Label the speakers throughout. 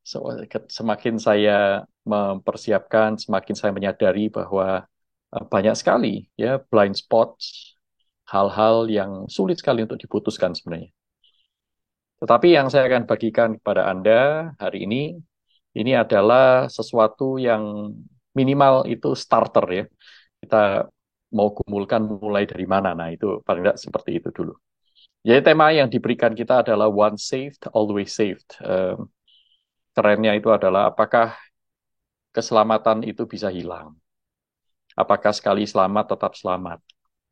Speaker 1: Semakin saya mempersiapkan, semakin saya menyadari bahwa banyak sekali ya blind spots, hal-hal yang sulit sekali untuk diputuskan sebenarnya. Tetapi yang saya akan bagikan kepada Anda hari ini adalah sesuatu yang minimal itu starter ya. Kita mau gumulkan mulai dari mana. Nah, itu paling tidak seperti itu dulu. Jadi tema yang diberikan kita adalah once saved, always saved. Kerennya itu adalah apakah keselamatan itu bisa hilang? Apakah sekali selamat tetap selamat?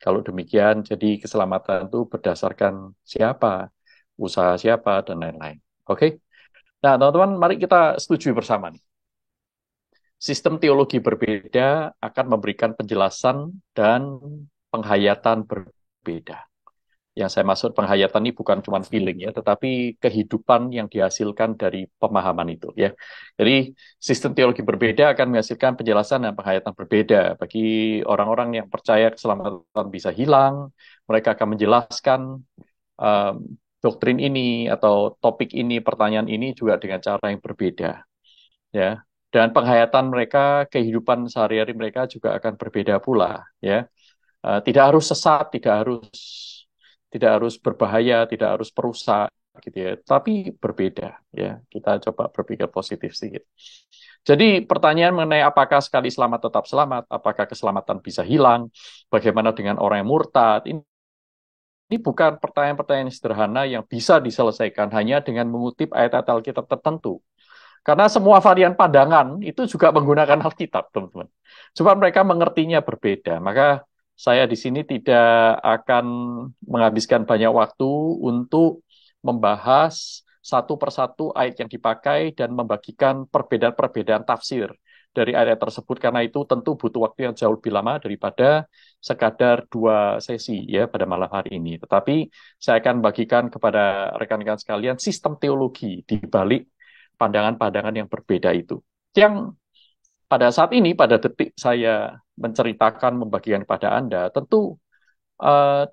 Speaker 1: Kalau demikian, jadi keselamatan itu berdasarkan siapa, usaha siapa, dan lain-lain. Oke? Nah, teman-teman, mari kita setuju bersama nih. Sistem teologi berbeda akan memberikan penjelasan dan penghayatan berbeda. Yang saya maksud penghayatan ini bukan cuma feeling ya, tetapi kehidupan yang dihasilkan dari pemahaman itu ya. Jadi sistem teologi berbeda akan menghasilkan penjelasan dan penghayatan berbeda. Bagi orang-orang yang percaya keselamatan bisa hilang, mereka akan menjelaskan um, doktrin ini atau topik ini, pertanyaan ini juga dengan cara yang berbeda ya. Dan penghayatan mereka, kehidupan sehari-hari mereka juga akan berbeda pula ya. Tidak harus sesat, tidak harus berbahaya, tidak harus perusak gitu ya, tapi berbeda ya. Kita coba berpikir positif sedikit. Jadi pertanyaan mengenai apakah sekali selamat tetap selamat, apakah keselamatan bisa hilang, bagaimana dengan orang yang murtad, ini bukan pertanyaan-pertanyaan sederhana yang bisa diselesaikan hanya dengan mengutip ayat-ayat Alkitab tertentu. Karena semua varian pandangan itu juga menggunakan Alkitab, teman-teman. Cuma mereka mengertinya berbeda. Maka saya di sini tidak akan menghabiskan banyak waktu untuk membahas satu persatu ayat yang dipakai dan membagikan perbedaan-perbedaan tafsir dari ayat tersebut, karena itu tentu butuh waktu yang jauh lebih lama daripada sekadar 2 sesi ya pada malam hari ini. Tetapi saya akan bagikan kepada rekan-rekan sekalian sistem teologi di balik pandangan-pandangan yang berbeda itu. Yang pada saat ini, pada detik saya menceritakan, membagikan kepada Anda, tentu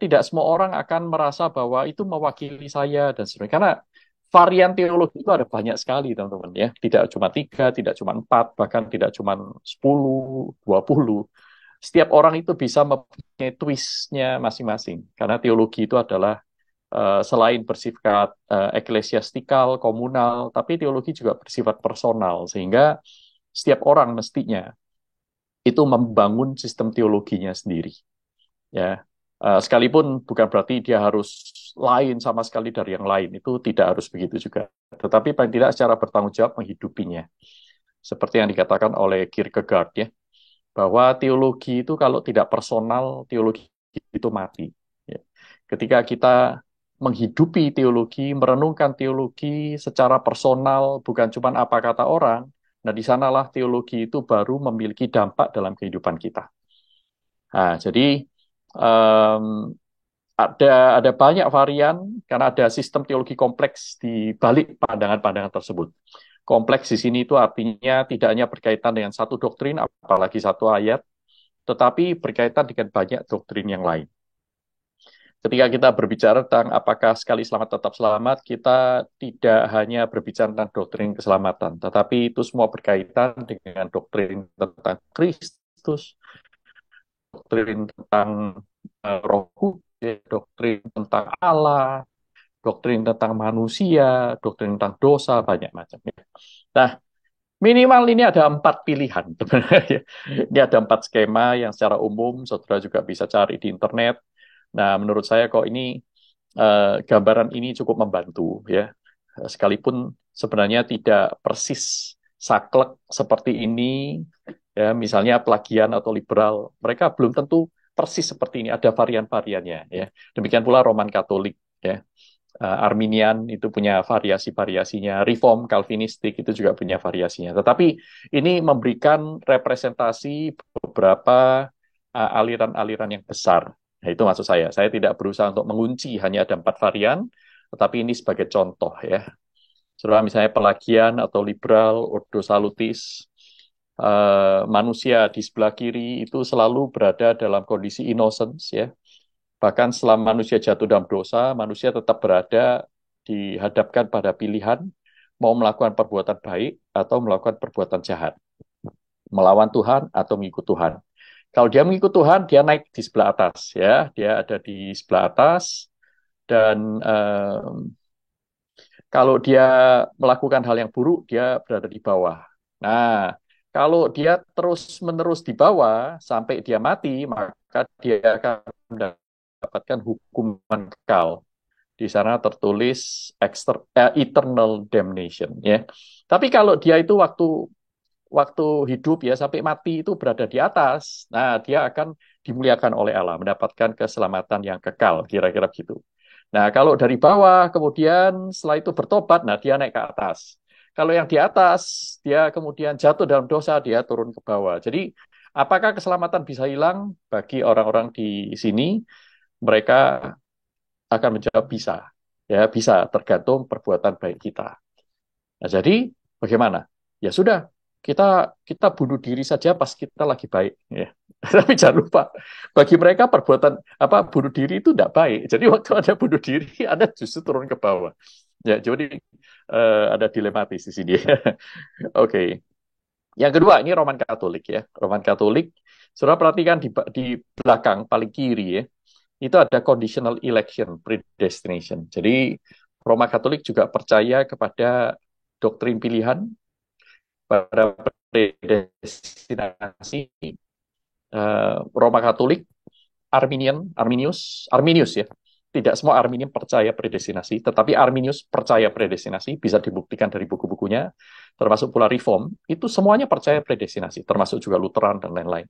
Speaker 1: tidak semua orang akan merasa bahwa itu mewakili saya dan sebagainya. Karena varian teologi itu ada banyak sekali, teman-teman ya. Tidak cuma 3, tidak cuma 4, bahkan tidak cuma 10, 20. Setiap orang itu bisa mempunyai twistnya masing-masing. Karena teologi itu adalah selain bersifat eklesiastikal, komunal, tapi teologi juga bersifat personal, sehingga setiap orang mestinya itu membangun sistem teologinya sendiri. Ya, sekalipun bukan berarti dia harus lain sama sekali dari yang lain, itu tidak harus begitu juga. Tetapi paling tidak secara bertanggung jawab menghidupinya. Seperti yang dikatakan oleh Kierkegaard ya, bahwa teologi itu kalau tidak personal, teologi itu mati. Ya. Ketika kita menghidupi teologi, merenungkan teologi secara personal, bukan cuma apa kata orang, nah di sanalah teologi itu baru memiliki dampak dalam kehidupan kita. Nah, jadi um, ada banyak varian karena ada sistem teologi kompleks di balik pandangan-pandangan tersebut. Kompleks di sini itu artinya tidak hanya berkaitan dengan satu doktrin, apalagi satu ayat, tetapi berkaitan dengan banyak doktrin yang lain. Ketika kita berbicara tentang apakah sekali selamat tetap selamat, kita tidak hanya berbicara tentang doktrin keselamatan, tetapi itu semua berkaitan dengan doktrin tentang Kristus, doktrin tentang Roh Kudus, doktrin tentang Allah, doktrin tentang manusia, doktrin tentang dosa, banyak macam. Nah, minimal ini ada 4 pilihan. Ini ada 4 skema yang secara umum saudara juga bisa cari di internet. Nah, menurut saya kok ini gambaran ini cukup membantu ya. Sekalipun sebenarnya tidak persis saklek seperti ini, ya misalnya plagian atau liberal, mereka belum tentu persis seperti ini. Ada varian-variannya ya. Demikian pula Roman Katolik ya. Arminian itu punya variasi-variasinya, Reform, Calvinistik itu juga punya variasinya. Tetapi ini memberikan representasi beberapa aliran-aliran yang besar. Nah, itu maksud saya. Saya tidak berusaha untuk mengunci hanya ada 4 varian, tetapi ini sebagai contoh ya. Saudara misalnya pelagian atau liberal, ordo salutis, manusia di sebelah kiri itu selalu berada dalam kondisi innocence ya. Bahkan selama manusia jatuh dalam dosa, manusia tetap berada dihadapkan pada pilihan mau melakukan perbuatan baik atau melakukan perbuatan jahat, melawan Tuhan atau mengikut Tuhan. Kalau dia mengikut Tuhan, dia naik di sebelah atas, ya, dia ada di sebelah atas, dan kalau dia melakukan hal yang buruk, dia berada di bawah. Nah, kalau dia terus-menerus di bawah sampai dia mati, maka dia akan mendapatkan hukuman kekal. Di sana tertulis eternal damnation, ya. Tapi kalau dia itu waktu waktu hidup ya sampai mati itu berada di atas, nah dia akan dimuliakan oleh Allah, mendapatkan keselamatan yang kekal, kira-kira gitu. Nah, kalau dari bawah kemudian setelah itu bertobat, nah dia naik ke atas. Kalau yang di atas, dia kemudian jatuh dalam dosa, dia turun ke bawah. Jadi, apakah keselamatan bisa hilang? Bagi orang-orang di sini, mereka akan menjawab bisa. Ya, bisa tergantung perbuatan baik kita. Nah, jadi bagaimana? Ya sudah, kita kita bunuh diri saja pas kita lagi baik, ya. Tapi jangan lupa, bagi mereka perbuatan apa bunuh diri itu tidak baik. Jadi waktu Anda bunuh diri, Anda justru turun ke bawah. Ya, jadi ada dilematis di sini. Oke. Yang kedua, ini Roman Katolik, ya. Roman Katolik, saudara perhatikan di belakang paling kiri, ya. Itu ada conditional election, predestination. Jadi Roma Katolik juga percaya kepada doktrin pilihan, pada predestinasi. Roma Katolik, Arminius, ya. Tidak semua Arminian percaya predestinasi, tetapi Arminius percaya predestinasi, bisa dibuktikan dari buku-bukunya, termasuk pula Reform, itu semuanya percaya predestinasi, termasuk juga Lutheran dan lain-lain.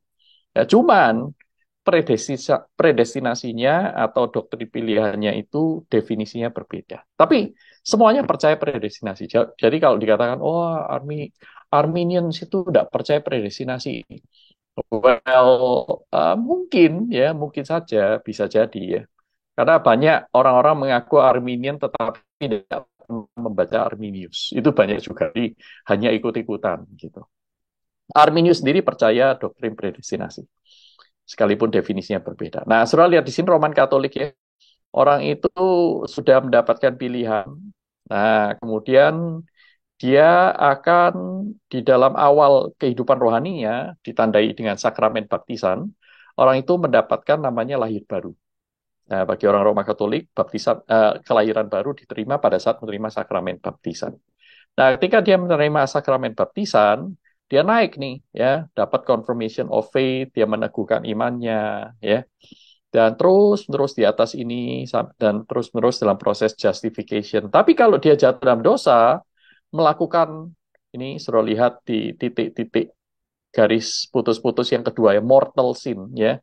Speaker 1: Ya, cuman predestinasinya atau doktrin pilihannya itu definisinya berbeda. Tapi semuanya percaya predestinasi. Jadi kalau dikatakan, oh Arminians itu tidak percaya predestinasi. Well, mungkin ya, mungkin saja bisa jadi ya. Karena banyak orang-orang mengaku Arminian tetapi tidak membaca Arminius. Itu banyak juga, jadi hanya ikut-ikutan gitu. Arminius sendiri percaya doktrin predestinasi, sekalipun definisinya berbeda. Nah, saudara lihat di sini Roman Katolik, ya. Orang itu sudah mendapatkan pilihan. Nah, kemudian dia akan di dalam awal kehidupan rohaninya ditandai dengan sakramen baptisan. Orang itu mendapatkan namanya lahir baru. Nah, bagi orang Roma Katolik, kelahiran baru diterima pada saat menerima sakramen baptisan. Nah, ketika dia menerima sakramen baptisan, dia naik nih, ya, dapat confirmation of faith, dia meneguhkan imannya, ya, dan terus-menerus di atas ini, dan terus-menerus dalam proses justification. Tapi kalau dia jatuh dalam dosa, melakukan ini, sudah lihat di titik-titik garis putus-putus yang kedua, ya, mortal sin, ya.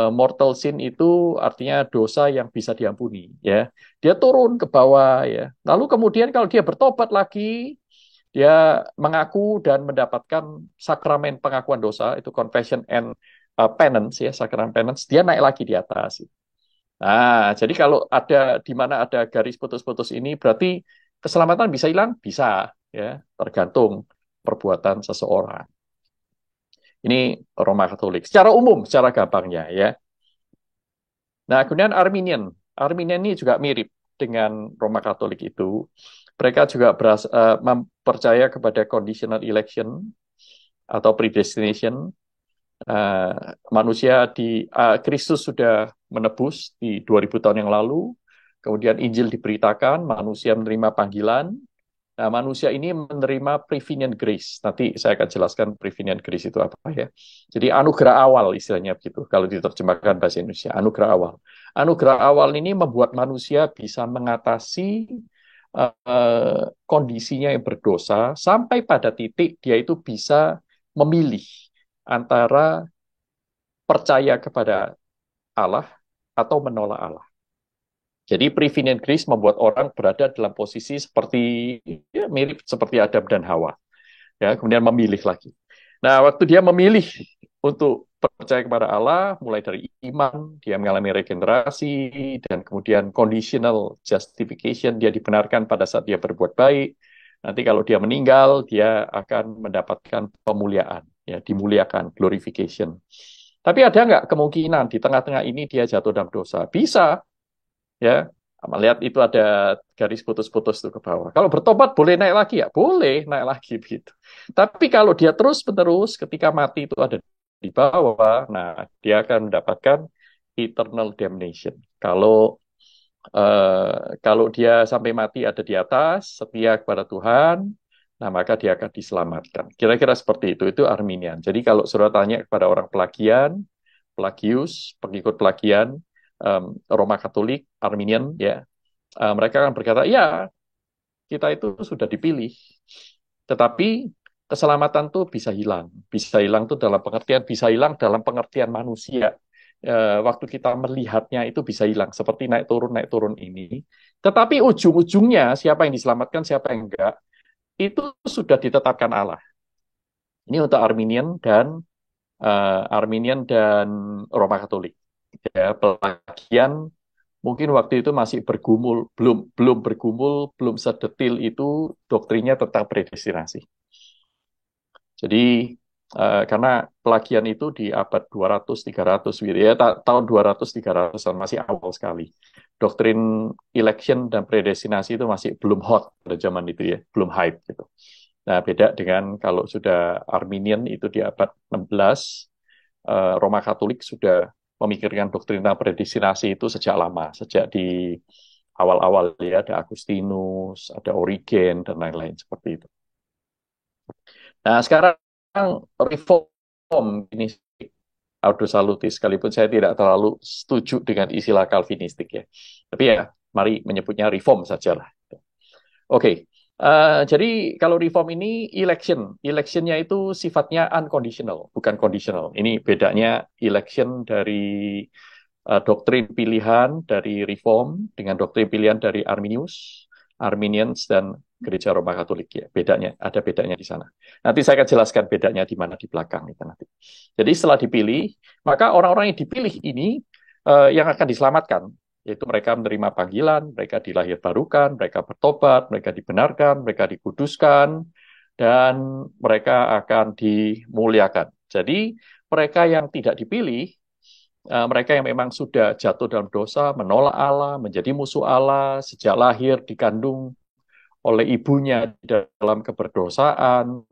Speaker 1: Mortal sin itu artinya dosa yang bisa diampuni, ya. Dia turun ke bawah, ya. Lalu kemudian kalau dia bertobat lagi, dia mengaku dan mendapatkan sakramen pengakuan dosa, itu confession and penance, ya, sakramen penance, dia naik lagi di atas. Nah, jadi kalau ada di mana ada garis putus-putus ini berarti keselamatan bisa hilang? Bisa, ya, tergantung perbuatan seseorang. Ini Roma Katolik. Secara umum, secara gampangnya, ya. Nah, kemudian Arminian. Arminian ini juga mirip dengan Roma Katolik itu. Mereka juga percaya kepada conditional election atau predestination. Manusia Kristus sudah menebus di 2000 tahun yang lalu. Kemudian Injil diberitakan, manusia menerima panggilan. Nah, manusia ini menerima prevenient grace. Nanti saya akan jelaskan prevenient grace itu apa, ya. Jadi anugerah awal istilahnya begitu. Kalau diterjemahkan bahasa Indonesia, anugerah awal. Anugerah awal ini membuat manusia bisa mengatasi kondisinya yang berdosa sampai pada titik dia itu bisa memilih antara percaya kepada Allah atau menolak Allah. Jadi prevenient grace membuat orang berada dalam posisi seperti, ya, mirip seperti Adam dan Hawa. Ya, kemudian memilih lagi. Nah, waktu dia memilih untuk percaya kepada Allah, mulai dari iman, dia mengalami regenerasi, dan kemudian conditional justification, dia dibenarkan pada saat dia berbuat baik. Nanti kalau dia meninggal, dia akan mendapatkan pemuliaan, ya, dimuliakan, glorification. Tapi ada nggak kemungkinan di tengah-tengah ini dia jatuh dalam dosa? Bisa, ya. Melihat itu ada garis putus-putus tuh ke bawah. Kalau bertobat boleh naik lagi ya? Boleh naik lagi begitu. Tapi kalau dia terus-menerus ketika mati itu ada di bawah, nah dia akan mendapatkan eternal damnation. Kalau dia sampai mati ada di atas, setia kepada Tuhan, nah maka dia akan diselamatkan. Kira-kira seperti itu. Itu Arminian. Jadi kalau saudara tanya kepada orang Pelagian, Pelagius, pengikut Pelagian, Roma Katolik, Arminian, ya, mereka akan berkata, ya, kita itu sudah dipilih. Tetapi keselamatan itu bisa hilang. Bisa hilang itu dalam pengertian, bisa hilang dalam pengertian manusia. Waktu kita melihatnya itu bisa hilang. Seperti naik turun ini. Tetapi ujung-ujungnya, siapa yang diselamatkan, siapa yang enggak, itu sudah ditetapkan Allah. Ini untuk Arminian dan Roma Katolik. Ya, pelagian mungkin waktu itu masih bergumul, belum belum bergumul, belum sedetil itu doktrinnya tentang predestinasi. Jadi karena pelagian itu di abad 200 300 gitu ya, tahun 200 300-an masih awal sekali. Doktrin election dan predestinasi itu masih belum hot pada zaman itu ya, belum hype gitu. Nah, beda dengan kalau sudah Arminian itu di abad 16, Roma Katolik sudah memikirkan doktrin tentang predestinasi itu sejak lama, sejak di awal-awal ya, ada Agustinus, ada Origen, dan lain-lain seperti itu. Nah, sekarang reform ini Aldo Saluti, sekalipun saya tidak terlalu setuju dengan istilah Calvinistik ya. Tapi ya, mari menyebutnya reform sajalah. Oke, jadi kalau reform ini electionnya itu sifatnya unconditional, bukan conditional. Ini bedanya election dari doktrin pilihan dari reform dengan doktrin pilihan dari Arminians dan Gereja Roma Katolik ya. Ada bedanya di sana. Nanti saya akan jelaskan bedanya di mana di belakang itu nanti. Jadi setelah dipilih, maka orang-orang yang dipilih ini yang akan diselamatkan, yaitu mereka menerima panggilan, mereka dilahirbarukan, mereka bertobat, mereka dibenarkan, mereka dikuduskan, dan mereka akan dimuliakan. Jadi mereka yang tidak dipilih, mereka yang memang sudah jatuh dalam dosa, menolak Allah, menjadi musuh Allah, sejak lahir dikandung oleh ibunya dalam keberdosaan,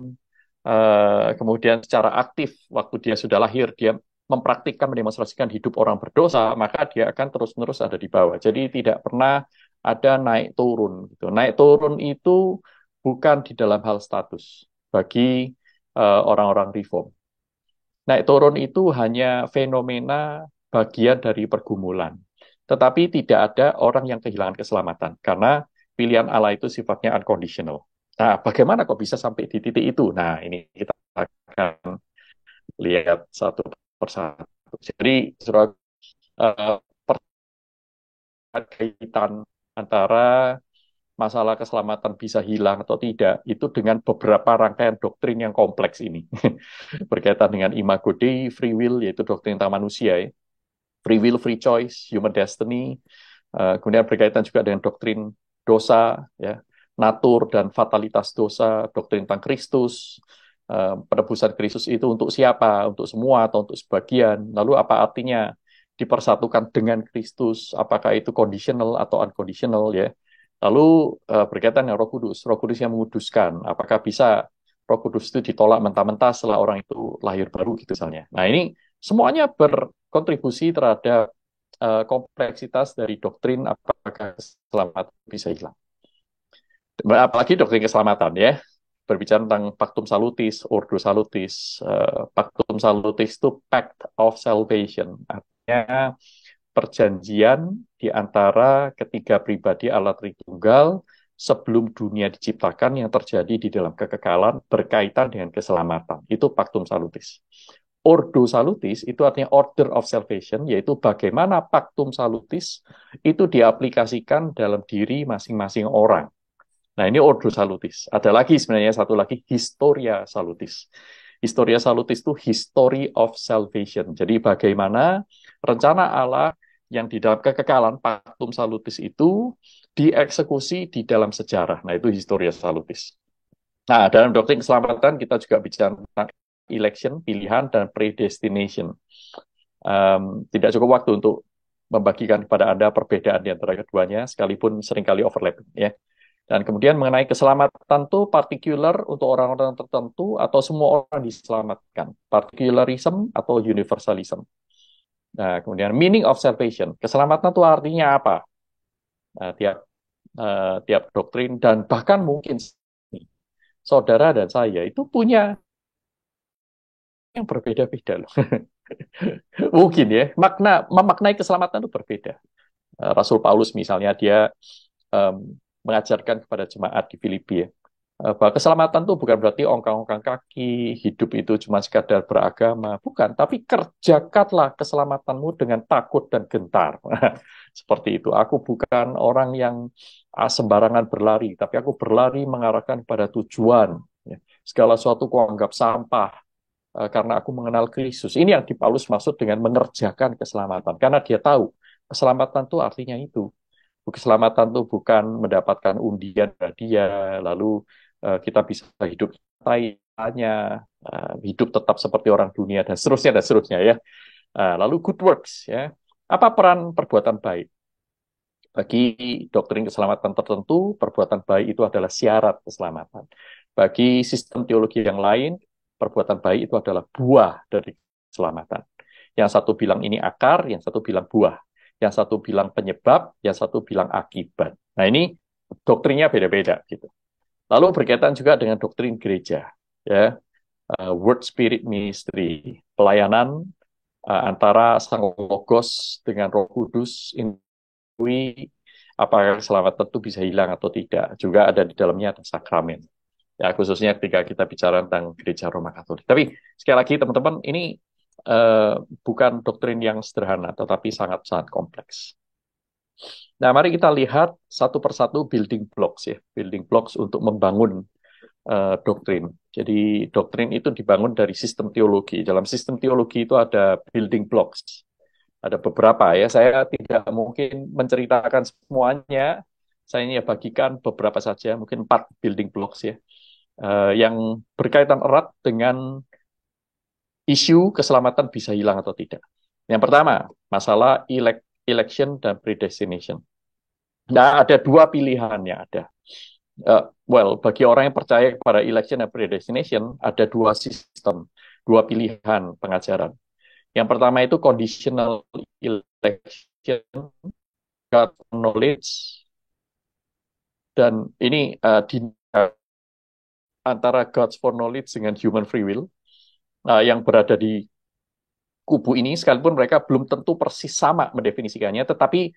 Speaker 1: kemudian secara aktif waktu dia sudah lahir, dia mempraktikkan, mendemonstrasikan hidup orang berdosa, maka dia akan terus-menerus ada di bawah. Jadi tidak pernah ada naik turun. Gitu. Naik turun itu bukan di dalam hal status bagi orang-orang reform. Naik turun itu hanya fenomena bagian dari pergumulan. Tetapi tidak ada orang yang kehilangan keselamatan. Karena pilihan Allah itu sifatnya unconditional. Nah, bagaimana kok bisa sampai di titik itu? Nah, ini kita akan lihat satu persatu. Jadi, saudara, eh, kaitan antara masalah keselamatan bisa hilang atau tidak, itu dengan beberapa rangkaian doktrin yang kompleks ini. Berkaitan dengan imago Dei, free will, yaitu doktrin tentang manusia, ya. Free will, free choice, human destiny, kemudian berkaitan juga dengan doktrin dosa, ya, natur dan fatalitas dosa, doktrin tentang Kristus, penebusan Kristus itu untuk siapa, untuk semua atau untuk sebagian, lalu apa artinya dipersatukan dengan Kristus, apakah itu conditional atau unconditional, ya. Lalu berkaitan dengan Roh Kudus yang menguduskan, apakah bisa Roh Kudus itu ditolak mentah-mentah setelah orang itu lahir baru gitu misalnya. Nah ini semuanya berkontribusi terhadap kompleksitas dari doktrin apakah keselamatan bisa hilang. Apalagi doktrin keselamatan ya. Berbicara tentang Pactum Salutis, Ordo Salutis. Pactum Salutis itu Pact of Salvation. Artinya perjanjian di antara ketiga pribadi Allah Tritunggal sebelum dunia diciptakan yang terjadi di dalam kekekalan berkaitan dengan keselamatan. Itu Pactum Salutis. Ordo Salutis itu artinya Order of Salvation, yaitu bagaimana Pactum Salutis itu diaplikasikan dalam diri masing-masing orang. Nah, ini Ordo Salutis. Ada lagi sebenarnya satu lagi Historia Salutis. Historia Salutis itu History of Salvation. Jadi bagaimana rencana Allah yang di dalam kekekalan Pactum Salutis itu dieksekusi di dalam sejarah. Nah, itu Historia Salutis. Nah, dalam doktrin keselamatan kita juga bicara tentang election, pilihan, dan predestination. Tidak cukup waktu untuk membagikan kepada Anda perbedaan di antara keduanya, sekalipun seringkali overlapping, ya. Dan kemudian mengenai keselamatan itu particular untuk orang-orang tertentu atau semua orang diselamatkan. Particularism atau universalism. Nah, kemudian meaning of salvation. Keselamatan itu artinya apa? Nah, tiap doktrin dan bahkan mungkin saudara dan saya itu punya yang berbeda-beda loh. Mungkin ya, memaknai keselamatan itu berbeda. Rasul Paulus misalnya dia mengajarkan kepada jemaat di Filipi ya, bahwa keselamatan itu bukan berarti ongkang-ongkang kaki, hidup itu cuma sekadar beragama, bukan, tapi kerjakanlah keselamatanmu dengan takut dan gentar. Seperti itu. Aku bukan orang yang sembarangan berlari, tapi aku berlari mengarahkan pada tujuan. Ya. Segala sesuatu kuanggap sampah karena aku mengenal Kristus. Ini yang di Paulus maksud dengan mengerjakan keselamatan, karena dia tahu keselamatan itu artinya itu. Keselamatan itu bukan mendapatkan undian hadiah, lalu kita bisa hidup tanya, hidup tetap seperti orang dunia dan seterusnya ya. Lalu good works ya. Apa peran perbuatan baik? Bagi doktrin keselamatan tertentu, perbuatan baik itu adalah syarat keselamatan. Bagi sistem teologi yang lain, perbuatan baik itu adalah buah dari keselamatan. Yang satu bilang ini akar, yang satu bilang buah. Yang satu bilang penyebab, yang satu bilang akibat. Nah ini doktrinnya beda-beda gitu. Lalu berkaitan juga dengan doktrin gereja, ya, Word Spirit Ministry, pelayanan antara Sang Logos dengan Roh Kudus, apakah keselamatan itu bisa hilang atau tidak. Juga ada di dalamnya ada sakramen. Ya, khususnya ketika kita bicara tentang gereja Roma Katolik. Tapi sekali lagi teman-teman, ini bukan doktrin yang sederhana, tetapi sangat-sangat kompleks. Nah, mari kita lihat satu persatu building blocks ya, building blocks untuk membangun doktrin. Jadi doktrin itu dibangun dari sistem teologi. Dalam sistem teologi itu ada building blocks. Ada beberapa ya, saya tidak mungkin menceritakan semuanya. Saya ini ya bagikan beberapa saja, mungkin 4 building blocks ya, yang berkaitan erat dengan isu keselamatan bisa hilang atau tidak. Yang pertama, masalah election dan predestination. Nah, ada 2 pilihan yang ada. Bagi orang yang percaya kepada election dan predestination, ada 2 sistem, 2 pilihan pengajaran. Yang pertama itu conditional election, God knowledge, dan ini antara God's foreknowledge dengan human free will, yang berada di kubu ini, sekalipun mereka belum tentu persis sama mendefinisikannya, tetapi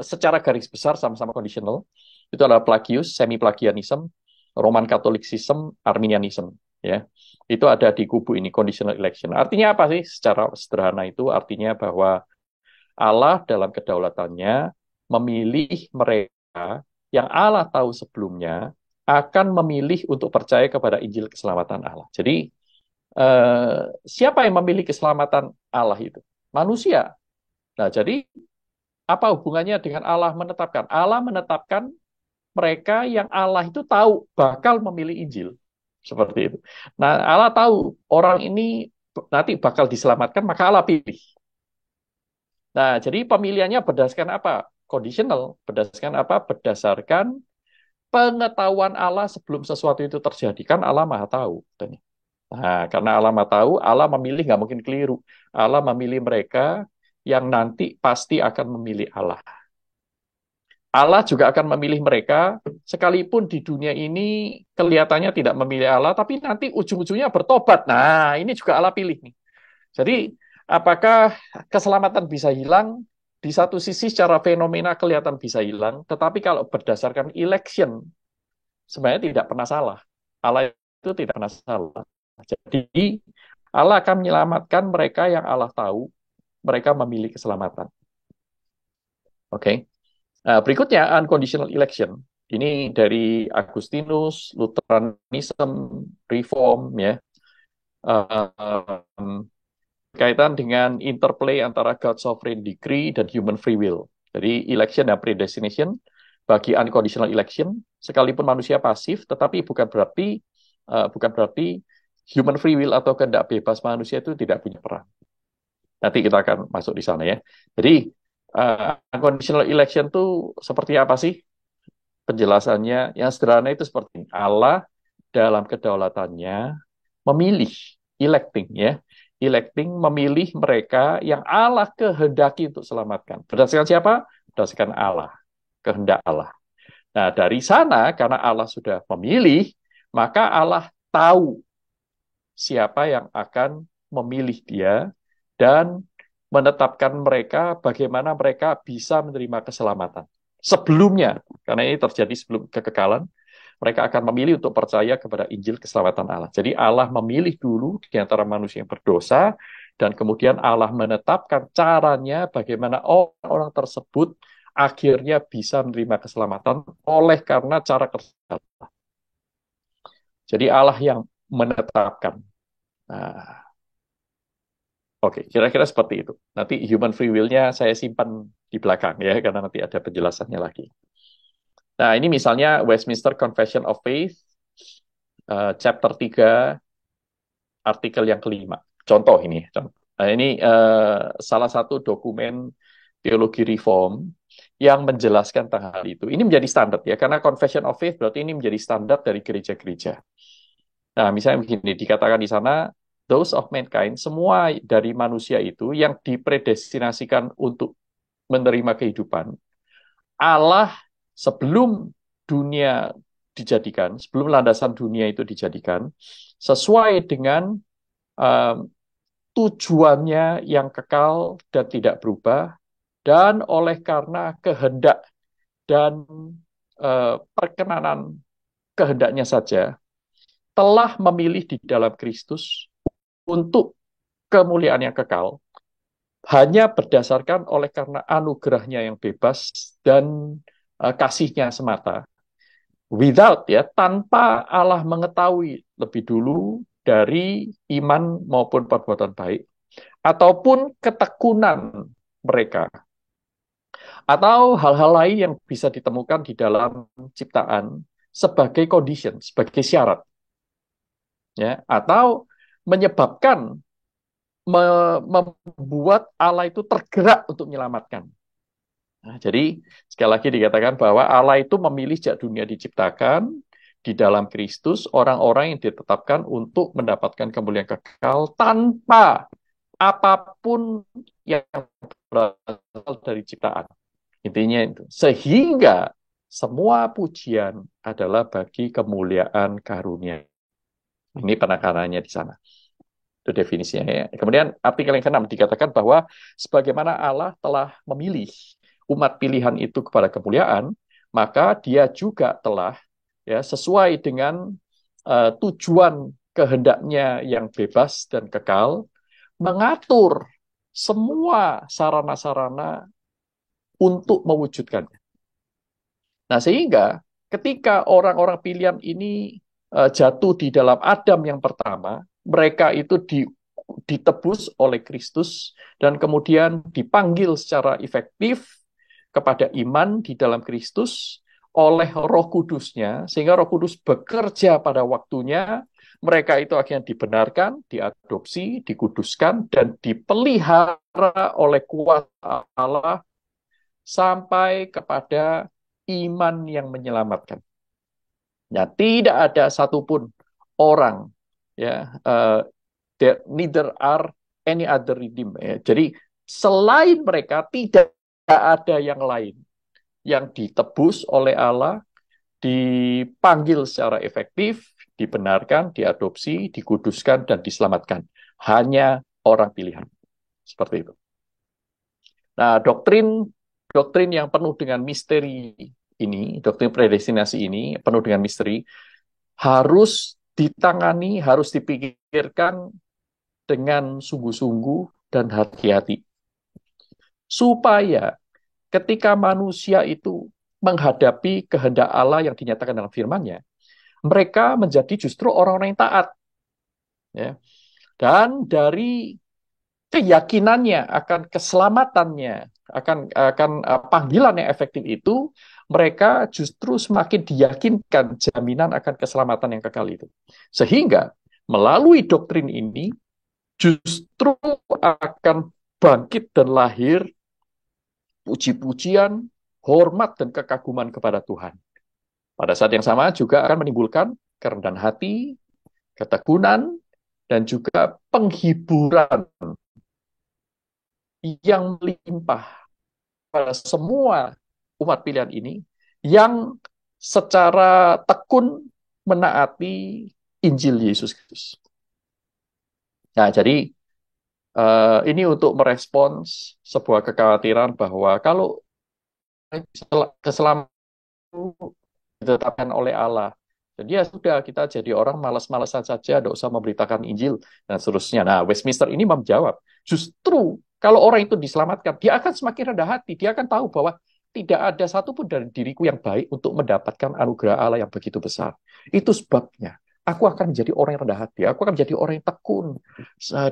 Speaker 1: secara garis besar sama-sama conditional. Itu adalah Plagius, semi-Plagianism, Roman Catholicism, Arminianism. Ya, itu ada di kubu ini, conditional election. Artinya apa sih? Secara sederhana itu artinya bahwa Allah dalam kedaulatannya memilih mereka yang Allah tahu sebelumnya akan memilih untuk percaya kepada Injil keselamatan Allah. Jadi siapa yang memilih keselamatan Allah itu? Manusia. Nah, jadi apa hubungannya dengan Allah menetapkan? Allah menetapkan mereka yang Allah itu tahu bakal memilih Injil. Seperti itu. Nah, Allah tahu orang ini nanti bakal diselamatkan, maka Allah pilih. Nah, jadi pemilihannya berdasarkan apa? Conditional. Berdasarkan apa? Berdasarkan pengetahuan Allah sebelum sesuatu itu terjadi. Kan Allah Maha tahu. Nah, karena Allah Maha tahu, Allah memilih nggak mungkin keliru. Allah memilih mereka yang nanti pasti akan memilih Allah. Allah juga akan memilih mereka, sekalipun di dunia ini kelihatannya tidak memilih Allah, tapi nanti ujung-ujungnya bertobat. Nah, ini juga Allah pilih nih. Jadi, apakah keselamatan bisa hilang? Di satu sisi secara fenomena kelihatan bisa hilang, tetapi kalau berdasarkan election, sebenarnya tidak pernah salah. Allah itu tidak pernah salah. Jadi, Allah akan menyelamatkan mereka yang Allah tahu, mereka memilih keselamatan. Oke. Nah, berikutnya, unconditional election. Ini dari Agustinus, Lutheranism, Reform, ya. Berkaitan dengan interplay antara God's sovereign decree dan human free will. Jadi, election dan predestination, bagi unconditional election, sekalipun manusia pasif, tetapi bukan berarti human free will atau kehendak bebas manusia itu tidak punya peran. Nanti kita akan masuk di sana ya. Jadi, Unconditional election itu seperti apa sih? Penjelasannya yang sederhana itu seperti ini. Allah dalam kedaulatannya memilih, electing ya, electing memilih mereka yang Allah kehendaki untuk selamatkan. Berdasarkan siapa? Berdasarkan Allah, kehendak Allah. Nah, dari sana karena Allah sudah memilih, maka Allah tahu siapa yang akan memilih dia dan menetapkan mereka bagaimana mereka bisa menerima keselamatan. Sebelumnya, karena ini terjadi sebelum kekekalan, mereka akan memilih untuk percaya kepada Injil keselamatan Allah. Jadi Allah memilih dulu di antara manusia yang berdosa, dan kemudian Allah menetapkan caranya bagaimana orang-orang tersebut akhirnya bisa menerima keselamatan oleh karena cara kerja Allah. Jadi Allah yang menetapkan. Nah, oke, kira-kira seperti itu. Nanti human free will-nya saya simpan di belakang ya, karena nanti ada penjelasannya lagi. Nah, ini misalnya Westminster Confession of Faith, chapter 3, artikel yang kelima. Contoh ini. Nah, ini salah satu dokumen teologi reform yang menjelaskan tentang hal itu. Ini menjadi standar ya, karena Confession of Faith berarti ini menjadi standar dari gereja-gereja. Nah, misalnya begini, dikatakan di sana, those of mankind, semua dari manusia itu yang dipredestinasikan untuk menerima kehidupan, Allah sebelum dunia dijadikan, sebelum landasan dunia itu dijadikan, sesuai dengan um, tujuannya yang kekal dan tidak berubah, dan oleh karena kehendak dan perkenanan kehendaknya saja, telah memilih di dalam Kristus untuk kemuliaan yang kekal, hanya berdasarkan oleh karena anugerahnya yang bebas dan kasihnya semata. Without ya, tanpa Allah mengetahui lebih dulu dari iman maupun perbuatan baik, ataupun ketekunan mereka, atau hal-hal lain yang bisa ditemukan di dalam ciptaan sebagai condition, sebagai syarat, ya, atau menyebabkan membuat Allah itu tergerak untuk menyelamatkan. Nah, jadi sekali lagi dikatakan bahwa Allah itu memilih sejak dunia diciptakan di dalam Kristus orang-orang yang ditetapkan untuk mendapatkan kemuliaan kekal tanpa apapun yang berasal dari ciptaan. Intinya itu. Sehingga semua pujian adalah bagi kemuliaan karunia. Ini penekanannya di sana. Itu definisinya ya. Kemudian artikel yang ke-6 dikatakan bahwa sebagaimana Allah telah memilih umat pilihan itu kepada kemuliaan, maka dia juga telah ya sesuai dengan tujuan kehendaknya yang bebas dan kekal, mengatur semua sarana-sarana untuk mewujudkannya. Nah, sehingga ketika orang-orang pilihan ini jatuh di dalam Adam yang pertama, mereka itu ditebus oleh Kristus dan kemudian dipanggil secara efektif kepada iman di dalam Kristus oleh Roh Kudusnya, sehingga Roh Kudus bekerja pada waktunya, mereka itu akhirnya dibenarkan, diadopsi, dikuduskan, dan dipelihara oleh kuasa Allah sampai kepada iman yang menyelamatkan. Ya, tidak ada satupun orang, ya, neither are any other redeem. Ya. Jadi selain mereka tidak ada yang lain yang ditebus oleh Allah, dipanggil secara efektif, dibenarkan, diadopsi, dikuduskan, dan diselamatkan. Hanya orang pilihan. Seperti itu. Nah, doktrin yang penuh dengan misteri ini, doktrin predestinasi ini, penuh dengan misteri, harus ditangani, harus dipikirkan dengan sungguh-sungguh dan hati-hati. Supaya ketika manusia itu menghadapi kehendak Allah yang dinyatakan dalam firman-Nya, mereka menjadi justru orang-orang yang taat. Ya. Dan dari keyakinannya akan keselamatannya, akan panggilan yang efektif itu, mereka justru semakin diyakinkan jaminan akan keselamatan yang kekal itu. Sehingga melalui doktrin ini justru akan bangkit dan lahir puji-pujian, hormat, dan kekaguman kepada Tuhan. Pada saat yang sama juga akan menimbulkan kerendahan hati, ketekunan, dan juga penghiburan yang melimpah pada semua umat pilihan ini yang secara tekun menaati Injil Yesus Kristus. Nah, jadi ini untuk merespons sebuah kekhawatiran bahwa kalau keselamatan ditetapkan oleh Allah, jadi ya sudah kita jadi orang malas-malasan saja, tidak usah memberitakan Injil dan seterusnya. Nah, Westminster ini menjawab, justru kalau orang itu diselamatkan, dia akan semakin rendah hati, dia akan tahu bahwa tidak ada satupun dari diriku yang baik untuk mendapatkan anugerah Allah yang begitu besar. Itu sebabnya aku akan menjadi orang yang rendah hati, aku akan menjadi orang yang tekun,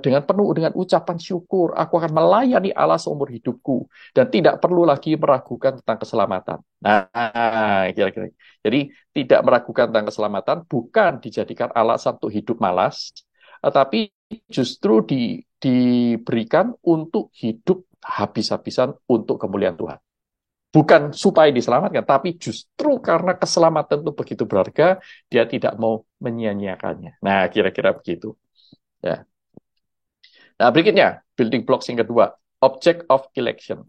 Speaker 1: dengan penuh dengan ucapan syukur, aku akan melayani Allah seumur hidupku, dan tidak perlu lagi meragukan tentang keselamatan. Nah, kira-kira. Jadi, tidak meragukan tentang keselamatan bukan dijadikan alasan untuk hidup malas, tetapi justru diberikan untuk hidup habis-habisan untuk kemuliaan Tuhan. Bukan supaya diselamatkan, tapi justru karena keselamatan itu begitu berharga, dia tidak mau menyia-nyiakannya. Nah, kira-kira begitu. Ya. Nah, berikutnya, building blocks yang kedua, object of election.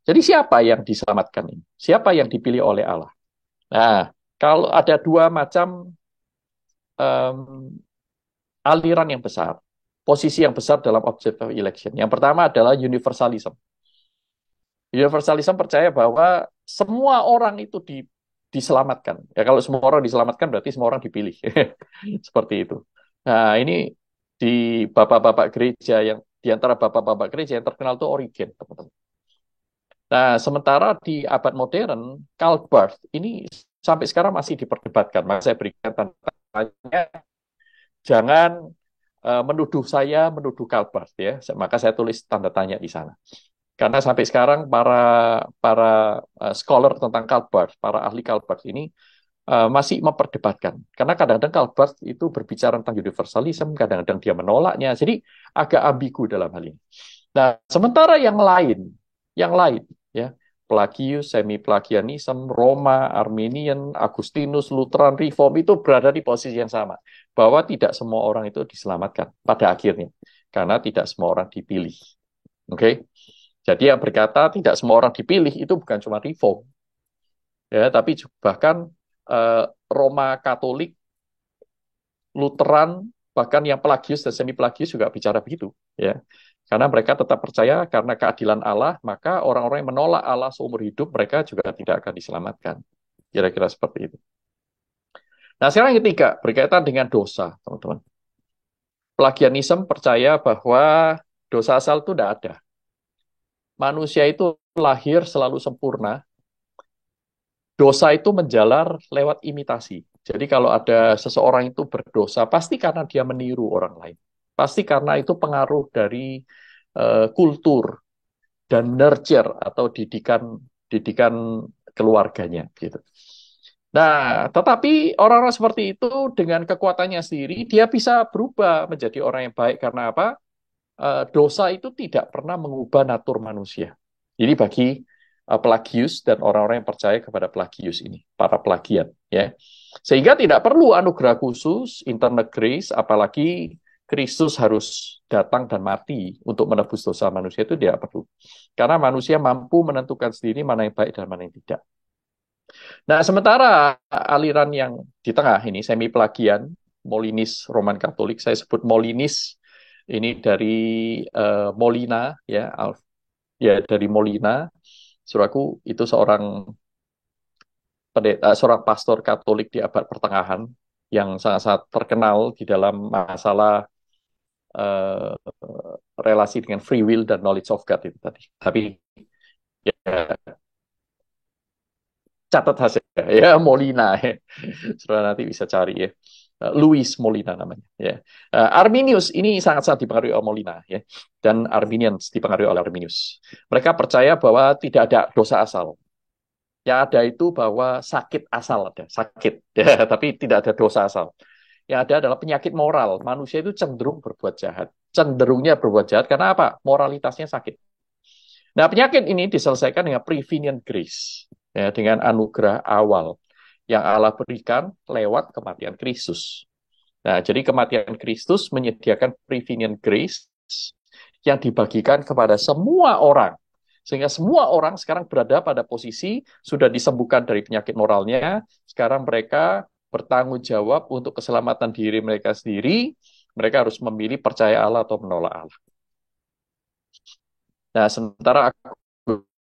Speaker 1: Jadi siapa yang diselamatkan ini? Siapa yang dipilih oleh Allah? Nah, kalau ada dua macam um, aliran yang besar, posisi yang besar dalam object of election. Yang pertama adalah universalism. Universalism percaya bahwa semua orang itu diselamatkan. Ya, kalau semua orang diselamatkan berarti semua orang dipilih. Seperti itu. Nah, ini di bapak-bapak gereja yang di antara bapak-bapak gereja yang terkenal itu Origen, teman-teman. Nah, sementara di abad modern, Karl Barth ini sampai sekarang masih diperdebatkan. Maka saya berikan tanda tanya, jangan menuduh saya menuduh Karl Barth ya. Maka saya tulis tanda tanya di sana. Karena sampai sekarang para para scholar tentang Karl Barth, para ahli Karl Barth ini masih memperdebatkan. Karena kadang-kadang Karl Barth itu berbicara tentang universalism, kadang-kadang dia menolaknya. Jadi agak ambigu dalam hal ini. Nah, sementara yang lain, ya, Pelagius, semi-Pelagianism, Roma, Arminian, Agustinus, Lutheran, Reform itu berada di posisi yang sama, bahwa tidak semua orang itu diselamatkan pada akhirnya, karena tidak semua orang dipilih. Oke, okay? Jadi yang berkata tidak semua orang dipilih itu bukan cuma Reform, ya, tapi bahkan Roma Katolik, Lutheran, bahkan yang Pelagius dan semi-Pelagius juga bicara begitu, ya. Karena mereka tetap percaya karena keadilan Allah, maka orang-orang yang menolak Allah seumur hidup mereka juga tidak akan diselamatkan. Kira-kira seperti itu. Nah, sekarang yang ketiga berkaitan dengan dosa, teman-teman. Pelagianisme percaya bahwa dosa asal itu tidak ada. Manusia itu lahir selalu sempurna. Dosa itu menjalar lewat imitasi. Jadi kalau ada seseorang itu berdosa, pasti karena dia meniru orang lain. Pasti karena itu pengaruh dari kultur dan nurture atau didikan keluarganya gitu. Nah, tetapi orang-orang seperti itu dengan kekuatannya sendiri dia bisa berubah menjadi orang yang baik karena apa? Dosa itu tidak pernah mengubah natur manusia. Jadi bagi Pelagius dan orang-orang yang percaya kepada Pelagius ini, para pelagian, ya, sehingga tidak perlu anugerah khusus, internal grace, apalagi Kristus harus datang dan mati untuk menebus dosa manusia itu tidak perlu, karena manusia mampu menentukan sendiri mana yang baik dan mana yang tidak. Nah, sementara aliran yang di tengah ini semi pelagian, Molinis Roman Katolik, saya sebut Molinis ini dari Molina, ya, ya dari Molina. Saudaraku, itu seorang pastor Katolik di abad pertengahan yang sangat-sangat terkenal di dalam masalah uh, relasi dengan free will dan knowledge of God itu tadi. Tapi ya, catat hasilnya ya Molina ya. Saudara nanti bisa cari ya. Louis Molina namanya ya. Arminius ini sangat-sangat dipengaruhi oleh Molina ya, dan Arminians dipengaruhi oleh Arminius. Mereka percaya bahwa tidak ada dosa asal. Yang ada itu bahwa sakit asal ada, sakit ya, tapi tidak ada dosa asal. Yang ada adalah penyakit moral. Manusia itu cenderung berbuat jahat. Cenderungnya berbuat jahat karena apa? Moralitasnya sakit. Nah, penyakit ini diselesaikan dengan prevenient grace, ya, dengan anugerah awal yang Allah berikan lewat kematian Kristus. Nah, jadi kematian Kristus menyediakan prevenient grace yang dibagikan kepada semua orang. Sehingga semua orang sekarang berada pada posisi sudah disembuhkan dari penyakit moralnya, sekarang mereka bertanggung jawab untuk keselamatan diri mereka sendiri, mereka harus memilih percaya Allah atau menolak Allah. Nah, sementara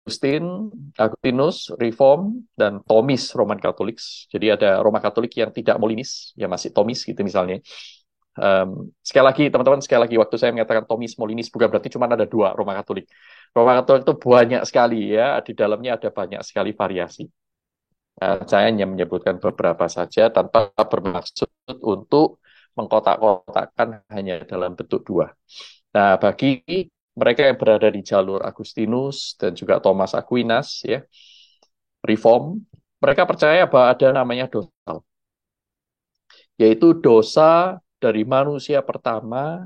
Speaker 1: Agustinus, Reform, dan Thomis, Roman Katolik. Jadi ada Roman Katolik yang tidak Molinis, ya masih Thomis gitu misalnya. Sekali lagi, teman-teman, sekali lagi, waktu saya mengatakan Thomis, Molinis, bukan berarti cuma ada dua Roman Katolik. Roman Katolik itu banyak sekali ya, di dalamnya ada banyak sekali variasi. Saya hanya menyebutkan beberapa saja tanpa bermaksud untuk mengkotak-kotakkan hanya dalam bentuk dua. Nah, bagi mereka yang berada di jalur Agustinus dan juga Thomas Aquinas, ya, Reform, mereka percaya bahwa ada namanya dosa, yaitu dosa dari manusia pertama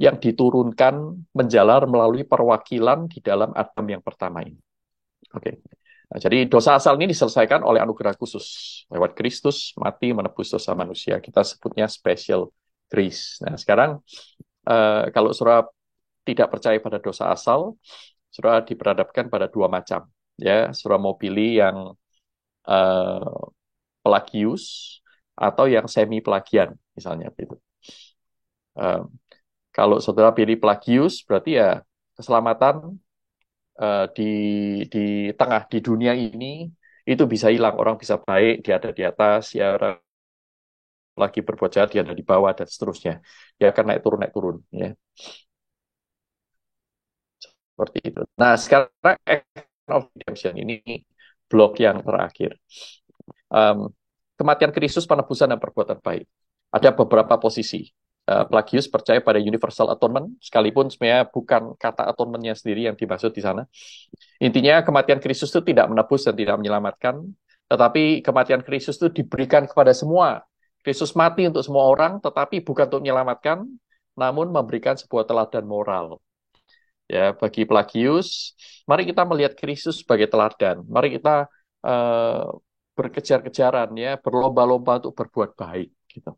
Speaker 1: yang diturunkan menjalar melalui perwakilan di dalam Adam yang pertama ini. Oke. Nah, jadi dosa asal ini diselesaikan oleh anugerah khusus lewat Kristus mati menebus dosa manusia. Kita sebutnya special grace. Nah, sekarang kalau saudara tidak percaya pada dosa asal, saudara diperhadapkan pada dua macam. Ya, saudara mau pilih yang uh, pelagius atau yang semi pelagian, misalnya gitu. Uh, Kalau saudara pilih pelagius, berarti ya keselamatan di tengah di dunia ini itu bisa hilang. Orang bisa baik, dia ada di atas, ya orang lagi berbuat jahat, dia ada di bawah dan seterusnya. Ya akan naik turun, ya seperti itu. Nah, sekarang Act of Redemption ini blok yang terakhir. Um, Kematian Kristus, penebusan dan perbuatan baik. Ada beberapa posisi. Plagius percaya pada universal atonement, sekalipun sebenarnya bukan kata atonement-nya sendiri yang dimaksud di sana. Intinya kematian Kristus itu tidak menebus dan tidak menyelamatkan, tetapi kematian Kristus itu diberikan kepada semua. Kristus mati untuk semua orang, tetapi bukan untuk menyelamatkan, namun memberikan sebuah teladan moral. Ya, bagi Plagius, mari kita melihat Kristus sebagai teladan. Mari kita uh, berkejar-kejaran, ya, berlomba-lomba untuk berbuat baik. Gitu.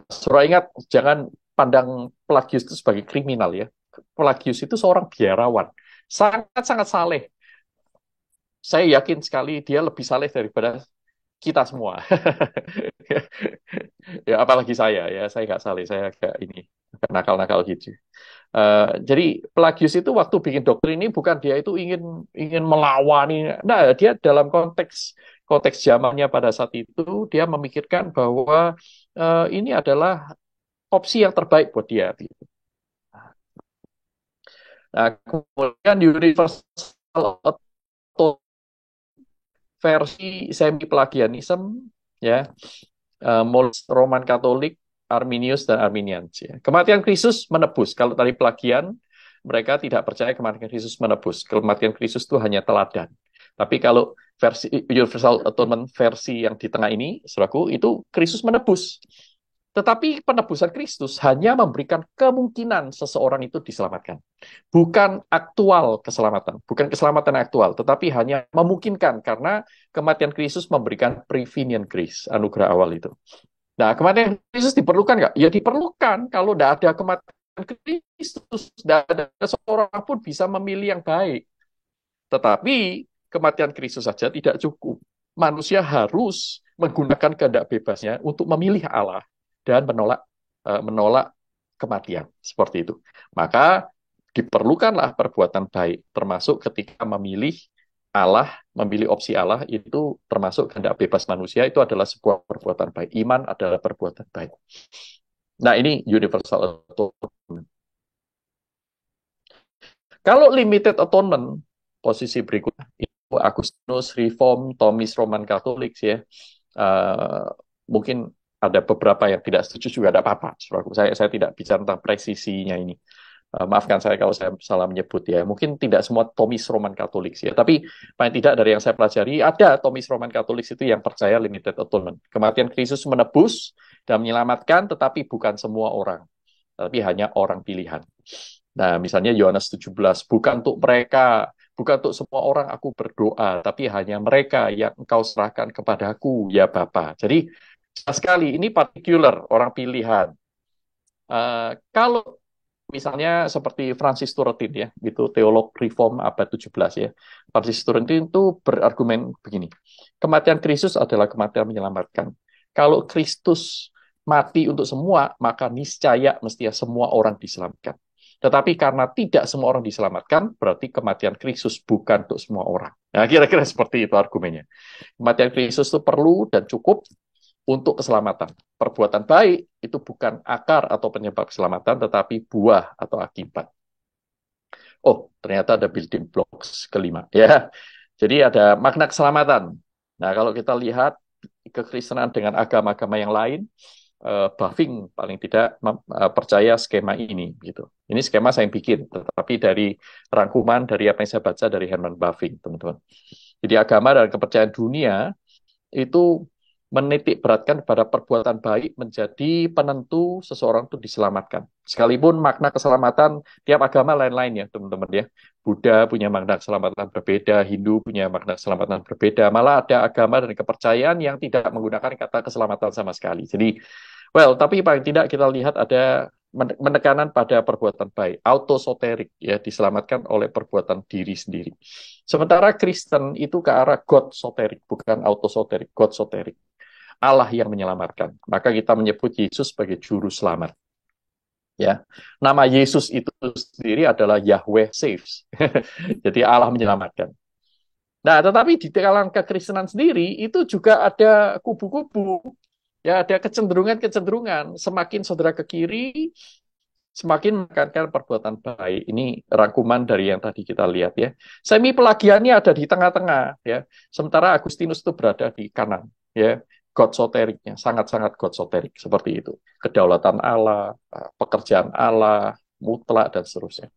Speaker 1: Saudara ingat, jangan pandang Pelagius itu sebagai kriminal ya. Pelagius itu seorang biarawan, sangat-sangat saleh. Saya yakin sekali dia lebih saleh daripada kita semua. Ya, apalagi saya nggak saleh, saya agak ini, agak nakal-nakal gitu. Jadi Pelagius itu waktu bikin doktrin ini bukan dia itu ingin ingin melawan ini. Nah, dia dalam konteks konteks zamannya pada saat itu dia memikirkan bahwa ini adalah opsi yang terbaik buat dia. Nah, kemudian universal versi semi pelagianism, ya, Roman Katolik, Arminius dan Arminian. Ya. Kematian Kristus menebus. Kalau tadi pelagian, mereka tidak percaya kematian Kristus menebus. Kematian Kristus itu hanya teladan. Tapi kalau versi Universal Atonement versi yang di tengah ini, saudaraku, itu Kristus menebus. Tetapi penebusan Kristus hanya memberikan kemungkinan seseorang itu diselamatkan. Bukan aktual keselamatan, bukan keselamatan aktual, tetapi hanya memungkinkan karena kematian Kristus memberikan prevenient grace, anugerah awal itu. Nah, kematian Kristus diperlukan nggak? Ya diperlukan. Kalau tidak ada kematian Kristus, tidak ada seorang pun bisa memilih yang baik. Tetapi kematian Kristus saja tidak cukup. Manusia harus menggunakan kehendak bebasnya untuk memilih Allah dan menolak kematian seperti itu. Maka diperlukanlah perbuatan baik, termasuk ketika memilih Allah, memilih opsi Allah itu termasuk kehendak bebas manusia itu adalah sebuah perbuatan baik. Iman adalah perbuatan baik. Nah, ini universal atonement. Kalau limited atonement, posisi berikutnya itu Agustinus, Reform, Thomis, Roman Katolik ya. Uh, Mungkin ada beberapa yang tidak setuju juga ada apa-apa. Saya tidak bicara tentang presisinya ini. Maafkan saya kalau saya salah menyebut ya. Mungkin tidak semua Thomis Roman Katolik ya. Tapi paling tidak dari yang saya pelajari ada Thomis Roman Katolik itu yang percaya limited atonement. Kematian Kristus menebus dan menyelamatkan, tetapi bukan semua orang, tapi hanya orang pilihan. Nah, misalnya Yohanes 17, bukan untuk mereka, bukan untuk semua orang aku berdoa, tapi hanya mereka yang engkau serahkan kepadaku, ya Bapa. Jadi, jelas sekali, ini particular, orang pilihan. Kalau misalnya seperti Francis Turretin ya, gitu teolog reform abad 17 ya. Francis Turretin itu berargumen begini. Kematian Kristus adalah kematian menyelamatkan. Kalau Kristus mati untuk semua, maka niscaya mestinya semua orang diselamatkan. Tetapi karena tidak semua orang diselamatkan, berarti kematian Kristus bukan untuk semua orang. Nah, kira-kira seperti itu argumennya. Kematian Kristus itu perlu dan cukup untuk keselamatan. Perbuatan baik itu bukan akar atau penyebab keselamatan, tetapi buah atau akibat. Oh, ternyata ada building blocks kelima. Ya, jadi ada makna keselamatan. Nah, kalau kita lihat kekristenan dengan agama-agama yang lain, Bavinck paling tidak percaya skema ini. Gitu. Ini skema saya bikin, tetapi dari rangkuman dari apa yang saya baca dari Herman Bavinck, teman-teman. Jadi agama dan kepercayaan dunia itu menitik beratkan pada perbuatan baik menjadi penentu seseorang itu diselamatkan. Sekalipun makna keselamatan tiap agama lain-lain ya, teman-teman ya. Buddha punya makna keselamatan berbeda, Hindu punya makna keselamatan berbeda. Malah ada agama dan kepercayaan yang tidak menggunakan kata keselamatan sama sekali. Jadi, tapi paling tidak kita lihat ada menekanan pada perbuatan baik, autosoterik ya, diselamatkan oleh perbuatan diri sendiri. Sementara Kristen itu ke arah God soterik, bukan autosoterik, God soterik. Allah yang menyelamatkan. Maka kita menyebut Yesus sebagai juru selamat. Ya, nama Yesus itu sendiri adalah Yahweh saves. Jadi Allah menyelamatkan. Nah, tetapi di dalam kekristenan sendiri itu juga ada kubu-kubu. Ya, ada kecenderungan-kecenderungan. Semakin saudara ke kiri, semakin menekankan perbuatan baik. Ini rangkuman dari yang tadi kita lihat ya. Semi pelagiannya ada di tengah-tengah ya. Sementara Agustinus itu berada di kanan ya. God soteriknya sangat-sangat God soterik seperti itu. Kedaulatan Allah, pekerjaan Allah, mutlak dan seterusnya.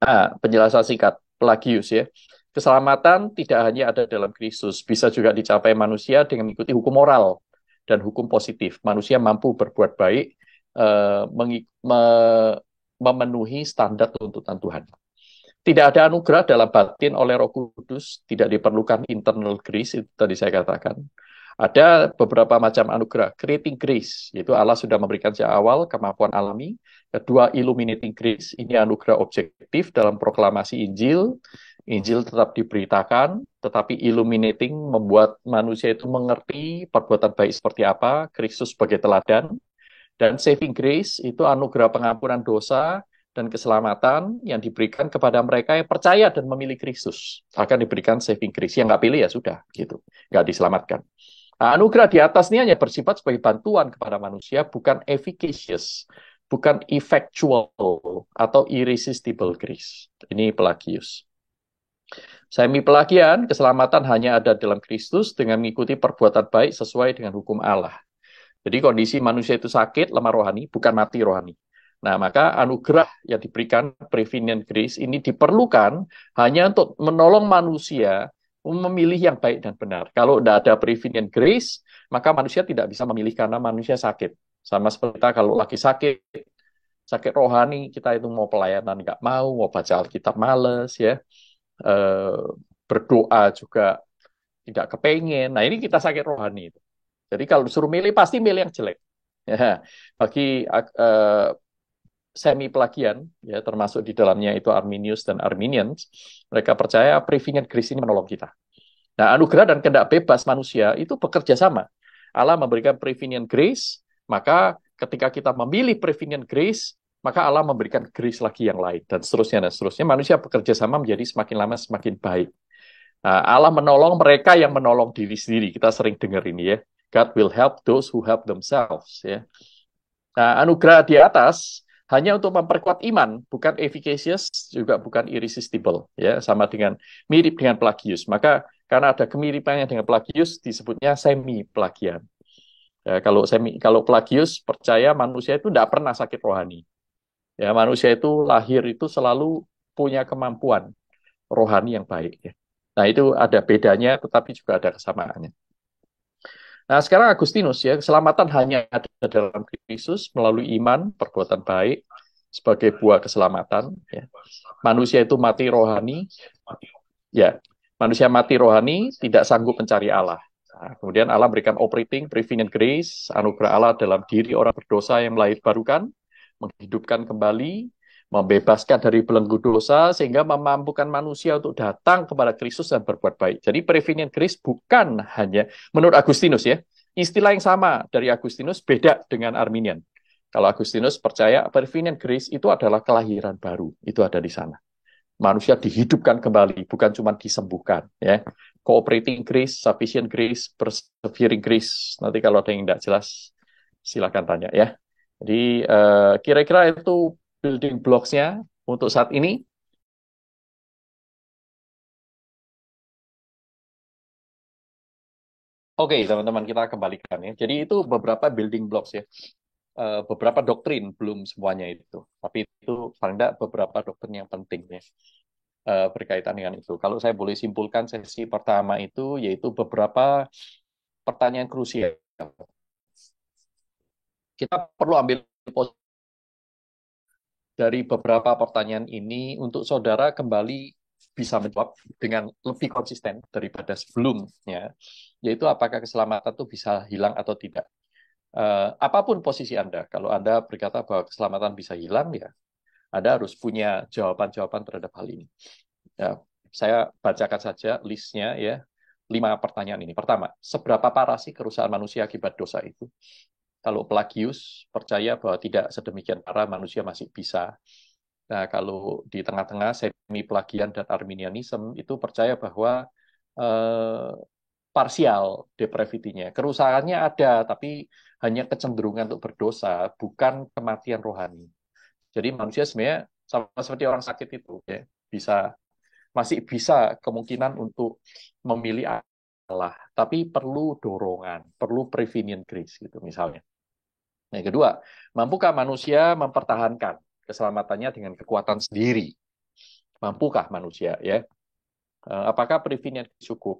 Speaker 1: Nah, penjelasan singkat Pelagius ya. Keselamatan tidak hanya ada dalam Kristus, bisa juga dicapai manusia dengan mengikuti hukum moral dan hukum positif. Manusia mampu berbuat baik, memenuhi standar tuntutan Tuhan. Tidak ada anugerah dalam batin oleh Roh Kudus, tidak diperlukan internal grace, itu tadi saya katakan. Ada beberapa macam anugerah. Creating grace, yaitu Allah sudah memberikan sejak awal kemampuan alami. Kedua, illuminating grace, ini anugerah objektif dalam proklamasi Injil. Injil tetap diberitakan, tetapi illuminating membuat manusia itu mengerti perbuatan baik seperti apa, Kristus sebagai teladan. Dan saving grace itu anugerah pengampunan dosa dan keselamatan yang diberikan kepada mereka yang percaya dan memilih Kristus. Akan diberikan saving grace. Yang nggak pilih ya sudah, gitu. Nggak diselamatkan. Nah, anugerah di atas ini hanya bersifat sebagai bantuan kepada manusia, bukan efficacious, bukan effectual, atau irresistible grace. Ini Pelagius. Semi pelagian, keselamatan hanya ada dalam Kristus dengan mengikuti perbuatan baik sesuai dengan hukum Allah. Jadi kondisi manusia itu sakit, lemah rohani, bukan mati rohani. Nah, maka anugerah yang diberikan prevenient grace ini diperlukan hanya untuk menolong manusia memilih yang baik dan benar. Kalau tidak ada prevenient grace, maka manusia tidak bisa memilih karena manusia sakit. Sama seperti kita kalau lagi sakit, sakit rohani, kita itu mau pelayanan nggak mau baca Alkitab males, ya, eh, berdoa juga tidak kepengen. Nah, ini kita sakit rohani. Jadi kalau disuruh milih, pasti milih yang jelek. Ya, bagi semi pelagian, ya termasuk di dalamnya itu Arminius dan Arminians, mereka percaya prevenient grace ini menolong kita. Nah, anugerah dan kehendak bebas manusia itu bekerja sama. Allah memberikan prevenient grace, maka ketika kita memilih prevenient grace, maka Allah memberikan grace lagi yang lain, dan seterusnya, dan seterusnya. Manusia bekerja sama menjadi semakin lama semakin baik. Nah, Allah menolong mereka yang menolong diri sendiri. Kita sering dengar ini ya. God will help those who help themselves. Ya. Nah, anugerah di atas hanya untuk memperkuat iman, bukan efficacious, juga bukan irresistible. Ya, sama dengan mirip dengan Pelagius. Maka karena ada kemiripannya dengan Pelagius, disebutnya semi pelagian. Ya, kalau Pelagius percaya manusia itu tidak pernah sakit rohani. Ya, manusia itu lahir itu selalu punya kemampuan rohani yang baik. Ya. Nah, itu ada bedanya, tetapi juga ada kesamaannya. Nah, sekarang Agustinus ya, keselamatan hanya ada dalam Kristus melalui iman, perbuatan baik. sebagai buah keselamatan. Ya. Manusia itu mati rohani, ya. Manusia mati rohani tidak sanggup mencari Allah. Nah, kemudian Allah berikan operating prevenient grace, anugerah Allah dalam diri orang berdosa yang melahir barukan, menghidupkan kembali, membebaskan dari belenggu dosa, sehingga memampukan manusia untuk datang kepada Kristus dan berbuat baik. Jadi prevenient grace bukan hanya, menurut Agustinus ya, istilah yang sama dari Agustinus beda dengan Arminian. Kalau Agustinus percaya prevenient grace itu adalah kelahiran baru, itu ada di sana. Manusia dihidupkan kembali, bukan cuma disembuhkan. Ya, cooperating grace, sufficient grace, persevering grace. Nanti kalau ada yang tidak jelas, silakan tanya ya. Jadi kira-kira itu building blocks-nya untuk saat ini. Oke, teman-teman kita kembalikan ya. Jadi itu beberapa building blocks ya. Beberapa doktrin, belum semuanya itu. Tapi itu paling tidak beberapa doktrin yang penting ya. Berkaitan dengan itu. Kalau saya boleh simpulkan sesi pertama itu yaitu beberapa pertanyaan krusial. Kita perlu ambil posisi dari beberapa pertanyaan ini untuk saudara kembali bisa menjawab dengan lebih konsisten daripada sebelumnya, yaitu apakah keselamatan itu bisa hilang atau tidak. Apapun posisi Anda, kalau Anda berkata bahwa keselamatan bisa hilang, ya Anda harus punya jawaban-jawaban terhadap hal ini. Ya, saya bacakan saja listnya ya. 5 pertanyaan ini. Pertama, seberapa parah sih kerusakan manusia akibat dosa itu? Kalau Pelagius percaya bahwa tidak sedemikian parah, manusia masih bisa. Nah, kalau di tengah-tengah semi-Pelagian dan Arminianisme itu percaya bahwa eh, parsial depravity-nya. Kerusakannya ada, tapi hanya kecenderungan untuk berdosa, bukan kematian rohani. Jadi manusia sebenarnya sama seperti orang sakit itu, ya, masih bisa kemungkinan untuk memilih Allah, tapi perlu dorongan, perlu prevenient grace gitu misalnya. Yang kedua, mampukah manusia mempertahankan keselamatannya dengan kekuatan sendiri? Mampukah manusia ya? Apakah prevenient cukup?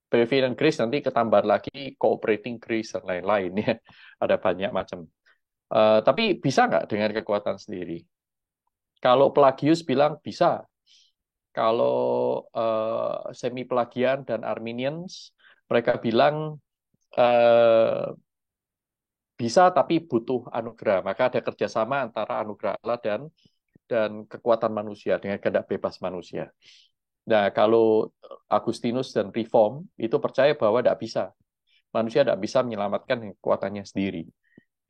Speaker 1: Prevenient grace nanti ketambah lagi cooperating grace dan lain-lain ya. Ada banyak macam. Tapi bisa nggak dengan kekuatan sendiri? Kalau Pelagius bilang bisa. Kalau semi-Pelagian dan Arminians, mereka bilang uh, bisa tapi butuh anugerah. Maka ada kerjasama antara anugerah Allah dan kekuatan manusia dengan kehendak bebas manusia. Nah, kalau Agustinus dan Reform itu percaya bahwa tidak bisa. Manusia tidak bisa menyelamatkan kekuatannya sendiri.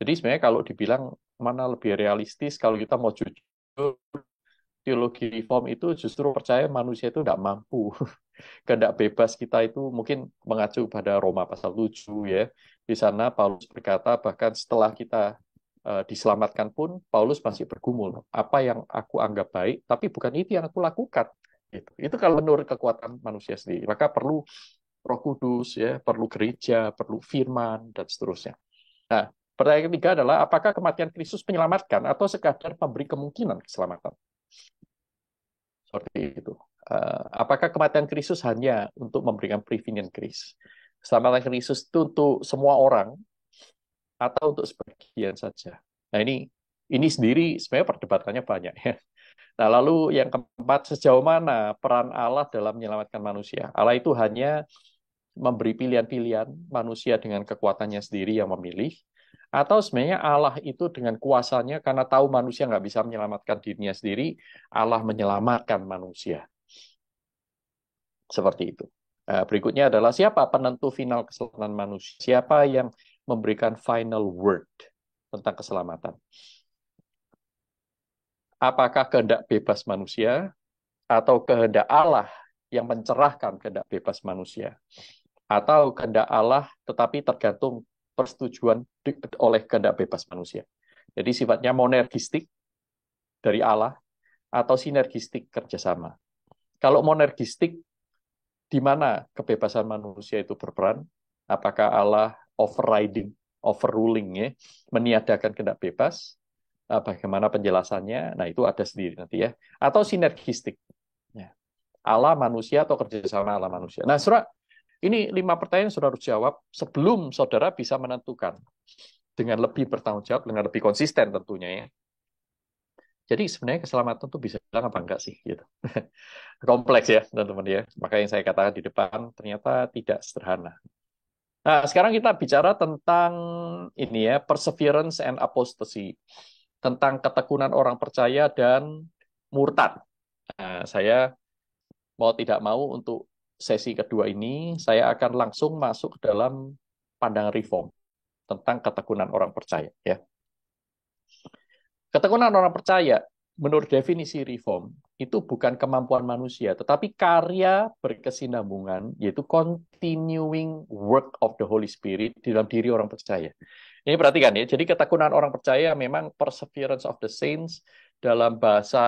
Speaker 1: Jadi sebenarnya kalau dibilang mana lebih realistis, kalau kita mau jujur, teologi reform itu justru percaya manusia itu tidak mampu. Kehendak bebas kita itu mungkin mengacu pada Roma pasal 7 ya. Di sana Paulus berkata bahkan setelah kita diselamatkan pun Paulus masih bergumul. Apa yang aku anggap baik, tapi bukan itu yang aku lakukan. Itu kalau menurut kekuatan manusia sendiri. Maka perlu Roh Kudus ya, perlu gereja, perlu firman dan seterusnya. Nah, pertanyaan ketiga adalah apakah kematian Kristus menyelamatkan atau sekadar memberi kemungkinan keselamatan? Seperti itu. Apakah kematian Kristus hanya untuk memberikan prevenient grace? Keselamatan Kristus itu untuk semua orang atau untuk sebagian saja? Nah, ini sendiri sebenarnya perdebatannya banyak ya. Nah, lalu yang keempat, sejauh mana peran Allah dalam menyelamatkan manusia? Allah itu hanya memberi pilihan-pilihan manusia dengan kekuatannya sendiri yang memilih, atau sebenarnya Allah itu dengan kuasanya karena tahu manusia nggak bisa menyelamatkan dirinya sendiri, Allah menyelamatkan manusia. Seperti itu. Berikutnya adalah siapa penentu final keselamatan manusia? Siapa yang memberikan final word tentang keselamatan? Apakah kehendak bebas manusia atau kehendak Allah yang mencerahkan kehendak bebas manusia? Atau kehendak Allah tetapi tergantung persetujuan oleh kehendak bebas manusia? Jadi sifatnya monergistik dari Allah atau sinergistik kerjasama. Kalau monergistik, di mana kebebasan manusia itu berperan? Apakah Allah overriding, overruling ya, meniadakan kehendak bebas? Bagaimana penjelasannya? Nah, itu ada sendiri nanti ya. Atau sinergistik. Ya. Allah manusia atau kerjasama Allah manusia. Nah, saudara, ini 5 pertanyaan saudara harus jawab sebelum saudara bisa menentukan dengan lebih bertanggung jawab, dengan lebih konsisten tentunya ya. Jadi sebenarnya keselamatan itu bisa bilang apa enggak sih gitu. Kompleks ya teman-teman ya. Maka yang saya katakan di depan ternyata tidak sederhana. Nah, sekarang kita bicara tentang ini ya, perseverance and apostasy. Tentang ketekunan orang percaya dan murtad. Nah, saya mau tidak mau untuk sesi kedua ini, saya akan langsung masuk ke dalam pandangan reform tentang ketekunan orang percaya. Ya. Ketekunan orang percaya, menurut definisi reform, itu bukan kemampuan manusia, tetapi karya berkesinambungan, yaitu continuing work of the Holy Spirit di dalam diri orang percaya. Ini perhatikan ya, jadi ketekunan orang percaya memang perseverance of the saints, dalam bahasa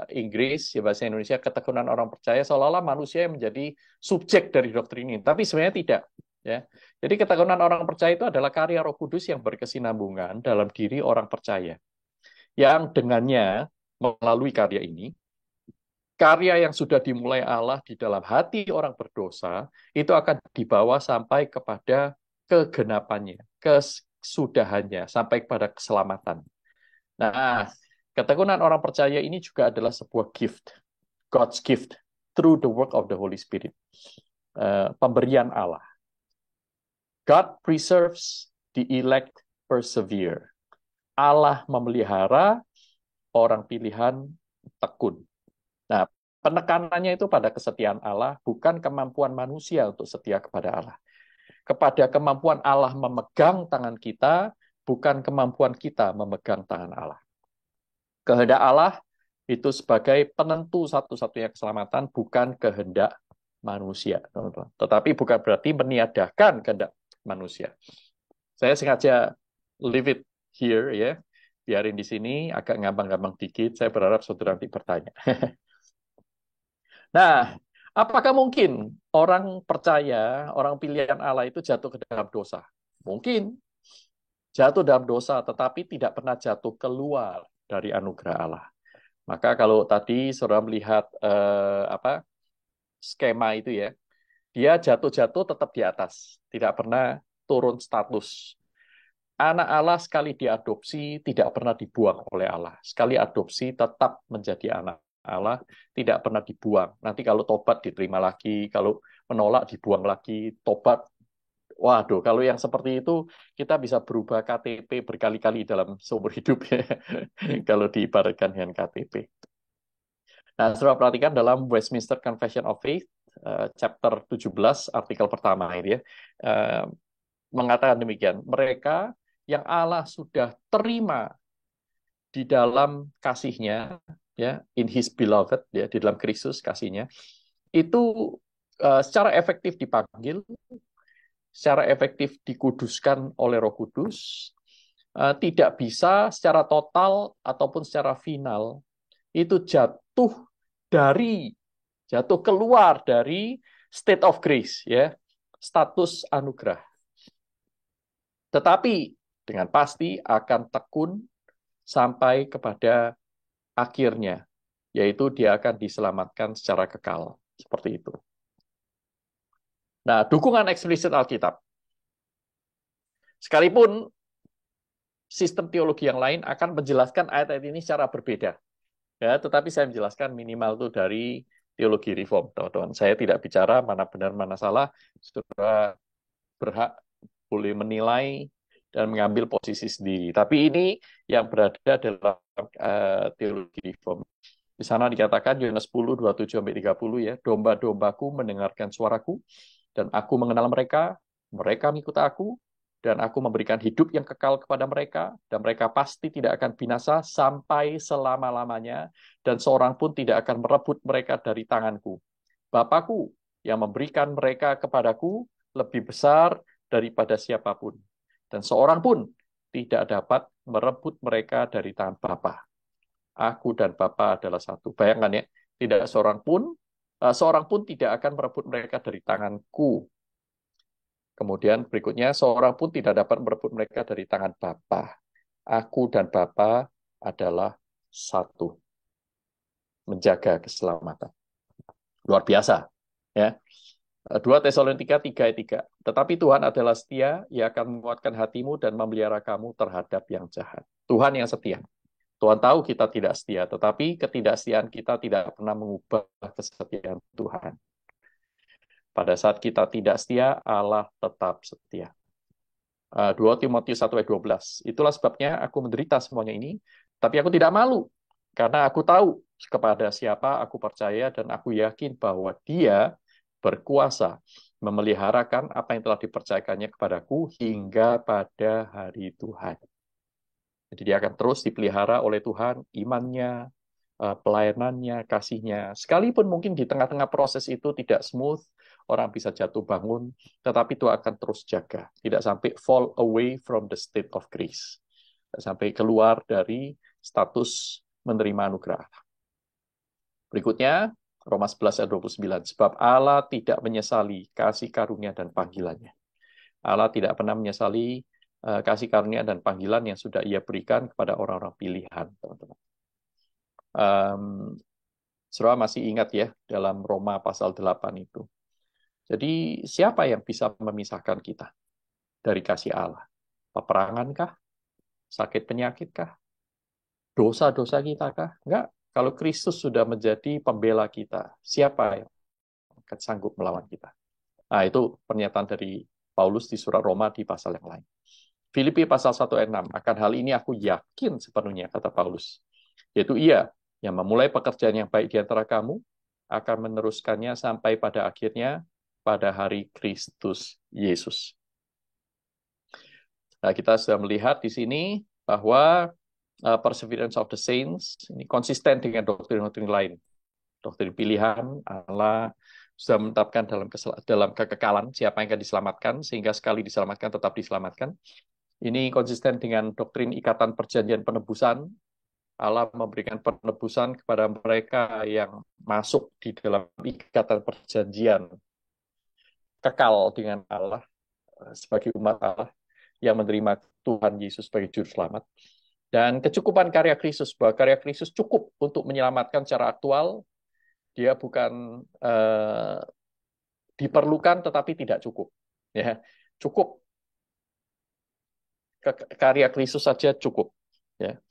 Speaker 1: Inggris, ya bahasa Indonesia, ketekunan orang percaya seolah-olah manusia yang menjadi subjek dari doktrin ini, tapi sebenarnya tidak. Ya, jadi ketekunan orang percaya itu adalah karya Roh Kudus yang berkesinambungan dalam diri orang percaya yang dengannya melalui karya ini, karya yang sudah dimulai Allah di dalam hati orang berdosa, itu akan dibawa sampai kepada kegenapannya, kesudahannya, sampai kepada keselamatan. Nah, ketekunan orang percaya ini juga adalah sebuah gift, God's gift, through the work of the Holy Spirit. Pemberian Allah. God preserves, the elect persevere. Allah memelihara, orang pilihan tekun. Nah, penekanannya itu pada kesetiaan Allah, bukan kemampuan manusia untuk setia kepada Allah. Kepada kemampuan Allah memegang tangan kita, bukan kemampuan kita memegang tangan Allah. Kehendak Allah itu sebagai penentu satu-satunya keselamatan, bukan kehendak manusia, teman-teman. Tetapi bukan berarti meniadakan kehendak manusia. Saya sengaja leave it here ya, biarin di sini agak ngambang-ngambang dikit. Saya berharap saudara nanti bertanya. Nah, apakah mungkin orang percaya, orang pilihan Allah itu jatuh ke dalam dosa? Mungkin jatuh dalam dosa, tetapi tidak pernah jatuh keluar dari anugerah Allah. Maka kalau tadi saudara melihat skema itu ya, dia jatuh-jatuh tetap di atas, tidak pernah turun status. Anak Allah sekali diadopsi tidak pernah dibuang oleh Allah. Sekali adopsi tetap menjadi anak Allah, tidak pernah dibuang. Nanti kalau tobat diterima lagi, kalau menolak dibuang lagi, tobat. Waduh, kalau yang seperti itu kita bisa berubah KTP berkali-kali dalam seumur hidup ya. Kalau diibaratkan dengan KTP. Nah, saudara perhatikan dalam Westminster Confession of Faith, chapter 17, artikel pertama ini ya, mengatakan demikian. Mereka yang Allah sudah terima di dalam kasihnya, ya, in His beloved, ya, di dalam Kristus kasihnya, itu secara efektif dipanggil, secara efektif dikuduskan oleh Roh Kudus, tidak bisa secara total ataupun secara final itu jatuh keluar dari state of grace, ya, status anugerah. Tetapi dengan pasti akan tekun sampai kepada akhirnya, yaitu dia akan diselamatkan secara kekal. Seperti itu. Nah, dukungan eksplisit Alkitab. Sekalipun sistem teologi yang lain akan menjelaskan ayat-ayat ini secara berbeda. Ya, tetapi saya menjelaskan minimal itu dari teologi reform, teman-teman. Saya tidak bicara mana benar, mana salah. Saudara berhak boleh menilai dan mengambil posisi sendiri. Tapi ini yang berada dalam teologi reform. Di sana dikatakan Yohanes 10, 27-30 ya, domba-dombaku mendengarkan suaraku, dan aku mengenal mereka, mereka mengikut aku, dan aku memberikan hidup yang kekal kepada mereka, dan mereka pasti tidak akan binasa sampai selama-lamanya, dan seorang pun tidak akan merebut mereka dari tanganku. Bapakku yang memberikan mereka kepadaku lebih besar daripada siapapun, dan seorang pun tidak dapat merebut mereka dari tangan Bapa. Aku dan Bapa adalah satu. Bayangkan ya, tidak seorang pun tidak akan merebut mereka dari tanganku. Kemudian berikutnya, seorang pun tidak dapat merebut mereka dari tangan Bapa. Aku dan Bapa adalah satu. Menjaga keselamatan. Luar biasa. Ya. 2 Tesalonika 3 ayat 3. Tetapi Tuhan adalah setia, Ia akan menguatkan hatimu dan memelihara kamu terhadap yang jahat. Tuhan yang setia. Tuhan tahu kita tidak setia, tetapi ketidaksetiaan kita tidak pernah mengubah kesetiaan Tuhan. Pada saat kita tidak setia, Allah tetap setia. 2 Timotius 1 ayat 12. Itulah sebabnya aku menderita semuanya ini, tapi aku tidak malu, karena aku tahu kepada siapa aku percaya dan aku yakin bahwa Dia berkuasa memeliharakan apa yang telah dipercayakannya kepadaku hingga pada hari Tuhan. Jadi dia akan terus dipelihara oleh Tuhan, imannya, pelayanannya, kasihnya. Sekalipun mungkin di tengah-tengah proses itu tidak smooth, orang bisa jatuh bangun, tetapi Tuhan akan terus jaga. Tidak sampai fall away from the state of grace. Tidak sampai keluar dari status menerima anugerah. Berikutnya, Roma 11 ayat 29. Sebab Allah tidak menyesali kasih karunia dan panggilannya. Allah tidak pernah menyesali kasih karunia dan panggilan yang sudah Ia berikan kepada orang-orang pilihan, teman-teman. Saudara masih ingat ya dalam Roma pasal 8 itu. Jadi siapa yang bisa memisahkan kita dari kasih Allah? Peperangankah? Sakit penyakitkah? Dosa-dosa kita kah? Enggak. Kalau Kristus sudah menjadi pembela kita, siapa yang akan sanggup melawan kita? Nah, itu pernyataan dari Paulus di surat Roma di pasal yang lain. Filipi pasal 1 ayat 6. Akan hal ini aku yakin sepenuhnya, kata Paulus. Yaitu Ia yang memulai pekerjaan yang baik di antara kamu akan meneruskannya sampai pada akhirnya pada hari Kristus Yesus. Nah, kita sudah melihat di sini bahwa perseverance of the saints ini konsisten dengan doktrin-doktrin lain. Doktrin pilihan Allah sudah menetapkan dalam kekekalan siapa yang akan diselamatkan, sehingga sekali diselamatkan tetap diselamatkan. Ini konsisten dengan doktrin ikatan perjanjian penebusan. Allah memberikan penebusan kepada mereka yang masuk di dalam ikatan perjanjian kekal dengan Allah sebagai umat Allah yang menerima Tuhan Yesus sebagai juru selamat. Dan kecukupan karya Kristus, bahwa karya Kristus cukup untuk menyelamatkan secara aktual, dia bukan diperlukan tetapi tidak cukup. Ya, cukup karya Kristus saja cukup. Ya.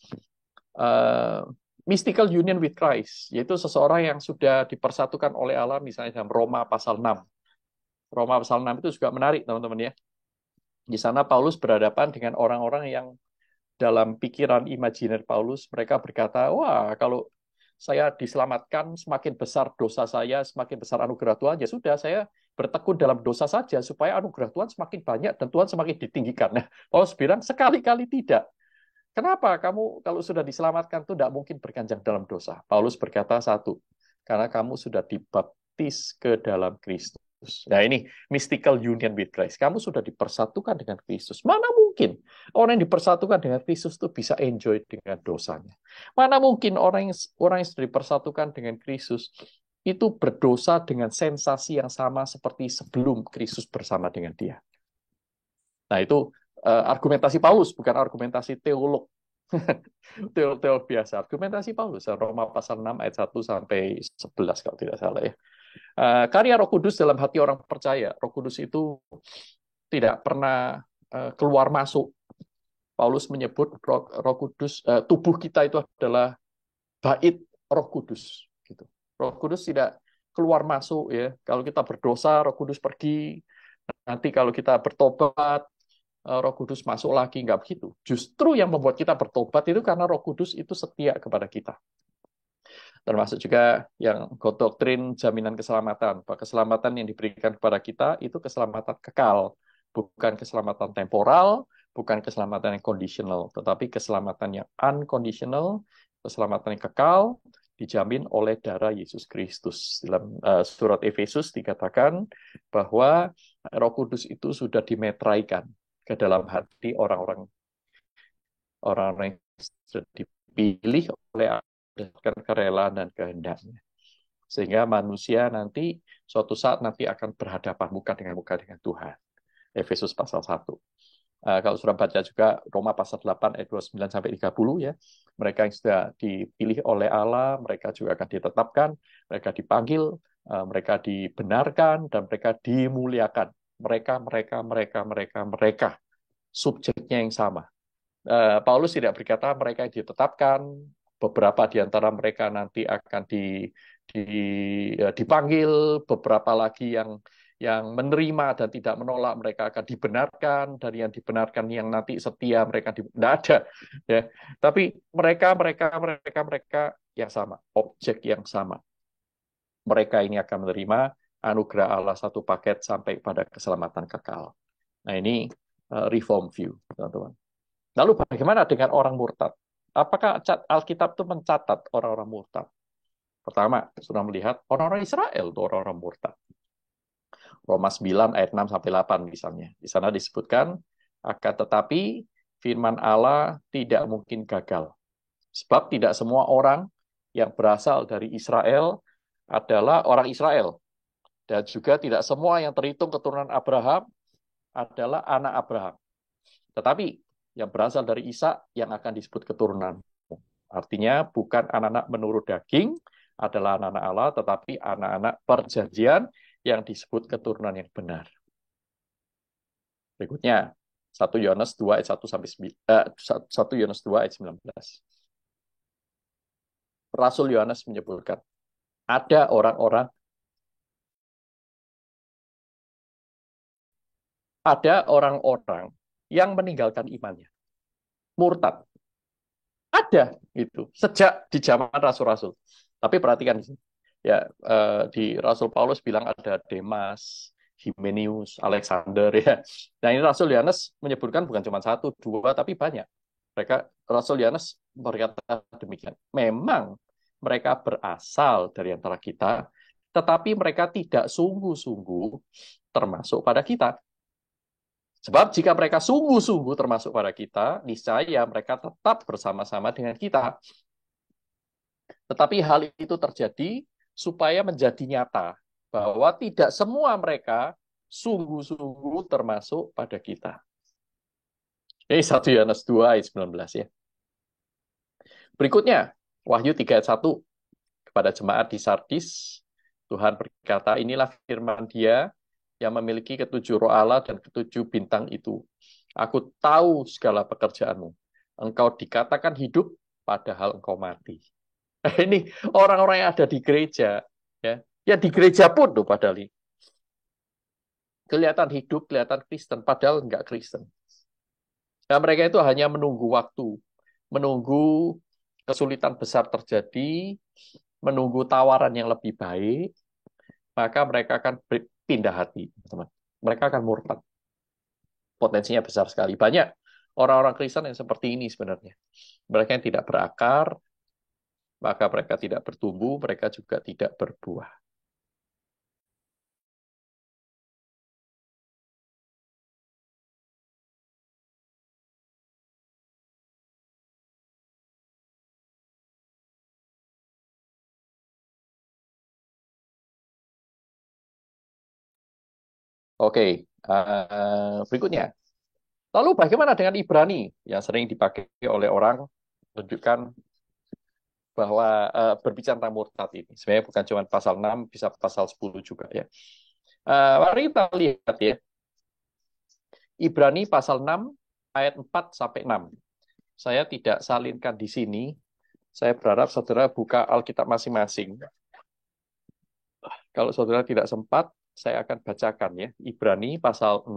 Speaker 1: Mystical union with Christ, yaitu seseorang yang sudah dipersatukan oleh Allah, misalnya dalam Roma pasal 6. Roma pasal 6 itu juga menarik, teman-teman ya. Di sana Paulus berhadapan dengan orang-orang yang dalam pikiran imajiner Paulus, mereka berkata, wah, kalau saya diselamatkan, semakin besar dosa saya, semakin besar anugerah Tuhan, ya sudah, saya bertekun dalam dosa saja, supaya anugerah Tuhan semakin banyak, dan Tuhan semakin ditinggikan. Nah, Paulus bilang, sekali-kali tidak. Kenapa kamu kalau sudah diselamatkan itu tidak mungkin berkanjang dalam dosa? Paulus berkata satu, karena kamu sudah dibaptis ke dalam Kristus. Nah ini mystical union with Christ. Kamu sudah dipersatukan dengan Kristus. Mana mungkin orang yang dipersatukan dengan Kristus itu bisa enjoy dengan dosanya? Mana mungkin orang yang sudah dipersatukan dengan Kristus itu berdosa dengan sensasi yang sama seperti sebelum Kristus bersama dengan dia? Nah itu argumentasi Paulus, bukan argumentasi teolog. Teolog biasa. Argumentasi Paulus, Roma pasal 6 ayat 1 sampai 11 kalau tidak salah ya. Karya Roh Kudus dalam hati orang percaya. Roh Kudus itu tidak pernah keluar masuk. Paulus menyebut Roh Kudus, tubuh kita itu adalah bait Roh Kudus. Gitu. Roh Kudus tidak keluar masuk ya. Kalau kita berdosa, Roh Kudus pergi. Nanti kalau kita bertobat, Roh Kudus masuk lagi, nggak begitu. Justru yang membuat kita bertobat itu karena Roh Kudus itu setia kepada kita. Termasuk juga yang doktrin jaminan keselamatan. Bahwa keselamatan yang diberikan kepada kita itu keselamatan kekal, bukan keselamatan temporal, bukan keselamatan yang conditional, tetapi keselamatan yang unconditional, keselamatan yang kekal, dijamin oleh darah Yesus Kristus. Dalam surat Efesus dikatakan bahwa Roh Kudus itu sudah dimeteraikan ke dalam hati orang-orang yang sudah dipilih oleh Allah berdasarkan kerelaan dan kehendaknya. Sehingga manusia nanti suatu saat nanti akan berhadapan muka dengan Tuhan. Efesus pasal 1. Kalau sudah baca juga Roma pasal 8 ayat 29 sampai 30 ya. Mereka yang sudah dipilih oleh Allah, mereka juga akan ditetapkan, mereka dipanggil, mereka dibenarkan dan mereka dimuliakan. Mereka subjeknya yang sama. Paulus tidak berkata mereka yang ditetapkan, beberapa di antara mereka nanti akan di, dipanggil, beberapa lagi yang menerima dan tidak menolak mereka akan dibenarkan, dari yang dibenarkan yang nanti setia mereka tidak ada, ya. Tapi mereka yang sama, objek yang sama. Mereka ini akan menerima anugerah Allah satu paket sampai pada keselamatan kekal. Nah, ini reform view, teman-teman. Lalu bagaimana dengan orang murtad? Apakah Alkitab itu mencatat orang-orang murtad? Pertama, sudah melihat orang-orang Israel itu orang-orang murtad. Roma 9 ayat 6 sampai 8 misalnya. Di sana disebutkan, akan tetapi firman Allah tidak mungkin gagal. Sebab tidak semua orang yang berasal dari Israel adalah orang Israel. Dan juga tidak semua yang terhitung keturunan Abraham adalah anak Abraham. Tetapi yang berasal dari Ishak yang akan disebut keturunan. Artinya bukan anak-anak menurut daging adalah anak-anak Allah, tetapi anak-anak perjanjian yang disebut keturunan yang benar. Berikutnya, 1 Yohanes 2 ayat 1 sampai 1 Yohanes 2 ayat 19. Rasul Yohanes menyebutkan, ada orang-orang yang meninggalkan imannya, murtad. Ada itu sejak di zaman rasul-rasul. Tapi perhatikan di sini. Ya, di Rasul Paulus bilang ada Demas, Himenius, Alexander, ya. Nah, ini Rasul Yohanes menyebutkan bukan cuma satu, dua, tapi banyak. Rasul Yohanes berkata demikian. Memang mereka berasal dari antara kita, tetapi mereka tidak sungguh-sungguh termasuk pada kita. Sebab jika mereka sungguh-sungguh termasuk pada kita, niscaya mereka tetap bersama-sama dengan kita. Tetapi hal itu terjadi supaya menjadi nyata bahwa tidak semua mereka sungguh-sungguh termasuk pada kita. Ini 1 Yohanes 2 ayat 19 ya. Berikutnya, Wahyu 3 ayat 1 kepada jemaat di Sardis, Tuhan berkata, inilah firman Dia yang memiliki ketujuh roh Allah dan ketujuh bintang itu. Aku tahu segala pekerjaanmu. Engkau dikatakan hidup, padahal engkau mati. Ini orang-orang yang ada di gereja, ya, ya di gereja pun tuh padahal ini. Kelihatan hidup, kelihatan Kristen, padahal enggak Kristen. Nah, mereka itu hanya menunggu waktu, menunggu kesulitan besar terjadi, menunggu tawaran yang lebih baik, maka mereka akan pindah hati, teman. Mereka akan murtad. Potensinya besar sekali. Banyak orang-orang Kristen yang seperti ini sebenarnya. Mereka yang tidak berakar, maka mereka tidak bertumbuh, mereka juga tidak berbuah. Oke, berikutnya. Lalu bagaimana dengan Ibrani yang sering dipakai oleh orang menunjukkan bahwa berbicara tentang murtad ini. Sebenarnya bukan cuma pasal 6, bisa pasal 10 juga ya. Mari kita lihat ya. Ibrani pasal 6 ayat 4 sampai 6. Saya tidak salinkan di sini. Saya berharap saudara buka Alkitab masing-masing. Kalau saudara tidak sempat, saya akan bacakan ya. Ibrani pasal 6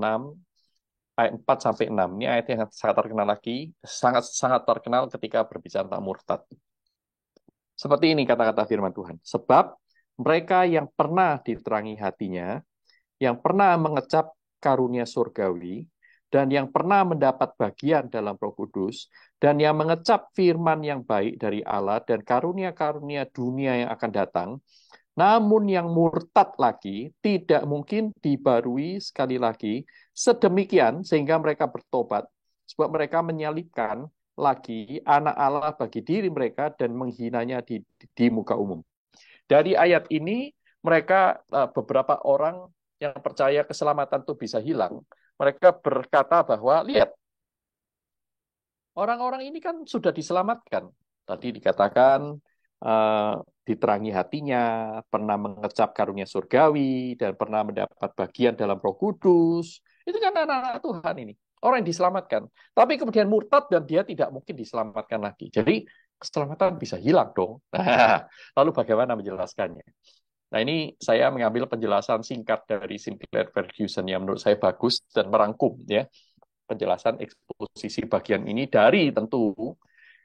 Speaker 1: ayat 4 sampai 6. Ini ayat yang sangat terkenal lagi, sangat terkenal ketika berbicara tentang murtad. Seperti ini kata-kata firman Tuhan. Sebab mereka yang pernah diterangi hatinya, yang pernah mengecap karunia surgawi, dan yang pernah mendapat bagian dalam Roh Kudus, dan yang mengecap firman yang baik dari Allah dan karunia-karunia dunia yang akan datang, namun yang murtad lagi tidak mungkin dibarui sekali lagi sedemikian sehingga mereka bertobat, sebab mereka menyalibkan lagi anak Allah bagi diri mereka dan menghinanya di muka umum. Dari ayat ini mereka beberapa orang yang percaya keselamatan itu bisa hilang, mereka berkata bahwa lihat, orang-orang ini kan sudah diselamatkan. Tadi dikatakan diterangi hatinya, pernah mengecap karunia surgawi, dan pernah mendapat bagian dalam Roh Kudus. Itu kan anak-anak Tuhan ini. Orang yang diselamatkan. Tapi kemudian murtad dan dia tidak mungkin diselamatkan lagi. Jadi keselamatan bisa hilang dong. Nah, lalu bagaimana menjelaskannya? Nah, ini saya mengambil penjelasan singkat dari Sinclair Ferguson yang menurut saya bagus dan merangkum ya penjelasan eksposisi bagian ini dari tentu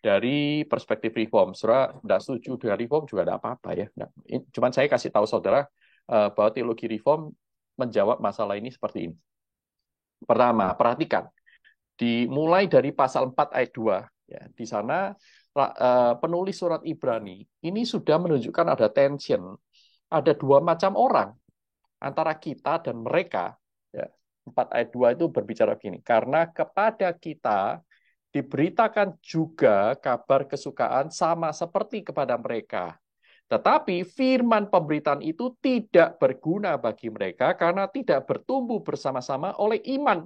Speaker 1: dari perspektif reform. Saudara tidak setuju dengan reform juga tidak apa-apa ya. Nah, cuman saya kasih tahu saudara bahwa teologi reform menjawab masalah ini seperti ini. Pertama, perhatikan dimulai dari pasal 4 ayat 2 ya. Di sana penulis surat Ibrani ini sudah menunjukkan ada tension, ada dua macam orang antara kita dan mereka ya. 4 ayat 2 itu berbicara begini, karena kepada kita diberitakan juga kabar kesukaan sama seperti kepada mereka. Tetapi firman pemberitaan itu tidak berguna bagi mereka karena tidak bertumbuh bersama-sama oleh iman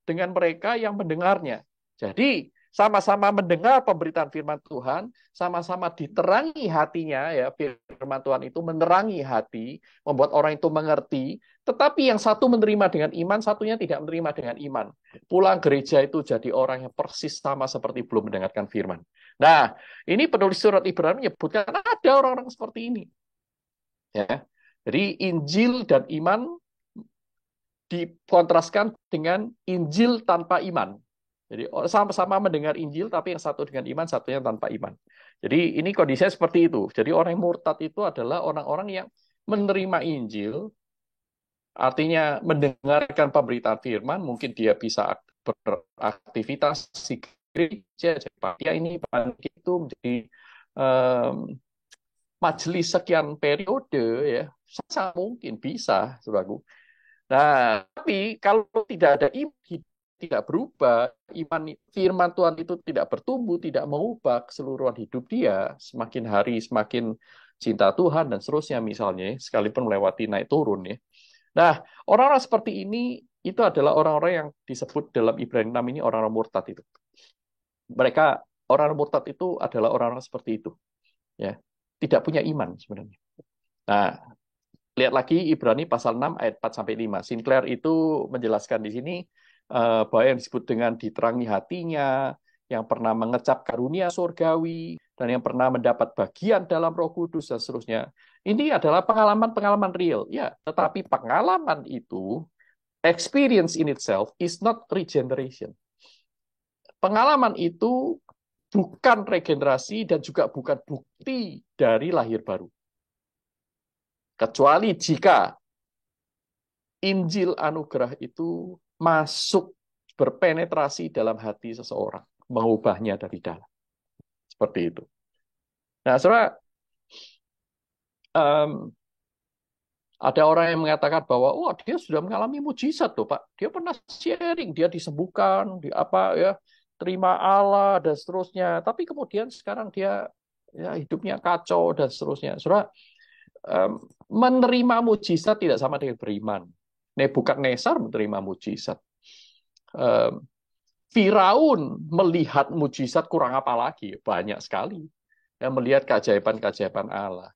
Speaker 1: dengan mereka yang mendengarnya. Jadi sama-sama mendengar pemberitaan firman Tuhan, sama-sama diterangi hatinya ya, firman Tuhan itu menerangi hati, membuat orang itu mengerti, tetapi yang satu menerima dengan iman, satunya tidak menerima dengan iman. Pulang gereja itu jadi orang yang persis sama seperti belum mendengarkan firman. Nah, ini penulis surat Ibrani menyebutkan ada orang-orang seperti ini. Ya. Jadi Injil dan iman dikontraskan dengan Injil tanpa iman. Jadi sama-sama mendengar Injil, tapi yang satu dengan iman, satunya tanpa iman. Jadi ini kondisinya seperti itu. Jadi orang yang murtad itu adalah orang-orang yang menerima Injil, artinya mendengarkan pemberitaan firman, mungkin dia bisa beraktivitas di gereja, jadi panitia ini, panitia itu, menjadi um, majelis sekian periode, ya sangat mungkin bisa, saudaraku. Nah, tapi kalau tidak ada iman, tidak berubah, iman firman Tuhan itu tidak bertumbuh, tidak mengubah keseluruhan hidup dia, semakin hari semakin cinta Tuhan dan seterusnya misalnya, sekalipun melewati naik turun ya. Nah, orang-orang seperti ini itu adalah orang-orang yang disebut dalam Ibrani 6 ini orang-orang murtad itu. Mereka orang-orang murtad itu adalah orang-orang seperti itu, ya. Tidak punya iman sebenarnya. Nah, lihat lagi Ibrani pasal 6 ayat 4 sampai 5. Sinclair itu menjelaskan di sini bahwa yang disebut dengan diterangi hatinya, yang pernah mengecap karunia surgawi, dan yang pernah mendapat bagian dalam Roh Kudus dan seterusnya. Ini adalah pengalaman-pengalaman real. Ya, tetapi pengalaman itu experience in itself is not regeneration. Pengalaman itu bukan regenerasi dan juga bukan bukti dari lahir baru. Kecuali jika Injil anugerah itu masuk berpenetrasi dalam hati seseorang, mengubahnya dari dalam. Seperti itu. Nah, saudara, um, ada orang yang mengatakan bahwa, wah dia sudah mengalami mujizat tuh Pak. Dia pernah sharing, dia disembuhkan, di apa ya, terima Allah dan seterusnya. Tapi kemudian sekarang dia ya, hidupnya kacau dan seterusnya. Saudara, menerima mujizat tidak sama dengan beriman. Nebukadnezar menerima mujizat. Firaun melihat mujizat kurang apa lagi? Banyak sekali. Yang melihat keajaiban-keajaiban Allah.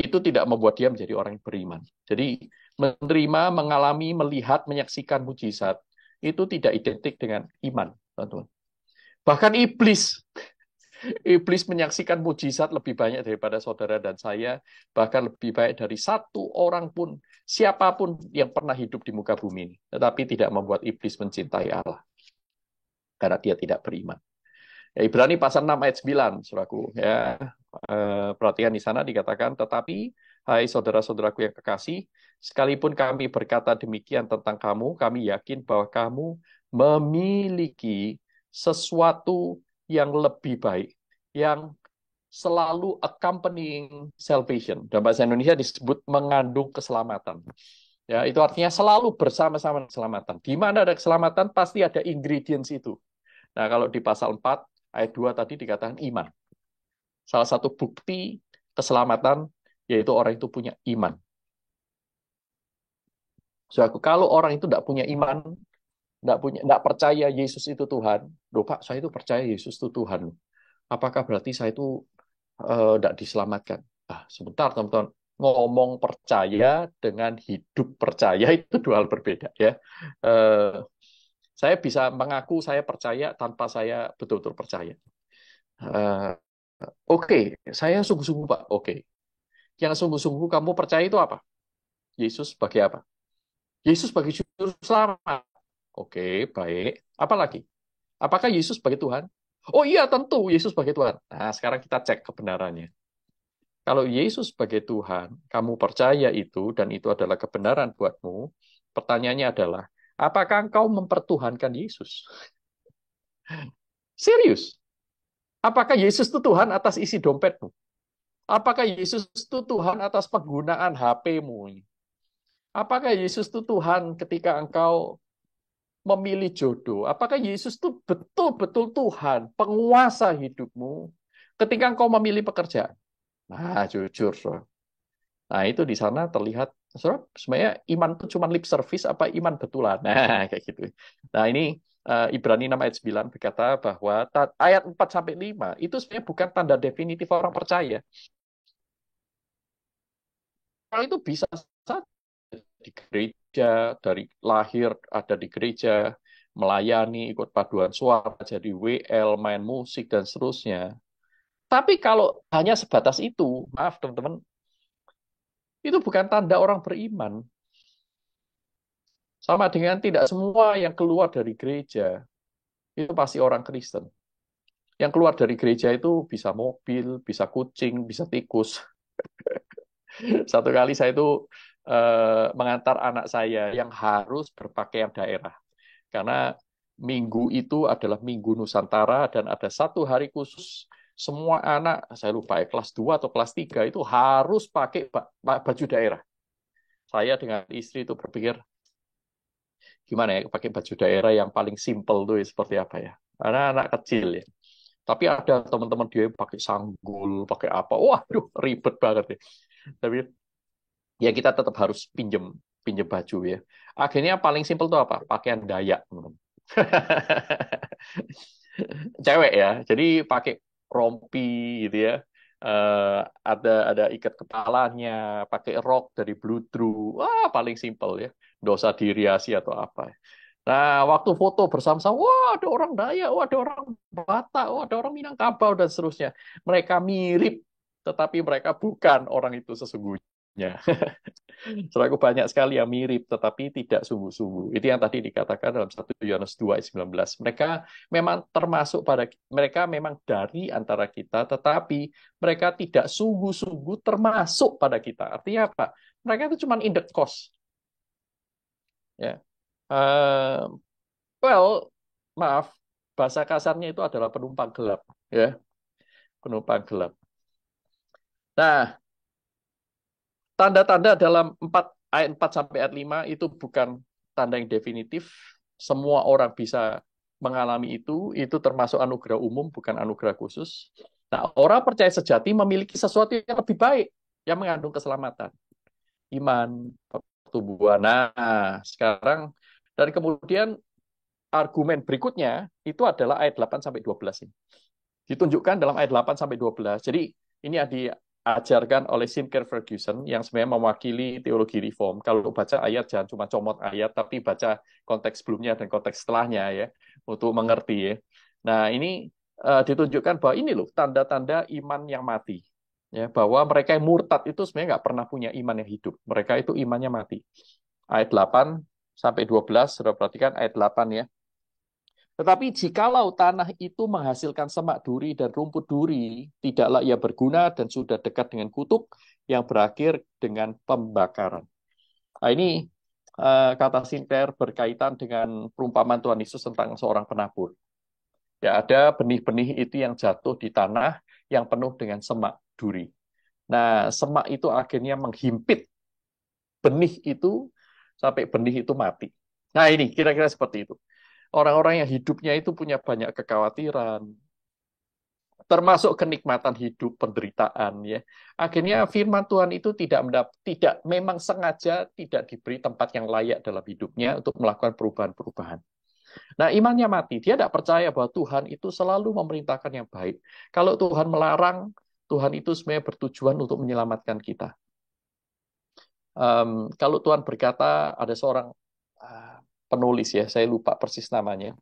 Speaker 1: Itu tidak membuat dia menjadi orang yang beriman. Jadi menerima, mengalami, melihat, menyaksikan mujizat itu tidak identik dengan iman, teman-teman. Bahkan iblis menyaksikan mujizat lebih banyak daripada saudara dan saya, bahkan lebih banyak dari satu orang pun, siapapun yang pernah hidup di muka bumi ini. Tetapi tidak membuat iblis mencintai Allah. Karena dia tidak beriman. Ya, Ibrani pasal 6 ayat 9, saudaraku. Ya, perhatikan di sana dikatakan, tetapi, hai saudara-saudaraku yang kekasih, sekalipun kami berkata demikian tentang kamu, kami yakin bahwa kamu memiliki sesuatu yang lebih baik, yang selalu accompanying salvation. Dalam bahasa Indonesia disebut mengandung keselamatan. Ya, itu artinya selalu bersama-sama keselamatan. Di mana ada keselamatan, pasti ada ingredients itu. Nah, kalau di pasal 4, ayat 2 tadi dikatakan iman. Salah satu bukti keselamatan, yaitu orang itu punya iman. So, kalau orang itu tidak punya iman, tidak percaya Yesus itu Tuhan, loh Pak, saya itu percaya Yesus itu Tuhan. Apakah berarti saya itu tidak diselamatkan? Sebentar teman-teman, ngomong percaya dengan hidup percaya itu dua hal berbeda ya. Saya bisa mengaku saya percaya tanpa saya betul-betul percaya. Eh, Oke, saya sungguh-sungguh, Pak. Oke. Yang sungguh-sungguh kamu percaya itu apa? Yesus sebagai apa? Yesus sebagai juru selamat. Oke, baik. Apa lagi? Apakah Yesus sebagai Tuhan? Oh iya, tentu Yesus sebagai Tuhan. Nah, sekarang kita cek kebenarannya. Kalau Yesus sebagai Tuhan, kamu percaya itu, dan itu adalah kebenaran buatmu, pertanyaannya adalah, apakah engkau mempertuhankan Yesus? Serius? Apakah Yesus itu Tuhan atas isi dompetmu? Apakah Yesus itu Tuhan atas penggunaan HP-mu? Apakah Yesus itu Tuhan ketika engkau memilih jodoh? Apakah Yesus itu betul-betul Tuhan, penguasa hidupmu ketika engkau memilih pekerjaan? Nah, jujur, Saudara. Nah, itu di sana terlihat, Saudara, sebenarnya iman itu cuma lip service apa iman betulan? Nah, kayak gitu. Nah, ini Ibrani 6 ayat 9 berkata bahwa ayat 4 sampai 5 itu sebenarnya bukan tanda definitif orang percaya. Orang itu bisa saja di gereja, dari lahir ada di gereja, melayani, ikut paduan suara, jadi WL, main musik, dan seterusnya. Tapi kalau hanya sebatas itu, maaf teman-teman, itu bukan tanda orang beriman. Sama dengan tidak semua yang keluar dari gereja, itu pasti orang Kristen. Yang keluar dari gereja itu bisa mobil, bisa kucing, bisa tikus. Satu kali saya itu mengantar anak saya yang harus berpakaian daerah. Karena minggu itu adalah Minggu Nusantara dan ada satu hari khusus semua anak, saya lupa ya, kelas 2 atau kelas 3 itu harus pakai baju daerah. Saya dengan istri itu berpikir, gimana ya pakai baju daerah yang paling simple tuh ya, seperti apa ya. Karena anak kecil ya. Tapi ada teman-teman dia yang pakai sanggul, pakai apa. Waduh, ribet banget ya. Tapi ya kita tetap harus pinjem pinjem baju ya. Akhirnya paling simpel tuh apa? Pakaian Dayak, teman-teman. Cewek ya, jadi pakai rompi gitu ya. Ada ikat kepalanya, pakai rok dari bludru. Wah, paling simpel ya. Dosa diriasi atau apa. Nah, waktu foto bersama-sama, wah ada orang Dayak, wah ada orang Batak, wah ada orang Minangkabau dan seterusnya. Mereka mirip, tetapi mereka bukan orang itu sesungguhnya. Selaku banyak sekali yang mirip, tetapi tidak sungguh-sungguh. Itu yang tadi dikatakan dalam 1 Yohanes 2 ayat 19. Mereka memang termasuk mereka memang dari antara kita, tetapi mereka tidak sungguh-sungguh termasuk pada kita. Artinya apa? Mereka itu cuma in the cost. Ya. Eh, well, maaf, bahasa kasarnya itu adalah penumpang gelap. Ya, penumpang gelap. Nah, tanda-tanda dalam ayat 4 sampai ayat 5 itu bukan tanda yang definitif. Semua orang bisa mengalami itu termasuk anugerah umum, bukan anugerah khusus. Nah, orang percaya sejati memiliki sesuatu yang lebih baik, yang mengandung keselamatan. Iman, pertumbuhan. Nah, sekarang, dan kemudian argumen berikutnya, itu adalah ayat 8 sampai 12 ini. Ditunjukkan dalam ayat 8 sampai 12. Jadi ini diajarkan oleh Sinclair Ferguson yang sebenarnya mewakili teologi reform. Kalau baca ayat jangan cuma comot ayat, tapi baca konteks sebelumnya dan konteks setelahnya ya untuk mengerti ya. Nah ini ditunjukkan bahwa ini loh tanda-tanda iman yang mati. Ya, bahwa mereka yang murtad itu sebenarnya nggak pernah punya iman yang hidup. Mereka itu imannya mati. Ayat 8 sampai 12, sudah perhatikan ayat 8 ya. Tetapi jikalau tanah itu menghasilkan semak duri dan rumput duri, tidaklah ia berguna dan sudah dekat dengan kutuk yang berakhir dengan pembakaran. Nah, ini kata Sinclair berkaitan dengan perumpamaan Tuhan Yesus tentang seorang penabur. Ya, ada benih-benih itu yang jatuh di tanah yang penuh dengan semak duri. Nah, semak itu akhirnya menghimpit benih itu sampai benih itu mati. Nah, ini kira-kira seperti itu. Orang-orang yang hidupnya itu punya banyak kekhawatiran, termasuk kenikmatan hidup, penderitaan ya. Akhirnya firman Tuhan itu tidak memang sengaja tidak diberi tempat yang layak dalam hidupnya untuk melakukan perubahan-perubahan. Nah, imannya mati. Dia tidak percaya bahwa Tuhan itu selalu memerintahkan yang baik. Kalau Tuhan melarang, Tuhan itu sebenarnya bertujuan untuk menyelamatkan kita. Kalau Tuhan berkata ada seorang penulis ya, saya lupa persis namanya.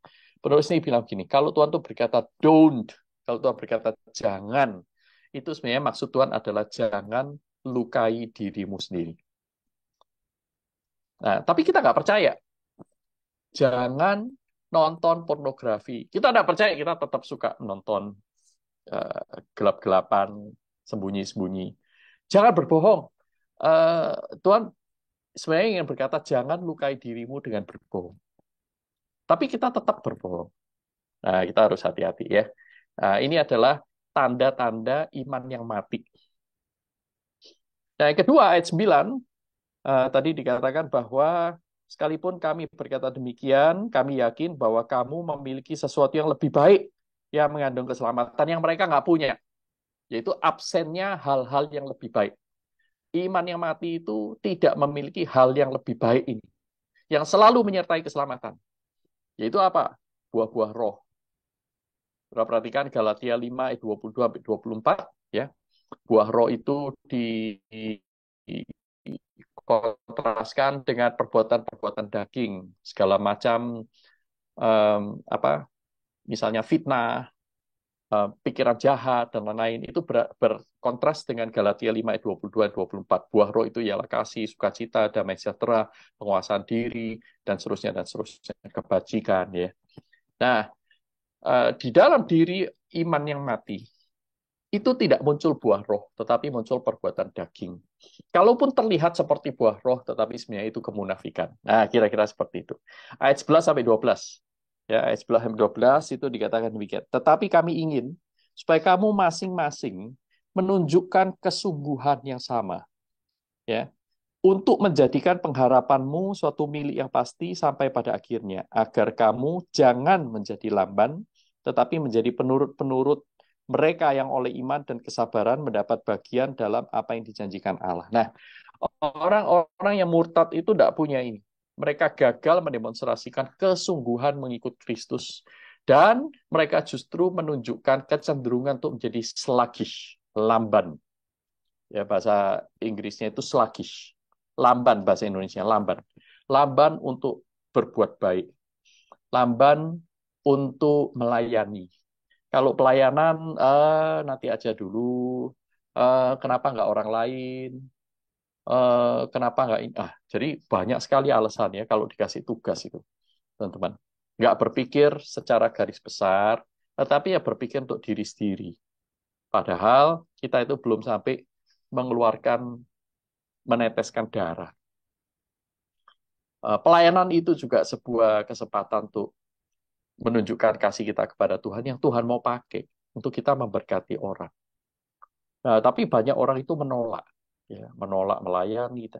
Speaker 1: Penulis ini bilang gini, kalau Tuhan tuh berkata don't, kalau Tuhan berkata jangan, itu sebenarnya maksud Tuhan adalah jangan lukai dirimu sendiri. Nah, tapi kita nggak percaya. Jangan nonton pornografi. Kita nggak percaya, kita tetap suka nonton gelap-gelapan, sembunyi-sembunyi. Jangan berbohong. Eh, Tuhan sebenarnya ingin berkata, jangan lukai dirimu dengan berbohong. Tapi kita tetap berbohong. Nah, kita harus hati-hati ya. Nah, ini adalah tanda-tanda iman yang mati. Nah, yang kedua, ayat 9, tadi dikatakan bahwa sekalipun kami berkata demikian, kami yakin bahwa kamu memiliki sesuatu yang lebih baik yang mengandung keselamatan yang mereka nggak punya, yaitu absennya hal-hal yang lebih baik. Iman yang mati itu tidak memiliki hal yang lebih baik ini, yang selalu menyertai keselamatan. Yaitu apa? Buah-buah roh. Perhatikan Galatia 5 ayat 22-24 ya. Buah roh itu dikontraskan dengan perbuatan-perbuatan daging, segala macam apa misalnya fitnah, pikiran jahat dan lain-lain itu berkontras dengan Galatia 5 ayat 22-24. Buah roh itu ialah kasih, sukacita, damai sejahtera, penguasaan diri dan seterusnya kebajikan ya. Nah, di dalam diri iman yang mati itu tidak muncul buah roh, tetapi muncul perbuatan daging. Kalaupun terlihat seperti buah roh, tetapi sebenarnya itu kemunafikan. Nah, kira-kira seperti itu. Ayat 11 sampai 12. Ya, ayat 11 sampai 12 itu dikatakan demikian. Tetapi kami ingin supaya kamu masing-masing menunjukkan kesungguhan yang sama, ya, untuk menjadikan pengharapanmu suatu milik yang pasti sampai pada akhirnya, agar kamu jangan menjadi lamban, tetapi menjadi penurut-penurut mereka yang oleh iman dan kesabaran mendapat bagian dalam apa yang dijanjikan Allah. Nah, orang-orang yang murtad itu tidak punya ini. Mereka gagal mendemonstrasikan kesungguhan mengikut Kristus. Dan mereka justru menunjukkan kecenderungan untuk menjadi sluggish, lamban. Ya, bahasa Inggrisnya itu sluggish. Lamban, bahasa Indonesia, lamban. Lamban untuk berbuat baik. Lamban untuk melayani. Kalau pelayanan, nanti aja dulu. Kenapa nggak orang lain? Kenapa nggak ini? Jadi banyak sekali alasannya kalau dikasih tugas itu, teman-teman. Nggak berpikir secara garis besar, tetapi ya berpikir untuk diri sendiri. Padahal kita itu belum sampai mengeluarkan, meneteskan darah. Pelayanan itu juga sebuah kesempatan untuk menunjukkan kasih kita kepada Tuhan yang Tuhan mau pakai untuk kita memberkati orang. Nah, tapi banyak orang itu menolak, ya, menolak melayani.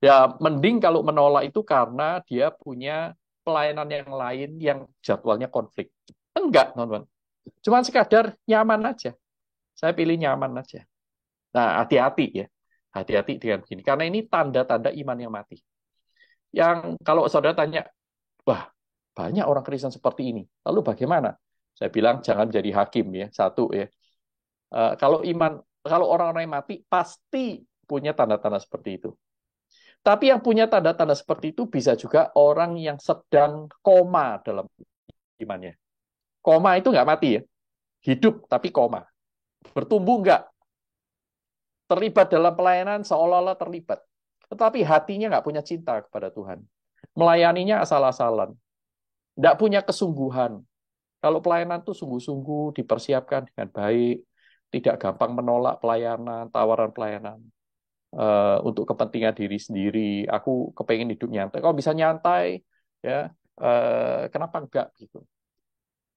Speaker 1: Ya, mending kalau menolak itu karena dia punya pelayanan yang lain yang jadwalnya konflik. Enggak, teman-teman. Cuma sekadar nyaman aja. Saya pilih nyaman aja. Nah, hati-hati ya. Hati-hati dengan begini. Karena ini tanda-tanda iman yang mati. Yang kalau saudara tanya, wah, banyak orang Kristen seperti ini. Lalu bagaimana? Saya bilang jangan jadi hakim ya. Satu ya. Kalau orang-orang yang mati pasti punya tanda-tanda seperti itu. Tapi yang punya tanda-tanda seperti itu bisa juga orang yang sedang koma dalam imannya. Koma itu nggak mati ya. Hidup tapi koma. Bertumbuh nggak. Terlibat dalam pelayanan seolah-olah terlibat. Tetapi hatinya nggak punya cinta kepada Tuhan. Melayaninya asal-asalan. Nggak punya kesungguhan. Kalau pelayanan itu sungguh-sungguh dipersiapkan dengan baik, tidak gampang menolak pelayanan, tawaran pelayanan untuk kepentingan diri sendiri. Aku kepengen hidup nyantai. Kalau bisa nyantai, ya kenapa enggak gitu?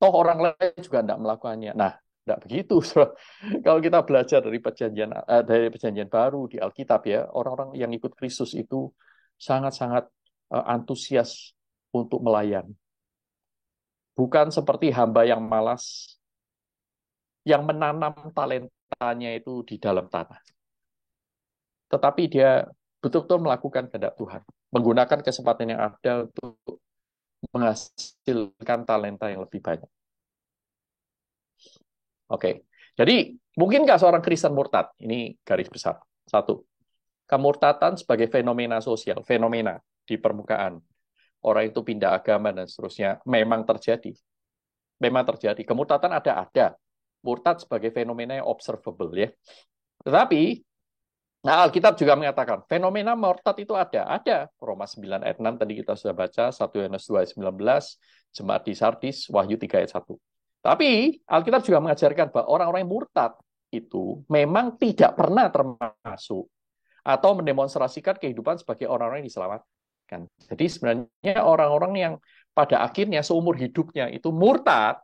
Speaker 1: Toh orang lain juga enggak melakukannya. Nah, enggak begitu. Kalau kita belajar dari perjanjian baru di Alkitab ya, orang-orang yang ikut Kristus itu sangat-sangat antusias untuk melayani. Bukan seperti hamba yang malas, yang menanam talentanya itu di dalam tanah. Tetapi dia betul-betul melakukan kehendak Tuhan. Menggunakan kesempatan yang ada untuk menghasilkan talenta yang lebih banyak. Oke, jadi mungkinkah seorang Kristen murtad? Ini garis besar. Satu, kemurtadan sebagai fenomena sosial, fenomena di permukaan. orang itu pindah agama dan seterusnya. Memang terjadi. Memang terjadi. Kemurtatan ada. Murtad sebagai fenomena yang observable ya. Tetapi nah, Alkitab juga mengatakan fenomena murtad itu ada. Roma 9 ayat 6 tadi kita sudah baca, 1 Yohanes 2 ayat 19, jemaat di Sardis, Wahyu 3 ayat 1. Tapi Alkitab juga mengajarkan bahwa orang-orang yang murtad itu memang tidak pernah termasuk atau mendemonstrasikan kehidupan sebagai orang-orang yang diselamatkan. Jadi sebenarnya orang-orang yang pada akhirnya seumur hidupnya itu murtad,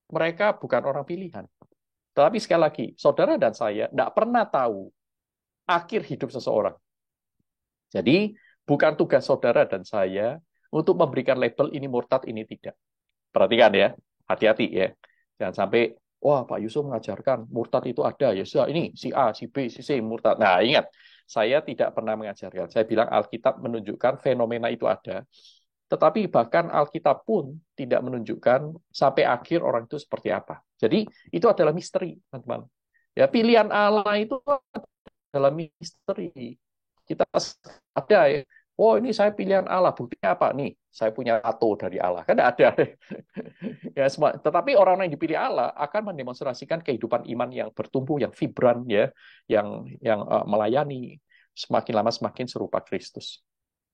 Speaker 1: mereka bukan orang pilihan. Tetapi sekali lagi, saudara dan saya tidak pernah tahu akhir hidup seseorang. Jadi, bukan tugas saudara dan saya untuk memberikan label ini murtad, ini tidak. Perhatikan ya, hati-hati ya. Jangan sampai, wah Pak Yusuf mengajarkan murtad itu ada. Ya sudah, ini si A, si B, si C murtad. Nah, ingat, saya tidak pernah mengajarkan. Saya bilang Alkitab menunjukkan fenomena itu ada. Tetapi bahkan Alkitab pun tidak menunjukkan sampai akhir orang itu seperti apa. Jadi, itu adalah misteri, teman-teman. Ya, pilihan Allah itu adalah misteri. Kita ada ya, oh ini saya pilihan Allah, buktinya apa nih? Saya punya tato dari Allah. Kan ada. Ya, semua. Tetapi orang yang dipilih Allah akan mendemonstrasikan kehidupan iman yang bertumbuh, yang vibran, ya, yang melayani. Semakin lama semakin serupa Kristus.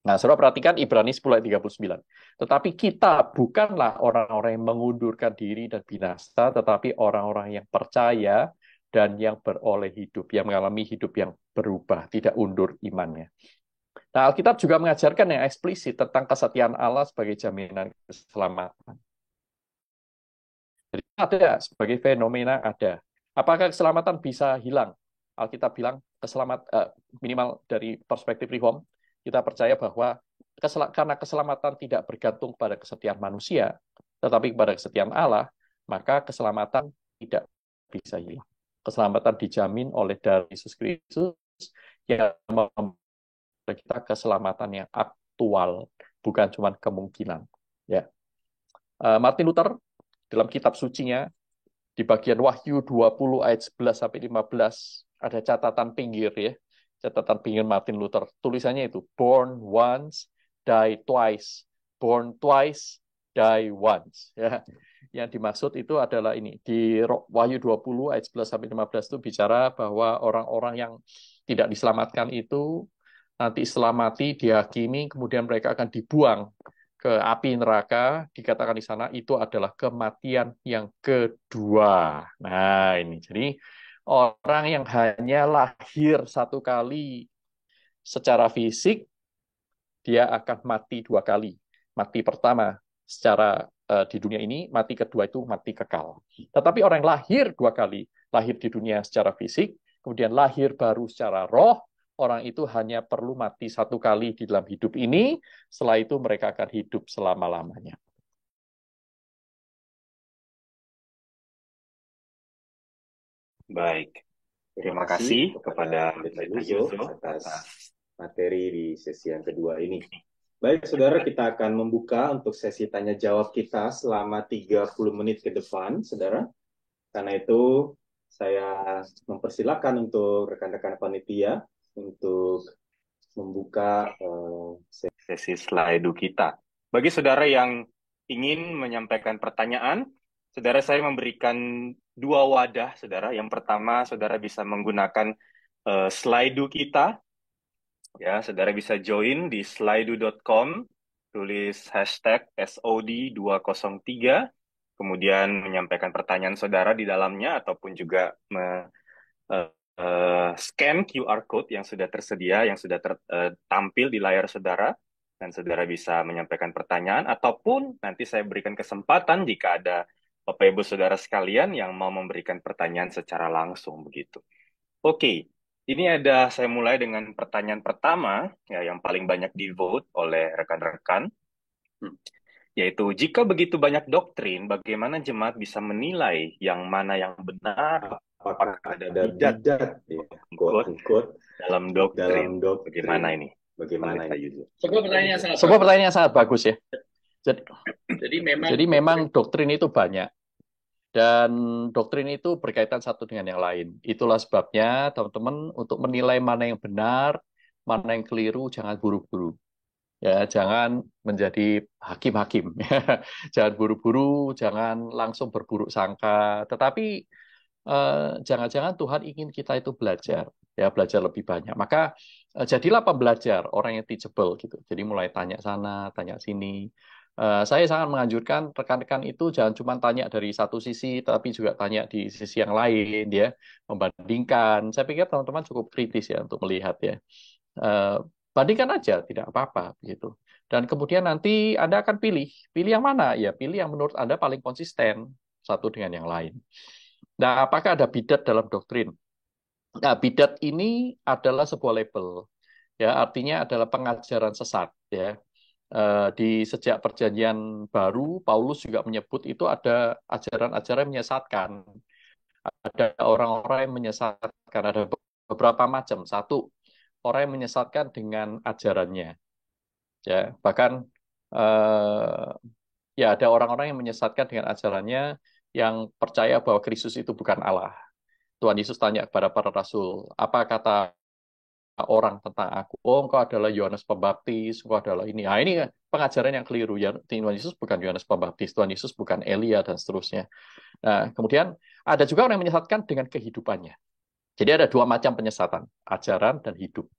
Speaker 1: Nah, saudara perhatikan Ibrani 10 ayat 39. Tetapi kita bukanlah orang-orang yang mengundurkan diri dan binasa, tetapi orang-orang yang percaya dan yang beroleh hidup, yang mengalami hidup yang berubah, tidak undur imannya. Nah, Alkitab juga mengajarkan yang eksplisit tentang kesetiaan Allah sebagai jaminan keselamatan. Jadi ada, sebagai fenomena ada. Apakah keselamatan bisa hilang? Alkitab bilang minimal dari perspektif reform, kita percaya bahwa karena keselamatan tidak bergantung pada kesetiaan manusia, tetapi kepada kesetiaan Allah, maka keselamatan tidak bisa hilang. Keselamatan dijamin oleh darah Yesus Kristus yang memberi kita keselamatan yang aktual, bukan cuma kemungkinan. Ya. Martin Luther dalam kitab sucinya di bagian Wahyu 20 ayat 11 sampai 15 ada catatan pinggir ya. Catatan pinggir Martin Luther. Tulisannya itu born once, die twice. Born twice, die once. Ya. Yang dimaksud itu adalah ini. Di Wahyu 20 ayat 11 sampai 15 itu bicara bahwa orang-orang yang tidak diselamatkan itu nanti setelah mati dihakimi, kemudian mereka akan dibuang ke api neraka, dikatakan di sana itu adalah kematian yang kedua. Nah, ini. Jadi orang yang hanya lahir satu kali secara fisik, dia akan mati dua kali. Mati pertama secara di dunia ini, mati kedua itu mati kekal. Tetapi orang yang lahir dua kali, lahir di dunia secara fisik, kemudian lahir baru secara roh, orang itu hanya perlu mati satu kali di dalam hidup ini, setelah itu mereka akan hidup selama-lamanya.
Speaker 2: Baik, terima kasih kepada Yusuf atas materi di sesi yang kedua ini. Baik, saudara, kita akan membuka untuk sesi tanya jawab kita selama 30 menit ke depan, saudara. Karena itu, saya mempersilakan untuk rekan-rekan panitia untuk membuka sesi slide kita. Bagi saudara yang ingin menyampaikan pertanyaan, saudara, saya memberikan dua wadah, saudara. Yang pertama, saudara bisa menggunakan Slido kita. Ya, saudara bisa join di slido.com, tulis hashtag SOD203, kemudian menyampaikan pertanyaan saudara di dalamnya, ataupun juga scan QR code yang sudah tersedia, yang sudah tampil di layar saudara, dan saudara bisa menyampaikan pertanyaan, ataupun nanti saya berikan kesempatan jika ada Bapak Ibu saudara sekalian yang mau memberikan pertanyaan secara langsung begitu. Oke, ini saya mulai dengan pertanyaan pertama ya, yang paling banyak di-vote oleh rekan-rekan, yaitu jika begitu banyak doktrin, bagaimana jemaat bisa menilai yang mana yang benar? Apakah ada bidat ya, dalam doktrin? Bagaimana ini? Bagaimana ini?
Speaker 1: Sebuah pertanyaan yang sangat bagus ya. Jadi memang doktrin itu banyak. Dan doktrin itu berkaitan satu dengan yang lain. Itulah sebabnya teman-teman untuk menilai mana yang benar, mana yang keliru, jangan buru-buru. Ya, jangan menjadi hakim-hakim. Jangan buru-buru, jangan langsung berburuk sangka. Tetapi jangan-jangan Tuhan ingin kita itu belajar, ya belajar lebih banyak. Maka jadilah pembelajar, orang yang teachable gitu. Jadi mulai tanya sana, tanya sini. Saya sangat menganjurkan rekan-rekan itu jangan cuma tanya dari satu sisi, tapi juga tanya di sisi yang lain, ya, membandingkan. Saya pikir teman-teman cukup kritis ya untuk melihat ya. Eh, Bandingkan aja, tidak apa-apa gitu. Dan kemudian nanti Anda akan pilih, pilih yang mana? Ya, pilih yang menurut Anda paling konsisten satu dengan yang lain. Nah, apakah ada bidat dalam doktrin? Nah, bidat ini adalah sebuah label, ya, artinya adalah pengajaran sesat, ya. Di sejak perjanjian baru, Paulus juga menyebut itu ada ajaran-ajaran yang menyesatkan. Ada orang-orang yang menyesatkan, ada beberapa macam. Satu, orang yang menyesatkan dengan ajarannya, ya. Bahkan eh, ya ada orang-orang yang menyesatkan dengan ajarannya yang percaya bahwa Kristus itu bukan Allah. Tuhan Yesus tanya kepada para rasul, apa kata orang tentang aku? Oh, engkau adalah Yohanes Pembaptis, engkau adalah ini. Nah, ini pengajaran yang keliru. Ya, Tuhan Yesus bukan Yohanes Pembaptis, Tuhan Yesus bukan Elia, dan seterusnya. Nah, kemudian ada juga orang yang menyesatkan dengan kehidupannya. Jadi ada dua macam penyesatan, ajaran dan hidup.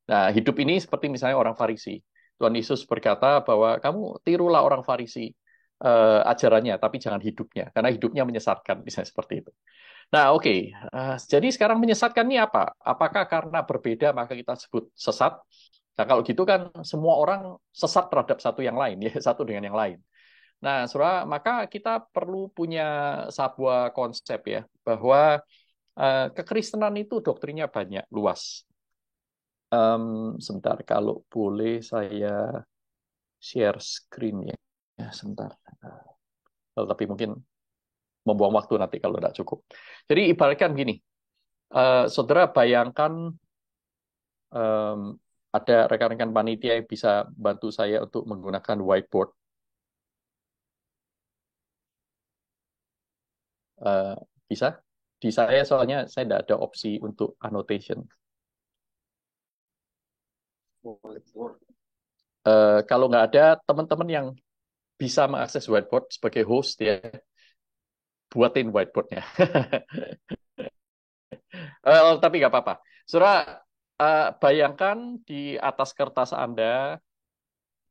Speaker 1: Nah, hidup ini seperti misalnya orang Farisi. Tuhan Yesus berkata bahwa kamu tirulah orang Farisi, ajarannya, tapi jangan hidupnya, karena hidupnya menyesatkan, misalnya seperti itu. Nah, oke. Jadi sekarang menyesatkan ini apa? Apakah karena berbeda maka kita sebut sesat? Nah, kalau gitu kan semua orang sesat terhadap satu yang lain, ya, satu dengan yang lain. Nah, saudara, maka kita perlu punya sebuah konsep ya, bahwa kekristenan itu doktrinnya banyak, luas. Sebentar, kalau boleh saya share screen ya. Ya, sebentar. Tapi mungkin membuang waktu nanti kalau tidak cukup. Jadi ibaratkan gini, saudara bayangkan em, ada rekan-rekan panitia yang bisa bantu saya untuk menggunakan whiteboard. Eh, Bisa? Di saya soalnya saya tidak ada opsi untuk annotation. Kalau nggak ada, teman-teman yang bisa mengakses whiteboard sebagai host ya, buatin whiteboardnya. Tapi nggak apa-apa. Saudara, bayangkan di atas kertas Anda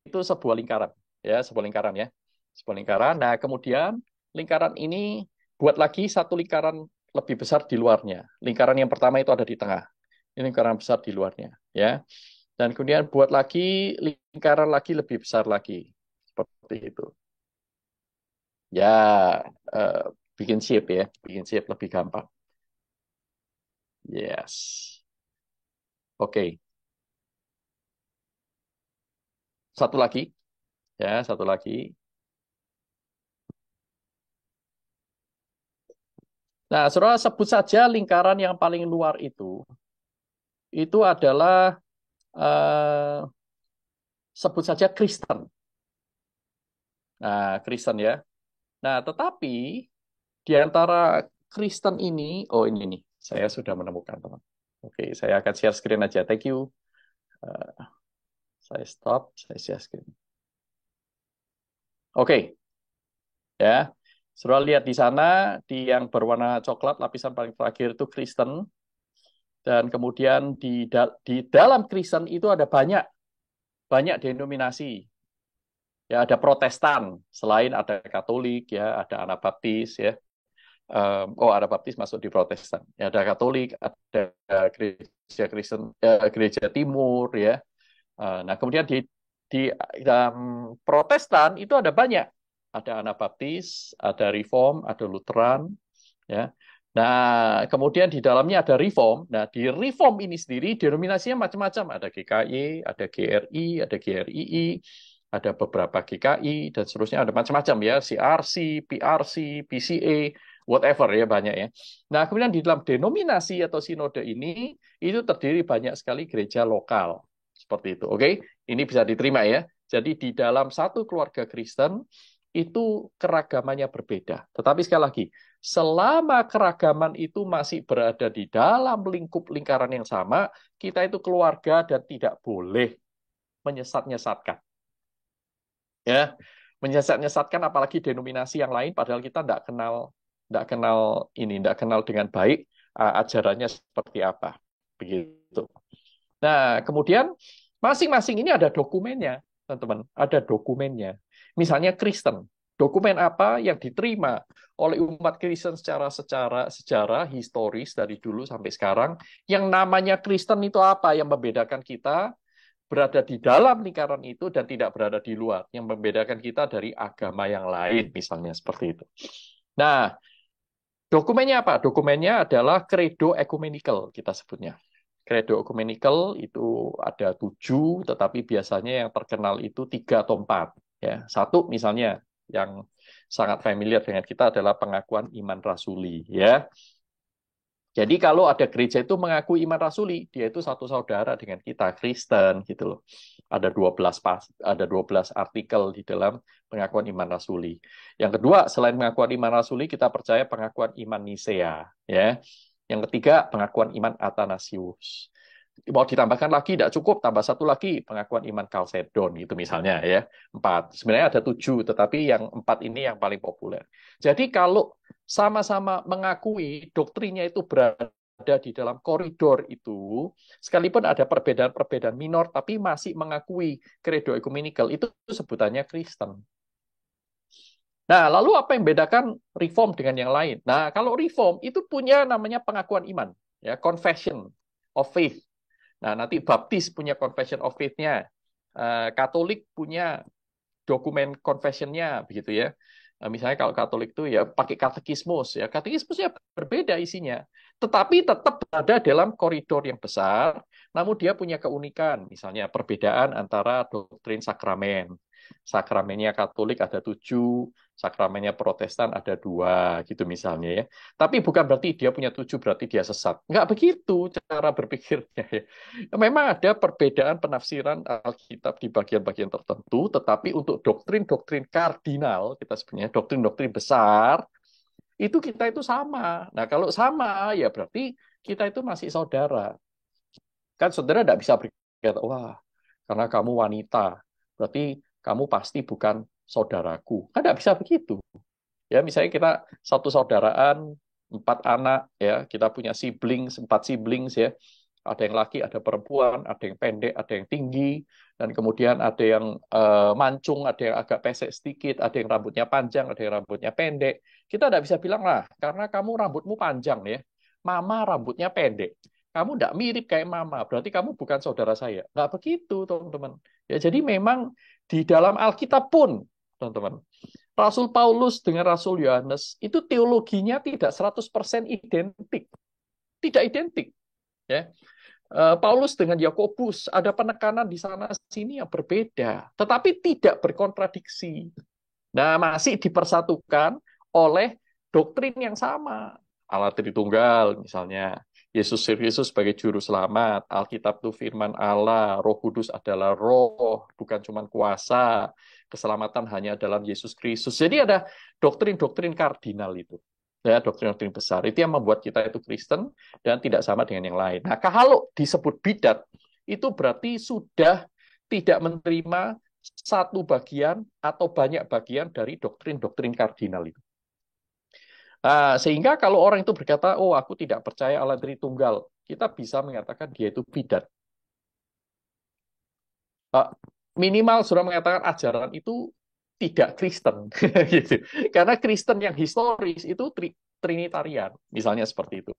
Speaker 1: itu sebuah lingkaran, ya, sebuah lingkaran ya, sebuah lingkaran. Nah, kemudian lingkaran ini buat lagi satu lingkaran lebih besar di luarnya. Lingkaran yang pertama itu ada di tengah. Ini lingkaran besar di luarnya, ya. Dan kemudian buat lagi lingkaran lagi lebih besar lagi, seperti itu. Ya, eh, bikin shape ya, bikin shape lebih gampang. Yes. Oke, satu lagi, ya, satu lagi. Nah, saudara sebut saja lingkaran yang paling luar itu adalah eh, sebut saja Kristen. Nah, Kristen ya. Nah, tetapi di antara Kristen ini, oh ini nih, saya sudah menemukan teman. Oke, saya akan share screen aja. Thank you. Eh, saya stop, saya share screen. Oke, ya. Saudara lihat di sana, di yang berwarna coklat, lapisan paling terakhir itu Kristen. Dan kemudian di dalam Kristen itu ada banyak banyak denominasi. Ya, ada Protestan, selain ada Katolik, ya, ada Anabaptis, ya. Anabaptis masuk di Protestan. Ya, ada Katolik, ada gereja Kristen, gereja Timur, ya. Nah, kemudian di dalam Protestan itu ada banyak. Ada Anabaptis, ada Reform, ada Lutheran, ya. Nah, kemudian di dalamnya ada Reform. Nah, di Reform ini sendiri denominasinya macam-macam. Ada GKY, ada GRI, ada GRII, ada beberapa GKI, dan seterusnya ada macam-macam ya. CRC, PRC, PCA, whatever ya banyak ya. Nah, kemudian di dalam denominasi atau sinode ini, itu terdiri banyak sekali gereja lokal. Seperti itu, oke? Ini bisa diterima ya. Jadi di dalam satu keluarga Kristen, itu keragamannya berbeda. Tetapi sekali lagi, selama keragaman itu masih berada di dalam lingkup lingkaran yang sama, kita itu keluarga dan tidak boleh menyesat-nyesatkan. Ya, menyesat-nyesatkan apalagi denominasi yang lain padahal kita tidak kenal dengan baik ajarannya seperti apa. Begitu. Nah, kemudian masing-masing ini ada dokumennya, teman-teman. Ada dokumennya. Misalnya Kristen. Dokumen apa yang diterima oleh umat Kristen secara sejarah historis dari dulu sampai sekarang. Yang namanya Kristen itu apa yang membedakan kita berada di dalam lingkaran itu dan tidak berada di luar. Yang membedakan kita dari agama yang lain, misalnya seperti itu. Nah, dokumennya apa? Dokumennya adalah Credo Ecumenical, kita sebutnya. Credo Ecumenical itu ada 7, tetapi biasanya yang terkenal itu 3 atau 4. Ya. Satu misalnya yang sangat familiar dengan kita adalah pengakuan iman rasuli. Ya. Jadi kalau ada gereja itu mengakui iman rasuli, dia itu satu saudara dengan kita, Kristen gitu loh. Ada 12 artikel di dalam pengakuan iman rasuli. Yang kedua, selain pengakuan iman rasuli, kita percaya pengakuan iman Nisea, ya. Yang ketiga, pengakuan iman Athanasius. Mau ditambahkan lagi, tidak cukup, tambah satu lagi, pengakuan iman Chalcedon, gitu misalnya ya. 4. Sebenarnya ada 7, tetapi yang 4 ini yang paling populer. Jadi kalau sama-sama mengakui doktrinnya itu berada di dalam koridor itu, sekalipun ada perbedaan-perbedaan minor, tapi masih mengakui credo ecumenical, itu sebutannya Kristen. Nah, lalu apa yang membedakan Reform dengan yang lain? Nah, kalau Reform itu punya namanya pengakuan iman, ya, confession of faith. Nah, nanti Baptis punya confession of faith-nya, Katolik punya dokumen confession-nya, begitu ya. Misalnya kalau Katolik itu ya pakai katekismus, ya katekismusnya berbeda isinya, tetapi tetap berada dalam koridor yang besar. Namun dia punya keunikan, misalnya perbedaan antara doktrin sakramen. Sakramennya Katolik ada 7, sakramennya Protestan ada 2, gitu misalnya ya. Tapi bukan berarti dia punya 7 berarti dia sesat. Nggak begitu cara berpikirnya ya. Memang ada perbedaan penafsiran Alkitab di bagian-bagian tertentu, tetapi untuk doktrin-doktrin kardinal, kita sebenarnya doktrin-doktrin besar, itu kita itu sama. Nah, kalau sama, ya berarti kita itu masih saudara. Kan saudara tidak bisa berkata, wah, karena kamu wanita, berarti kamu pasti bukan saudaraku. Kan tidak bisa begitu. Ya, misalnya kita satu saudaraan, 4 anak, ya, kita punya siblings, 4 siblings, ya. Ada yang laki, ada perempuan, ada yang pendek, ada yang tinggi, dan kemudian ada yang mancung, ada yang agak pesek sedikit, ada yang rambutnya panjang, ada yang rambutnya pendek. Kita tidak bisa bilang lah, karena kamu rambutmu panjang ya, mama rambutnya pendek. Kamu tidak mirip kayak mama, berarti kamu bukan saudara saya. Nggak begitu, teman-teman. Ya, jadi memang di dalam Alkitab pun, teman-teman, Rasul Paulus dengan Rasul Yohanes itu teologinya tidak 100% identik. Tidak identik. Ya. Paulus dengan Yakobus ada penekanan di sana sini yang berbeda, tetapi tidak berkontradiksi. Nah, masih dipersatukan oleh doktrin yang sama. Allah Tritunggal misalnya, Yesus sebagai juru selamat, Alkitab itu firman Allah, Roh Kudus adalah roh, bukan cuma kuasa, keselamatan hanya dalam Yesus Kristus. Jadi ada doktrin-doktrin kardinal itu. Ya, doktrin-doktrin besar. Itu yang membuat kita itu Kristen dan tidak sama dengan yang lain. Nah, kalau disebut bidat, itu berarti sudah tidak menerima satu bagian atau banyak bagian dari doktrin-doktrin kardinal itu. Sehingga kalau orang itu berkata, oh aku tidak percaya Allah Tritunggal, kita bisa mengatakan dia itu bidat. Minimal sudah mengatakan ajaran itu tidak Kristen, gitu. Karena Kristen yang historis itu Trinitarian, misalnya seperti itu.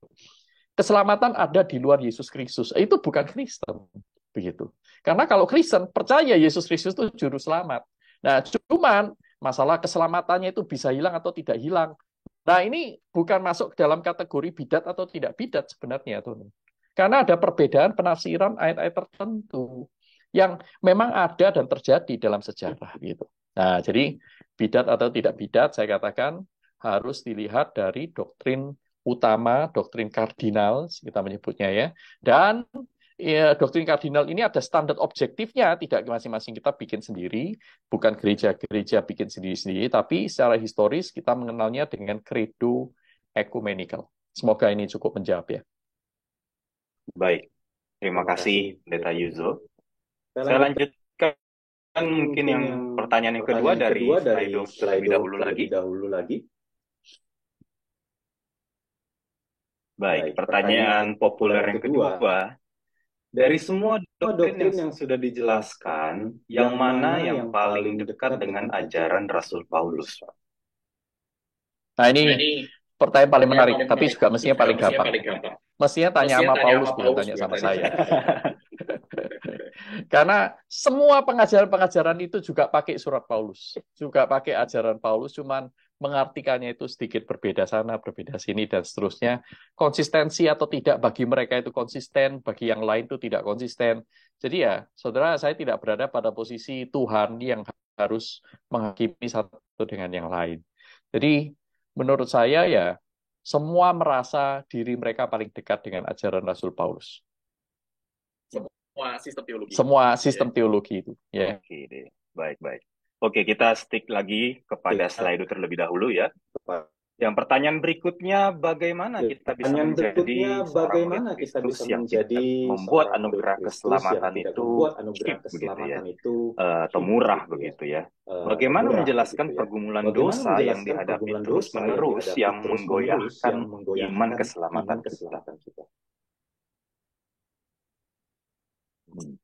Speaker 1: Keselamatan ada di luar Yesus Kristus, itu bukan Kristen, begitu. Karena kalau Kristen percaya Yesus Kristus itu juru selamat. Nah, cuman masalah keselamatannya itu bisa hilang atau tidak hilang. Nah, ini bukan masuk ke dalam kategori bidat atau tidak bidat sebenarnya, tuh. Karena ada perbedaan penafsiran ayat-ayat tertentu yang memang ada dan terjadi dalam sejarah gitu. Nah, jadi bidat atau tidak bidat saya katakan harus dilihat dari doktrin utama, doktrin kardinal kita menyebutnya ya. Dan ya, doktrin kardinal ini ada standar objektifnya, tidak masing-masing kita bikin sendiri, bukan gereja-gereja bikin sendiri-sendiri, tapi secara historis kita mengenalnya dengan credo ecumenical. Semoga ini cukup menjawab ya.
Speaker 2: Baik, terima kasih Pendeta Yuzo. Saya lanjutkan
Speaker 3: Kan mungkin yang pertanyaan yang kedua dari Slido terlebih dahulu lagi. Baik, pertanyaan populer yang kedua. Dari semua doktrin yang sudah dijelaskan, yang mana yang paling dekat dengan ajaran Rasul Paulus?
Speaker 1: Nah, ini pertanyaan paling menarik, tapi juga mestinya paling gampang. Mestinya tanya sama Paulus, bukan tanya sama saya. Karena semua pengajaran-pengajaran itu juga pakai surat Paulus. Juga pakai ajaran Paulus, cuman mengartikannya itu sedikit berbeda sana, berbeda sini, dan seterusnya. Konsistensi atau tidak bagi mereka itu konsisten, bagi yang lain itu tidak konsisten. Jadi ya, saudara, saya tidak berada pada posisi Tuhan yang harus menghakimi satu dengan yang lain. Jadi, menurut saya ya, semua merasa diri mereka paling dekat dengan ajaran Rasul Paulus. Semua sistem teologi itu. Ya.
Speaker 3: Oke deh, baik. Oke, kita stick lagi kepada slide terlebih dahulu ya. Yang pertanyaan berikutnya, bagaimana kita bisa menjadi seorang murid Kristus yang tidak membuat anugerah keselamatan itu cheap begitu ya, atau murah begitu ya. Bagaimana menjelaskan pergumulan dosa yang dihadapi terus-menerus yang menggoyahkan iman keselamatan kita?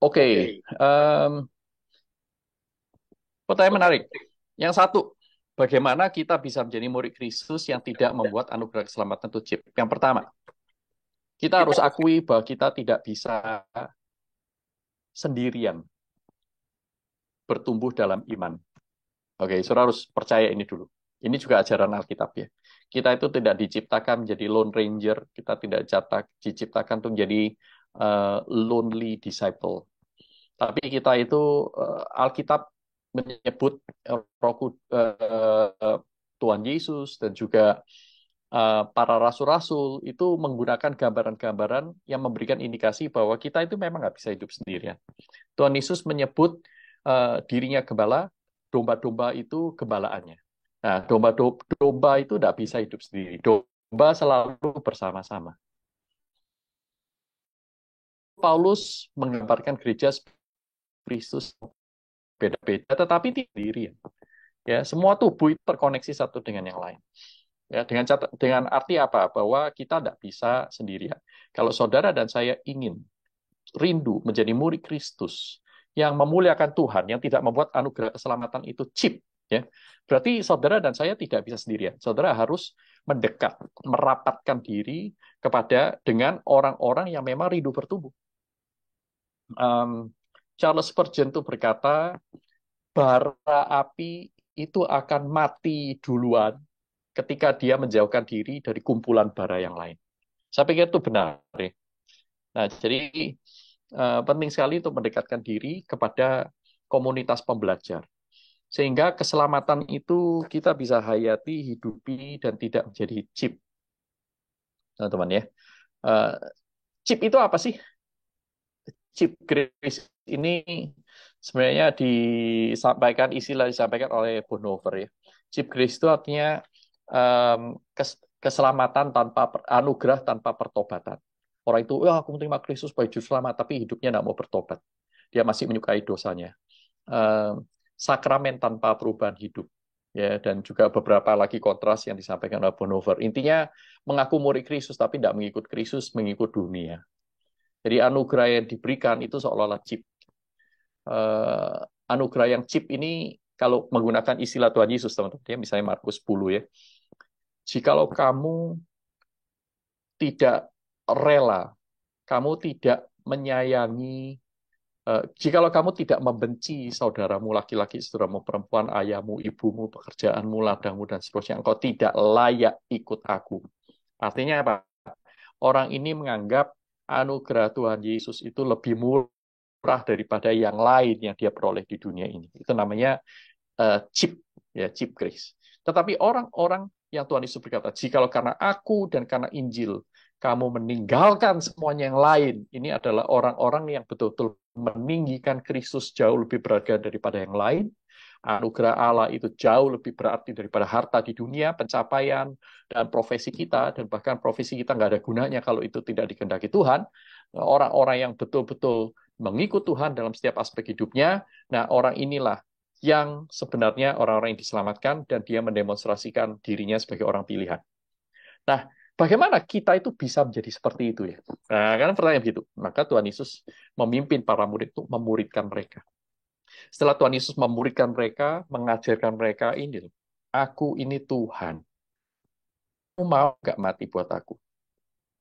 Speaker 1: Oke. Pertanyaan menarik. Yang satu, bagaimana kita bisa menjadi murid Kristus yang tidak membuat anugerah keselamatan itu cheap? Yang pertama, kita harus akui bahwa kita tidak bisa sendirian bertumbuh dalam iman. Oke, saudara harus percaya ini dulu. Ini juga ajaran Alkitab ya. Kita itu tidak diciptakan menjadi lone ranger, kita tidak diciptakan untuk menjadi lonely disciple. Tapi kita itu Alkitab menyebut Tuhan Yesus dan juga para rasul-rasul itu menggunakan gambaran-gambaran yang memberikan indikasi bahwa kita itu memang nggak bisa hidup sendirian. Tuhan Yesus menyebut dirinya gembala, domba-domba itu gembalaannya. Nah, domba itu tidak bisa hidup sendiri. Domba selalu bersama-sama. Paulus menggambarkan gereja Kristus beda-beda, tetapi tidak sendirian. Ya, semua tubuh itu terkoneksi satu dengan yang lain. Ya, dengan arti apa? Bahwa kita tidak bisa sendirian. Kalau saudara dan saya ingin rindu menjadi murid Kristus yang memuliakan Tuhan, yang tidak membuat anugerah keselamatan itu cheap, ya, berarti saudara dan saya tidak bisa sendirian. Saudara harus mendekat, merapatkan diri dengan orang-orang yang memang rindu bertumbuh. Charles Spurgeon itu berkata, bara api itu akan mati duluan ketika dia menjauhkan diri dari kumpulan bara yang lain. Saya pikir itu benar. Ya. Nah, jadi penting sekali untuk mendekatkan diri kepada komunitas pembelajar. Sehingga keselamatan itu kita bisa hayati, hidupi, dan tidak menjadi cheap. Teman-teman ya. Cheap itu apa sih? Cheap grace ini sebenarnya disampaikan oleh Bonhoeffer ya. Cheap grace itu artinya keselamatan tanpa anugerah tanpa pertobatan. Orang itu, aku menerima Kristus sebagai juru selamat, tapi hidupnya tidak mau bertobat. Dia masih menyukai dosanya. Sakramen tanpa perubahan hidup. Ya, dan juga beberapa lagi kontras yang disampaikan oleh Bonhoeffer. Intinya mengaku murid Kristus tapi tidak mengikut Kristus, mengikut dunia. Jadi anugerah yang diberikan itu seolah-olah cheap. Anugerah yang cheap ini kalau menggunakan istilah Tuhan Yesus, teman-teman, misalnya Markus 10 ya. Jikalau kamu tidak rela, kamu tidak menyayangi, jikalau kamu tidak membenci saudaramu laki-laki, saudaramu perempuan, ayahmu, ibumu, pekerjaanmu, ladangmu, dan seterusnya, engkau tidak layak ikut aku. Artinya apa? Orang ini menganggap anugerah Tuhan Yesus itu lebih murah daripada yang lain yang dia peroleh di dunia ini. Itu namanya cheap, ya, cheap grace. Tetapi orang-orang yang Tuhan Yesus berkata, jikalau karena aku dan karena Injil kamu meninggalkan semuanya yang lain, ini adalah orang-orang yang betul-betul meninggikan Kristus jauh lebih berharga daripada yang lain. Anugerah Allah itu jauh lebih berarti daripada harta di dunia, pencapaian, dan profesi kita, dan bahkan profesi kita nggak ada gunanya kalau itu tidak dikehendaki Tuhan. Orang-orang yang betul-betul mengikut Tuhan dalam setiap aspek hidupnya. Nah, orang inilah yang sebenarnya orang-orang yang diselamatkan dan dia mendemonstrasikan dirinya sebagai orang pilihan. Nah, bagaimana kita itu bisa menjadi seperti itu ya? Nah, kan pertanyaan begitu. Maka Tuhan Yesus memimpin para murid untuk memuridkan mereka. Setelah Tuhan Yesus memuridkan mereka, mengajarkan mereka ini, aku ini Tuhan. Kamu mau nggak mati buat aku?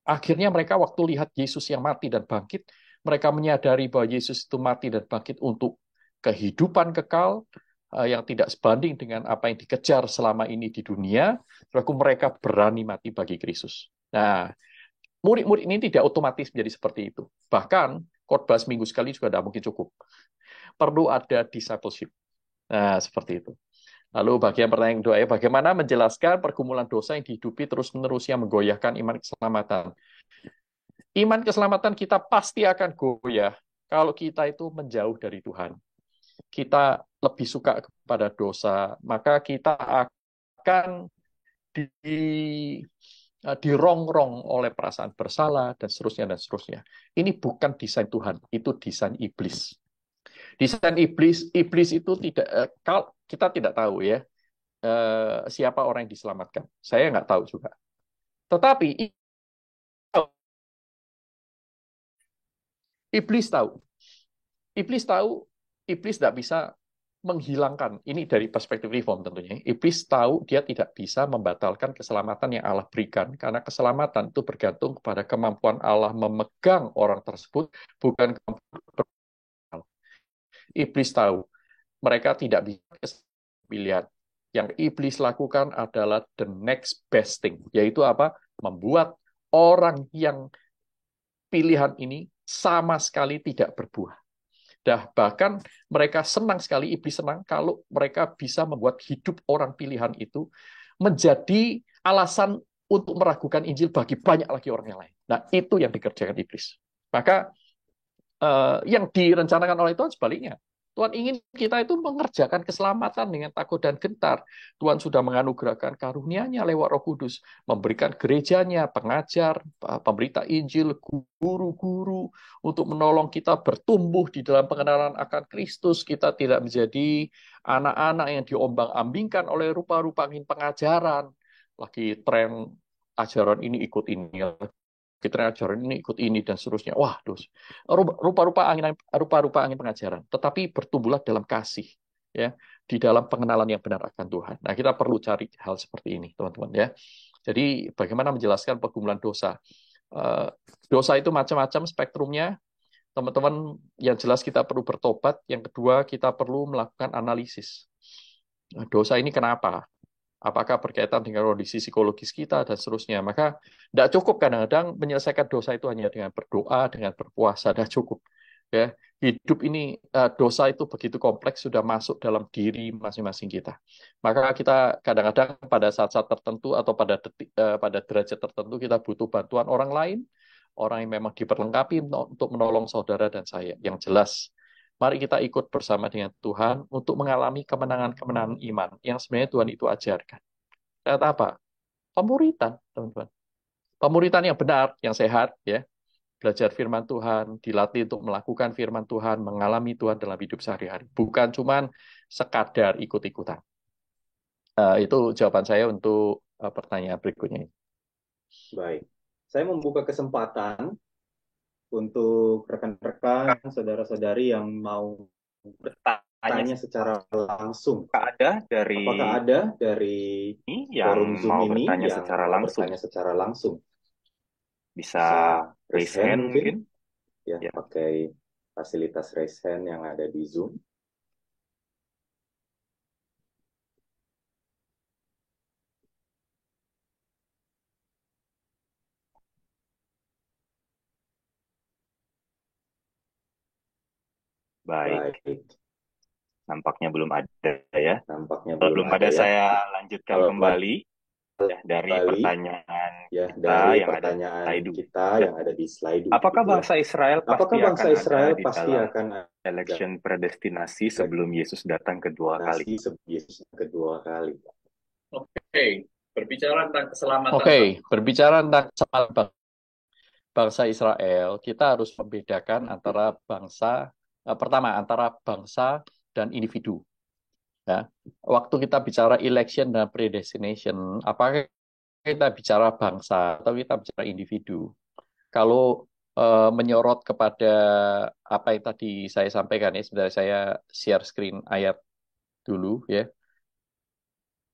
Speaker 1: Akhirnya mereka waktu lihat Yesus yang mati dan bangkit, mereka menyadari bahwa Yesus itu mati dan bangkit untuk kehidupan kekal yang tidak sebanding dengan apa yang dikejar selama ini di dunia, lalu mereka berani mati bagi Kristus. Nah, murid-murid ini tidak otomatis menjadi seperti itu. Bahkan, khotbah seminggu sekali juga tidak mungkin cukup. Perlu ada discipleship. Nah, seperti itu. Lalu bagian pertanyaan kedua, bagaimana menjelaskan pergumulan dosa yang dihidupi terus-menerus yang menggoyahkan iman keselamatan? Iman keselamatan kita pasti akan goyah kalau kita itu menjauh dari Tuhan. Kita lebih suka kepada dosa, maka kita akan dirongrong oleh perasaan bersalah dan seterusnya dan seterusnya. Ini bukan desain Tuhan, itu desain iblis. Desain iblis itu tidak kita tidak tahu ya siapa orang yang diselamatkan. Saya nggak tahu juga. Tetapi iblis tahu. Iblis tahu, iblis tidak bisa menghilangkan. Ini dari perspektif reform tentunya. Iblis tahu dia tidak bisa membatalkan keselamatan yang Allah berikan. Karena keselamatan itu bergantung kepada kemampuan Allah memegang orang tersebut, bukan kemampuan. Iblis tahu mereka tidak bisa pilihan. Yang iblis lakukan adalah the next best thing, yaitu apa? Membuat orang yang pilihan ini sama sekali tidak berbuah. Bahkan mereka senang sekali, iblis senang kalau mereka bisa membuat hidup orang pilihan itu menjadi alasan untuk meragukan Injil bagi banyak lagi orang yang lain. Nah, itu yang dikerjakan iblis. Maka yang direncanakan oleh Tuhan sebaliknya. Tuhan ingin kita itu mengerjakan keselamatan dengan takut dan gentar. Tuhan sudah menganugerahkan karunia-Nya lewat Roh Kudus, memberikan gerejanya, pengajar, pemberita Injil, guru-guru untuk menolong kita bertumbuh di dalam pengenalan akan Kristus. Kita tidak menjadi anak-anak yang diombang-ambingkan oleh rupa-rupa angin pengajaran. Lagi tren ajaran ini ikut ini, kita ajaran ini ikut ini dan seterusnya. Wah, rupa-rupa angin pengajaran. Tetapi bertumbuhlah dalam kasih, ya, di dalam pengenalan yang benar akan Tuhan. Nah, kita perlu cari hal seperti ini, teman-teman, ya. Jadi, bagaimana menjelaskan pergumulan dosa? Dosa itu macam-macam spektrumnya. Teman-teman, yang jelas kita perlu bertobat. Yang kedua, kita perlu melakukan analisis. Dosa ini kenapa? Apakah berkaitan dengan kondisi psikologis kita dan seterusnya. Maka tidak cukup kadang-kadang menyelesaikan dosa itu hanya dengan berdoa, dengan berpuasa, tidak cukup. Ya, hidup ini dosa itu begitu kompleks, sudah masuk dalam diri masing-masing kita. Maka kita kadang-kadang pada saat-saat tertentu atau pada derajat tertentu kita butuh bantuan orang lain, orang yang memang diperlengkapi untuk menolong saudara dan saya. Yang jelas, mari kita ikut bersama dengan Tuhan untuk mengalami kemenangan-kemenangan iman yang sebenarnya Tuhan itu ajarkan. Lihat apa? Pemuritan, teman-teman. Pemuritan yang benar, yang sehat, ya. Belajar firman Tuhan, dilatih untuk melakukan firman Tuhan, mengalami Tuhan dalam hidup sehari-hari. Bukan cuma sekadar ikut-ikutan. Itu jawaban saya untuk pertanyaan berikutnya.
Speaker 2: Baik. Saya membuka kesempatan untuk rekan-rekan, saudara-saudari yang mau bertanya secara langsung.
Speaker 3: Apakah ada dari
Speaker 2: forum Zoom
Speaker 3: mau
Speaker 2: ini
Speaker 3: bertanya
Speaker 2: yang
Speaker 3: secara
Speaker 2: mau
Speaker 3: langsung?
Speaker 2: bertanya secara langsung?
Speaker 3: Bisa raise hand mungkin?
Speaker 2: Ya, pakai fasilitas raise hand yang ada di Zoom.
Speaker 3: Baik. Nampaknya belum ada ya.
Speaker 2: Nampaknya
Speaker 3: belum ada
Speaker 2: ya.
Speaker 3: Saya lanjutkan kembali dari pertanyaan kita yang ada di slide.
Speaker 2: Apakah bangsa Israel pasti akan ada
Speaker 3: election predestinasi sebelum Yesus datang kedua kali?
Speaker 1: Oke, berbicara tentang keselamatan. bangsa Israel, kita harus membedakan antara pertama antara bangsa dan individu. Ya. Waktu kita bicara election dan predestination, apakah kita bicara bangsa atau kita bicara individu? Kalau menyorot kepada apa yang tadi saya sampaikan ya, sebenarnya saya share screen ayat dulu ya.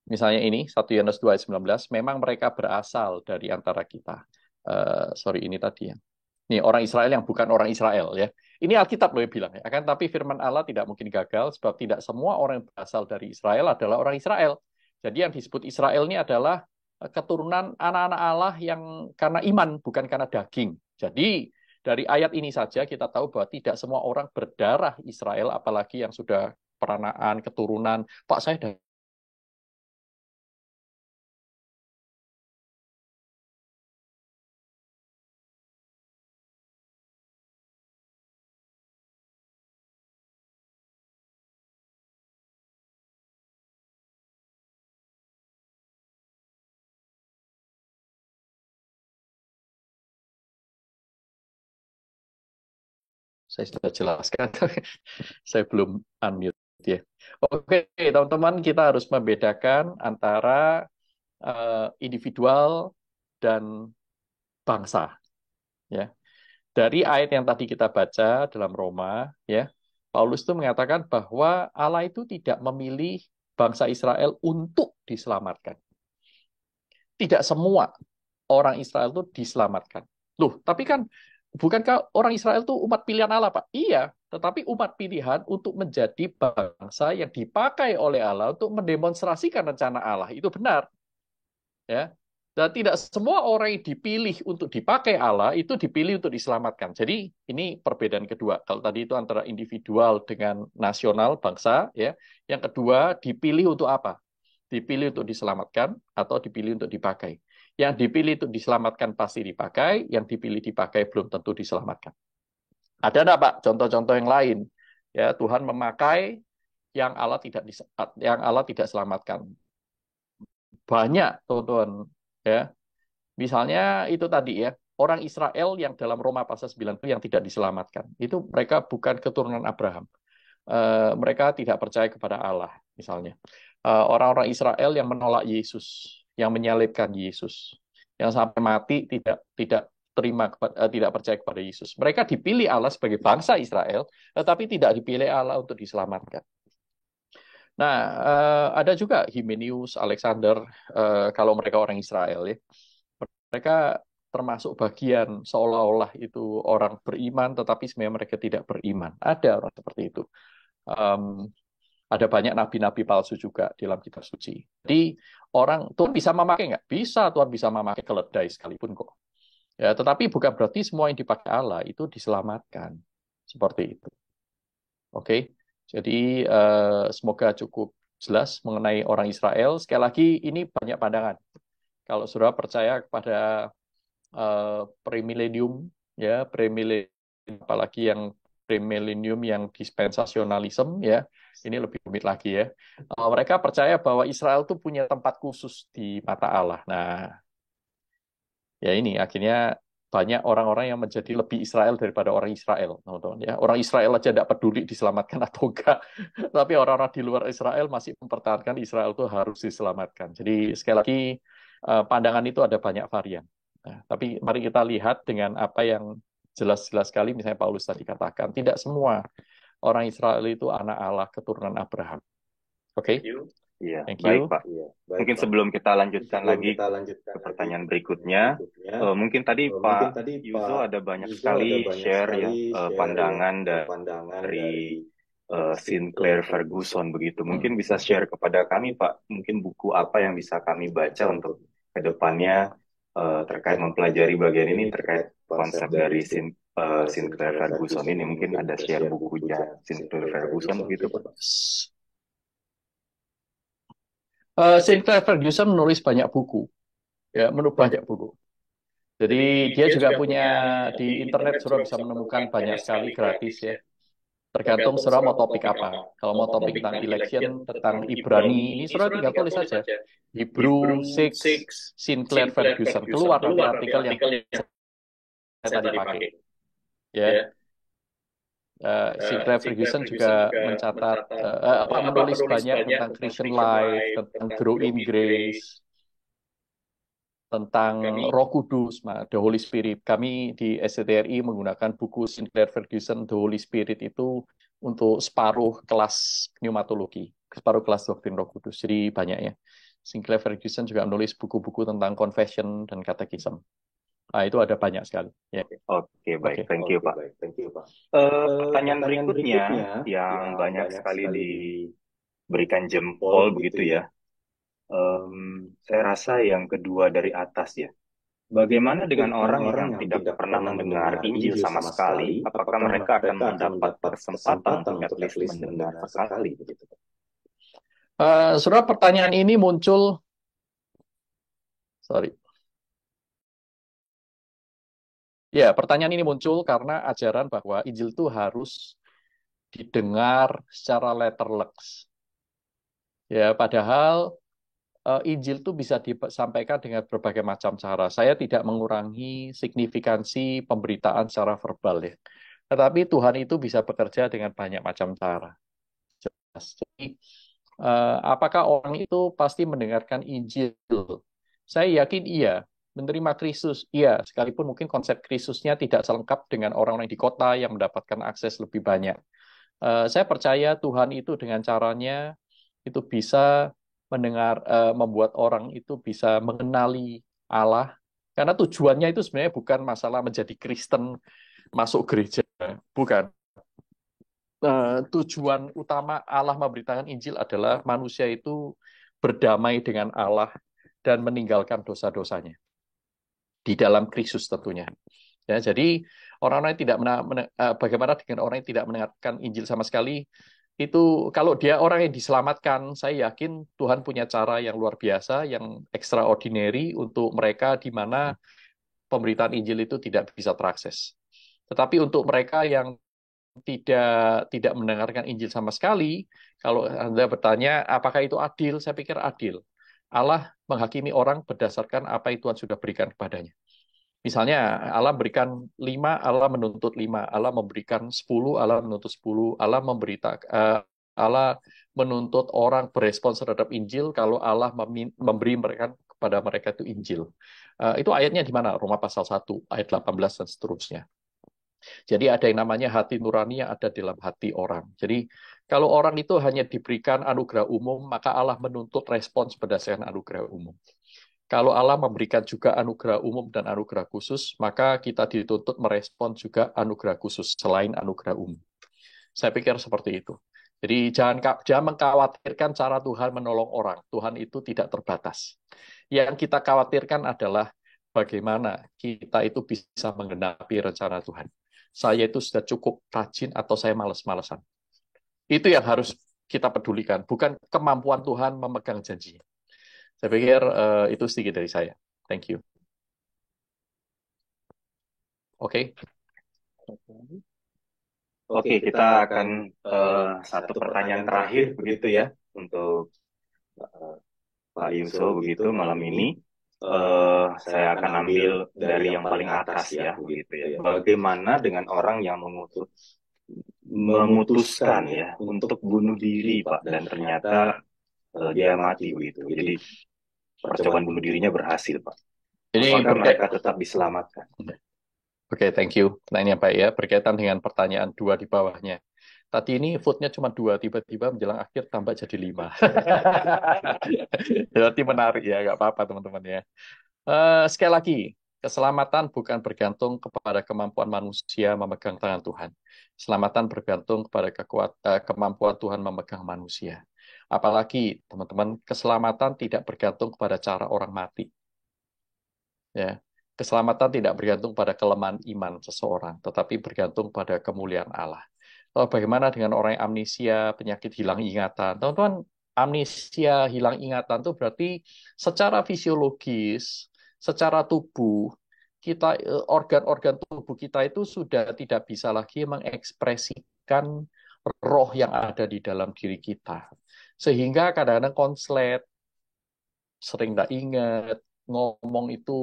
Speaker 1: Misalnya ini 1 Yohanes 2 ayat 19, memang mereka berasal dari antara kita. Sorry ini tadi ya. Nih orang Israel yang bukan orang Israel ya. Ini Alkitab loh yang bilang ya. Akan tapi firman Allah tidak mungkin gagal sebab tidak semua orang yang berasal dari Israel adalah orang Israel. Jadi yang disebut Israel ini adalah keturunan anak-anak Allah yang karena iman bukan karena daging. Jadi dari ayat ini saja kita tahu bahwa tidak semua orang berdarah Israel apalagi yang sudah peranaan keturunan. Pak saya sudah jelaskan, saya belum unmute ya. Oke, teman-teman, kita harus membedakan antara individual dan bangsa. Ya, dari ayat yang tadi kita baca dalam Roma, ya, Paulus itu mengatakan bahwa Allah itu tidak memilih bangsa Israel untuk diselamatkan. Tidak semua orang Israel itu diselamatkan. Loh, tapi kan bukankah orang Israel itu umat pilihan Allah, Pak? Iya, tetapi umat pilihan untuk menjadi bangsa yang dipakai oleh Allah untuk mendemonstrasikan rencana Allah. Itu benar. Ya. Dan tidak semua orang yang dipilih untuk dipakai Allah itu dipilih untuk diselamatkan. Jadi ini perbedaan kedua. Kalau tadi itu antara individual dengan nasional bangsa, ya. Yang kedua dipilih untuk apa? Dipilih untuk diselamatkan atau dipilih untuk dipakai. Yang dipilih untuk diselamatkan pasti dipakai, yang dipilih dipakai belum tentu diselamatkan. Ada enggak, Pak, contoh-contoh yang lain? Ya, Tuhan memakai yang Allah tidak selamatkan. Banyak, teman-teman. Ya, misalnya itu tadi ya, orang Israel yang dalam Roma pasal 9 itu yang tidak diselamatkan. Itu mereka bukan keturunan Abraham. Mereka tidak percaya kepada Allah, misalnya. Orang-orang Israel yang menolak Yesus, yang menyalibkan Yesus, yang sampai mati tidak percaya kepada Yesus. Mereka dipilih Allah sebagai bangsa Israel, tetapi tidak dipilih Allah untuk diselamatkan. Nah, ada juga Himenius, Alexander, kalau mereka orang Israel ya. Mereka termasuk bagian seolah-olah itu orang beriman, tetapi sebenarnya mereka tidak beriman. Ada orang seperti itu. Ada banyak nabi-nabi palsu juga di dalam kitab suci. Jadi orang Tuhan bisa memakai nggak? Bisa, Tuhan bisa memakai keledai sekalipun kok. Ya, tetapi bukan berarti semua yang dipakai Allah itu diselamatkan. Seperti itu. Oke, jadi semoga cukup jelas mengenai orang Israel. Sekali lagi ini banyak pandangan. Kalau saudara percaya kepada premilenium, ya premilenium, apalagi yang premilenium yang dispensasionalisme, ya ini lebih rumit lagi ya. Mereka percaya bahwa Israel itu punya tempat khusus di mata Allah. Nah, ya ini akhirnya banyak orang-orang yang menjadi lebih Israel daripada orang Israel, teman-teman ya. Orang Israel aja tidak peduli diselamatkan atau enggak, tapi orang-orang di luar Israel masih mempertahankan Israel itu harus diselamatkan. Jadi sekali lagi pandangan itu ada banyak varian. Nah, tapi mari kita lihat dengan apa yang jelas-jelas sekali, misalnya Paulus tadi katakan, tidak semua orang Israel itu anak Allah keturunan Abraham. Oke?
Speaker 3: Iya,
Speaker 1: Thank
Speaker 3: baik
Speaker 1: you.
Speaker 3: Pak. Mungkin sebelum kita lanjutkan lagi ke pertanyaan berikutnya, mungkin tadi Pak Yuzo ada banyak sekali share ya pandangan dari Sinclair Ferguson begitu. Mungkin bisa share kepada kami Pak, mungkin buku apa yang bisa kami baca untuk ke depannya terkait mempelajari bagian ini terkait konsep dari Sinclair Ferguson ini. Mungkin ada share bukunya Sinclair Ferguson begitu Pak.
Speaker 1: Sinclair Ferguson menulis banyak buku, ya, banyak buku. Jadi dia juga punya di internet, saudara bisa menemukan banyak sekali gratis ya. Tergantung saudara mau topik apa. Kalau mau topik tentang election, tentang Ibrani, ini saudara tinggal tulis saja. Hebrew 6 Sinclair Ferguson. Keluar nanti artikel yang tadi pakai. Ya,
Speaker 3: Ya.
Speaker 1: Sinclair Ferguson juga mencatat menulis banyak tentang Christian life, tentang Grow in Grace, tentang Roh Kudus, The Holy Spirit. Kami di SCTRI menggunakan buku Sinclair Ferguson, The Holy Spirit itu untuk separuh kelas pneumatologi, separuh kelas doktrin Roh Kudus. Jadi banyak ya. Sinclair Ferguson juga menulis buku-buku tentang confession dan katekisme. Nah, itu ada banyak sekali. Ya.
Speaker 3: Oke, baik. Thank you, Pak. Pertanyaan berikutnya yang banyak sekali diberikan jempol begitu ya. Saya rasa yang kedua dari atas ya. Bagaimana dengan orang yang tidak pernah mendengar Injil sama sekali? Apakah mereka akan mendapat kesempatan untuk at least mendengar sekali begitu?
Speaker 1: Saudara, pertanyaan ini muncul, pertanyaan ini muncul karena ajaran bahwa Injil itu harus didengar secara letterleks. Ya, padahal Injil itu bisa disampaikan dengan berbagai macam cara. Saya tidak mengurangi signifikansi pemberitaan secara verbal ya. Tetapi Tuhan itu bisa bekerja dengan banyak macam cara. Jadi, apakah orang itu pasti mendengarkan Injil? Saya yakin iya. Menerima Kristus, iya. Sekalipun mungkin konsep Kristusnya tidak selengkap dengan orang-orang di kota yang mendapatkan akses lebih banyak. Saya percaya Tuhan itu dengan caranya itu bisa membuat orang itu bisa mengenali Allah. Karena tujuannya itu sebenarnya bukan masalah menjadi Kristen, masuk gereja. Bukan. Tujuan utama Allah memberitakan Injil adalah manusia itu berdamai dengan Allah dan meninggalkan dosa-dosanya. Di dalam Kristus tentunya. Ya, jadi orang-orang yang tidak bagaimana dengan orang yang tidak mendengarkan Injil sama sekali, itu kalau dia orang yang diselamatkan, saya yakin Tuhan punya cara yang luar biasa, yang extraordinary untuk mereka di mana pemberitaan Injil itu tidak bisa terakses. Tetapi untuk mereka yang tidak mendengarkan Injil sama sekali, kalau Anda bertanya apakah itu adil, saya pikir adil. Allah menghakimi orang berdasarkan apa yang Tuhan sudah berikan kepadanya. Misalnya Allah berikan 5, Allah menuntut 5, Allah memberikan 10, Allah menuntut 10, Allah menuntut orang berespons terhadap Injil kalau Allah memberi mereka kepada mereka itu Injil. Itu ayatnya di mana? Roma pasal 1, ayat 18 dan seterusnya. Jadi ada yang namanya hati nurani yang ada dalam hati orang. Jadi kalau orang itu hanya diberikan anugerah umum, maka Allah menuntut respons berdasarkan anugerah umum. Kalau Allah memberikan juga anugerah umum dan anugerah khusus, maka kita dituntut merespon juga anugerah khusus selain anugerah umum. Saya pikir seperti itu. Jadi jangan mengkhawatirkan cara Tuhan menolong orang. Tuhan itu tidak terbatas. Yang kita khawatirkan adalah bagaimana kita itu bisa menggenapi rencana Tuhan. Saya itu sudah cukup rajin atau saya malas-malasan. Itu yang harus kita pedulikan, bukan kemampuan Tuhan memegang janjinya. Saya pikir itu sedikit dari saya. Thank you. Oke.
Speaker 3: Oke, kita akan satu pertanyaan terakhir begitu ya untuk Pak Yuso begitu malam ini. Saya akan ambil dari yang paling atas ya begitu ya. Bagaimana dengan orang yang memutuskan ya untuk bunuh diri Pak dan ternyata dia mati begitu. Jadi percobaan bunuh dirinya berhasil Pak. Apakah mereka tetap diselamatkan?
Speaker 1: Oke, thank you. Pertanyaannya Pak ya, berkaitan dengan pertanyaan 2 di bawahnya. Tadi ini footnya cuma 2, tiba-tiba menjelang akhir tambah jadi 5. Berarti menarik ya, nggak apa-apa teman-teman ya. Sekali lagi, keselamatan bukan bergantung kepada kemampuan manusia memegang tangan Tuhan. Keselamatan bergantung kepada kemampuan Tuhan memegang manusia. Apalagi, teman-teman, keselamatan tidak bergantung kepada cara orang mati. Ya, keselamatan tidak bergantung pada kelemahan iman seseorang, tetapi bergantung pada kemuliaan Allah. Lalu bagaimana dengan orang yang amnesia, penyakit hilang ingatan? Teman-teman, amnesia, hilang ingatan itu berarti secara fisiologis, secara tubuh, kita organ-organ tubuh kita itu sudah tidak bisa lagi mengekspresikan roh yang ada di dalam diri kita. Sehingga kadang-kadang konslet, sering tidak ingat, ngomong itu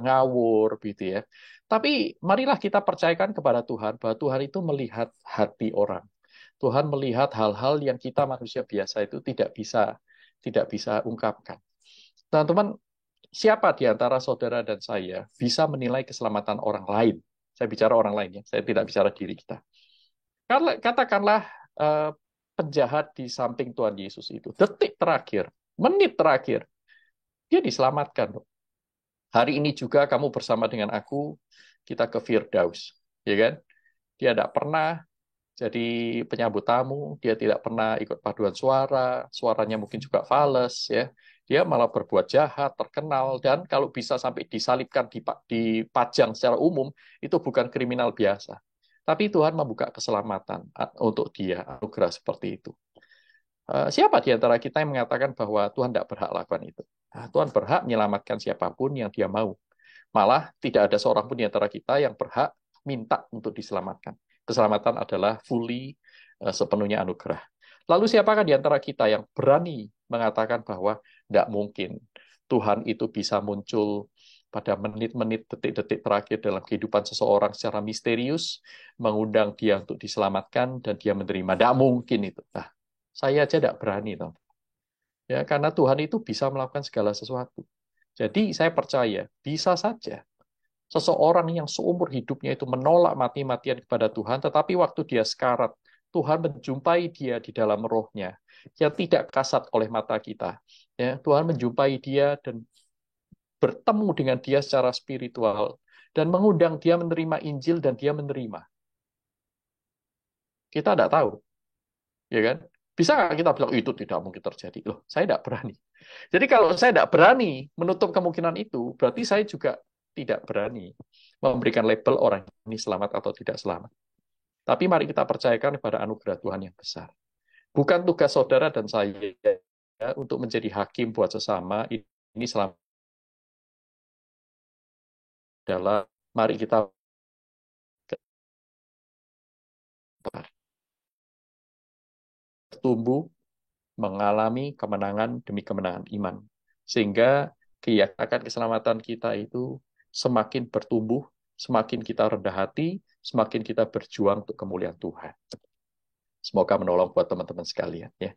Speaker 1: ngawur gitu ya. Tapi marilah kita percayakan kepada Tuhan bahwa Tuhan itu melihat hati orang. Tuhan melihat hal-hal yang kita manusia biasa itu tidak bisa ungkapkan. Teman-teman, siapa di antara saudara dan saya bisa menilai keselamatan orang lain? Saya bicara orang lain ya, saya tidak bicara diri kita. Katakanlah eh, penjahat di samping Tuhan Yesus itu, detik terakhir, menit terakhir, dia diselamatkan. Hari ini juga kamu bersama dengan aku, kita ke Firdaus, ya kan? Dia tidak pernah jadi penyambut tamu, dia tidak pernah ikut paduan suara, suaranya mungkin juga fales, ya. Dia malah berbuat jahat, terkenal, dan kalau bisa sampai disalibkan, dipajang secara umum, itu bukan kriminal biasa. Tapi Tuhan membuka keselamatan untuk dia, anugerah seperti itu. Siapa di antara kita yang mengatakan bahwa Tuhan tidak berhak lakukan itu? Nah, Tuhan berhak menyelamatkan siapapun yang dia mau. Malah tidak ada seorang pun di antara kita yang berhak minta untuk diselamatkan. Keselamatan adalah fully, sepenuhnya anugerah. Lalu siapakah di antara kita yang berani mengatakan bahwa tidak mungkin Tuhan itu bisa muncul pada menit-menit, detik-detik terakhir dalam kehidupan seseorang secara misterius, mengundang dia untuk diselamatkan, dan dia menerima. Tidak mungkin itu. Nah, saya aja tidak berani. Toh. Ya, karena Tuhan itu bisa melakukan segala sesuatu. Jadi saya percaya, bisa saja seseorang yang seumur hidupnya itu menolak mati-matian kepada Tuhan, tetapi waktu dia sekarat, Tuhan menjumpai dia di dalam rohnya, yang tidak kasat oleh mata kita. Ya, Tuhan menjumpai dia dan bertemu dengan dia secara spiritual, dan mengundang dia menerima Injil, dan dia menerima. Kita tidak tahu, ya kan? Bisa nggak kita bilang, itu tidak mungkin terjadi? Loh, saya tidak berani. Jadi kalau saya tidak berani menutup kemungkinan itu, berarti saya juga tidak berani memberikan label orang ini selamat atau tidak selamat. Tapi mari kita percayakan kepada anugerah Tuhan yang besar. Bukan tugas saudara dan saya untuk menjadi hakim buat sesama, ini selamat adalah, mari kita tumbuh mengalami kemenangan demi kemenangan iman. Sehingga keyakinan keselamatan kita itu semakin bertumbuh, semakin kita rendah hati, semakin kita berjuang untuk kemuliaan Tuhan. Semoga menolong buat teman-teman sekalian. Ya.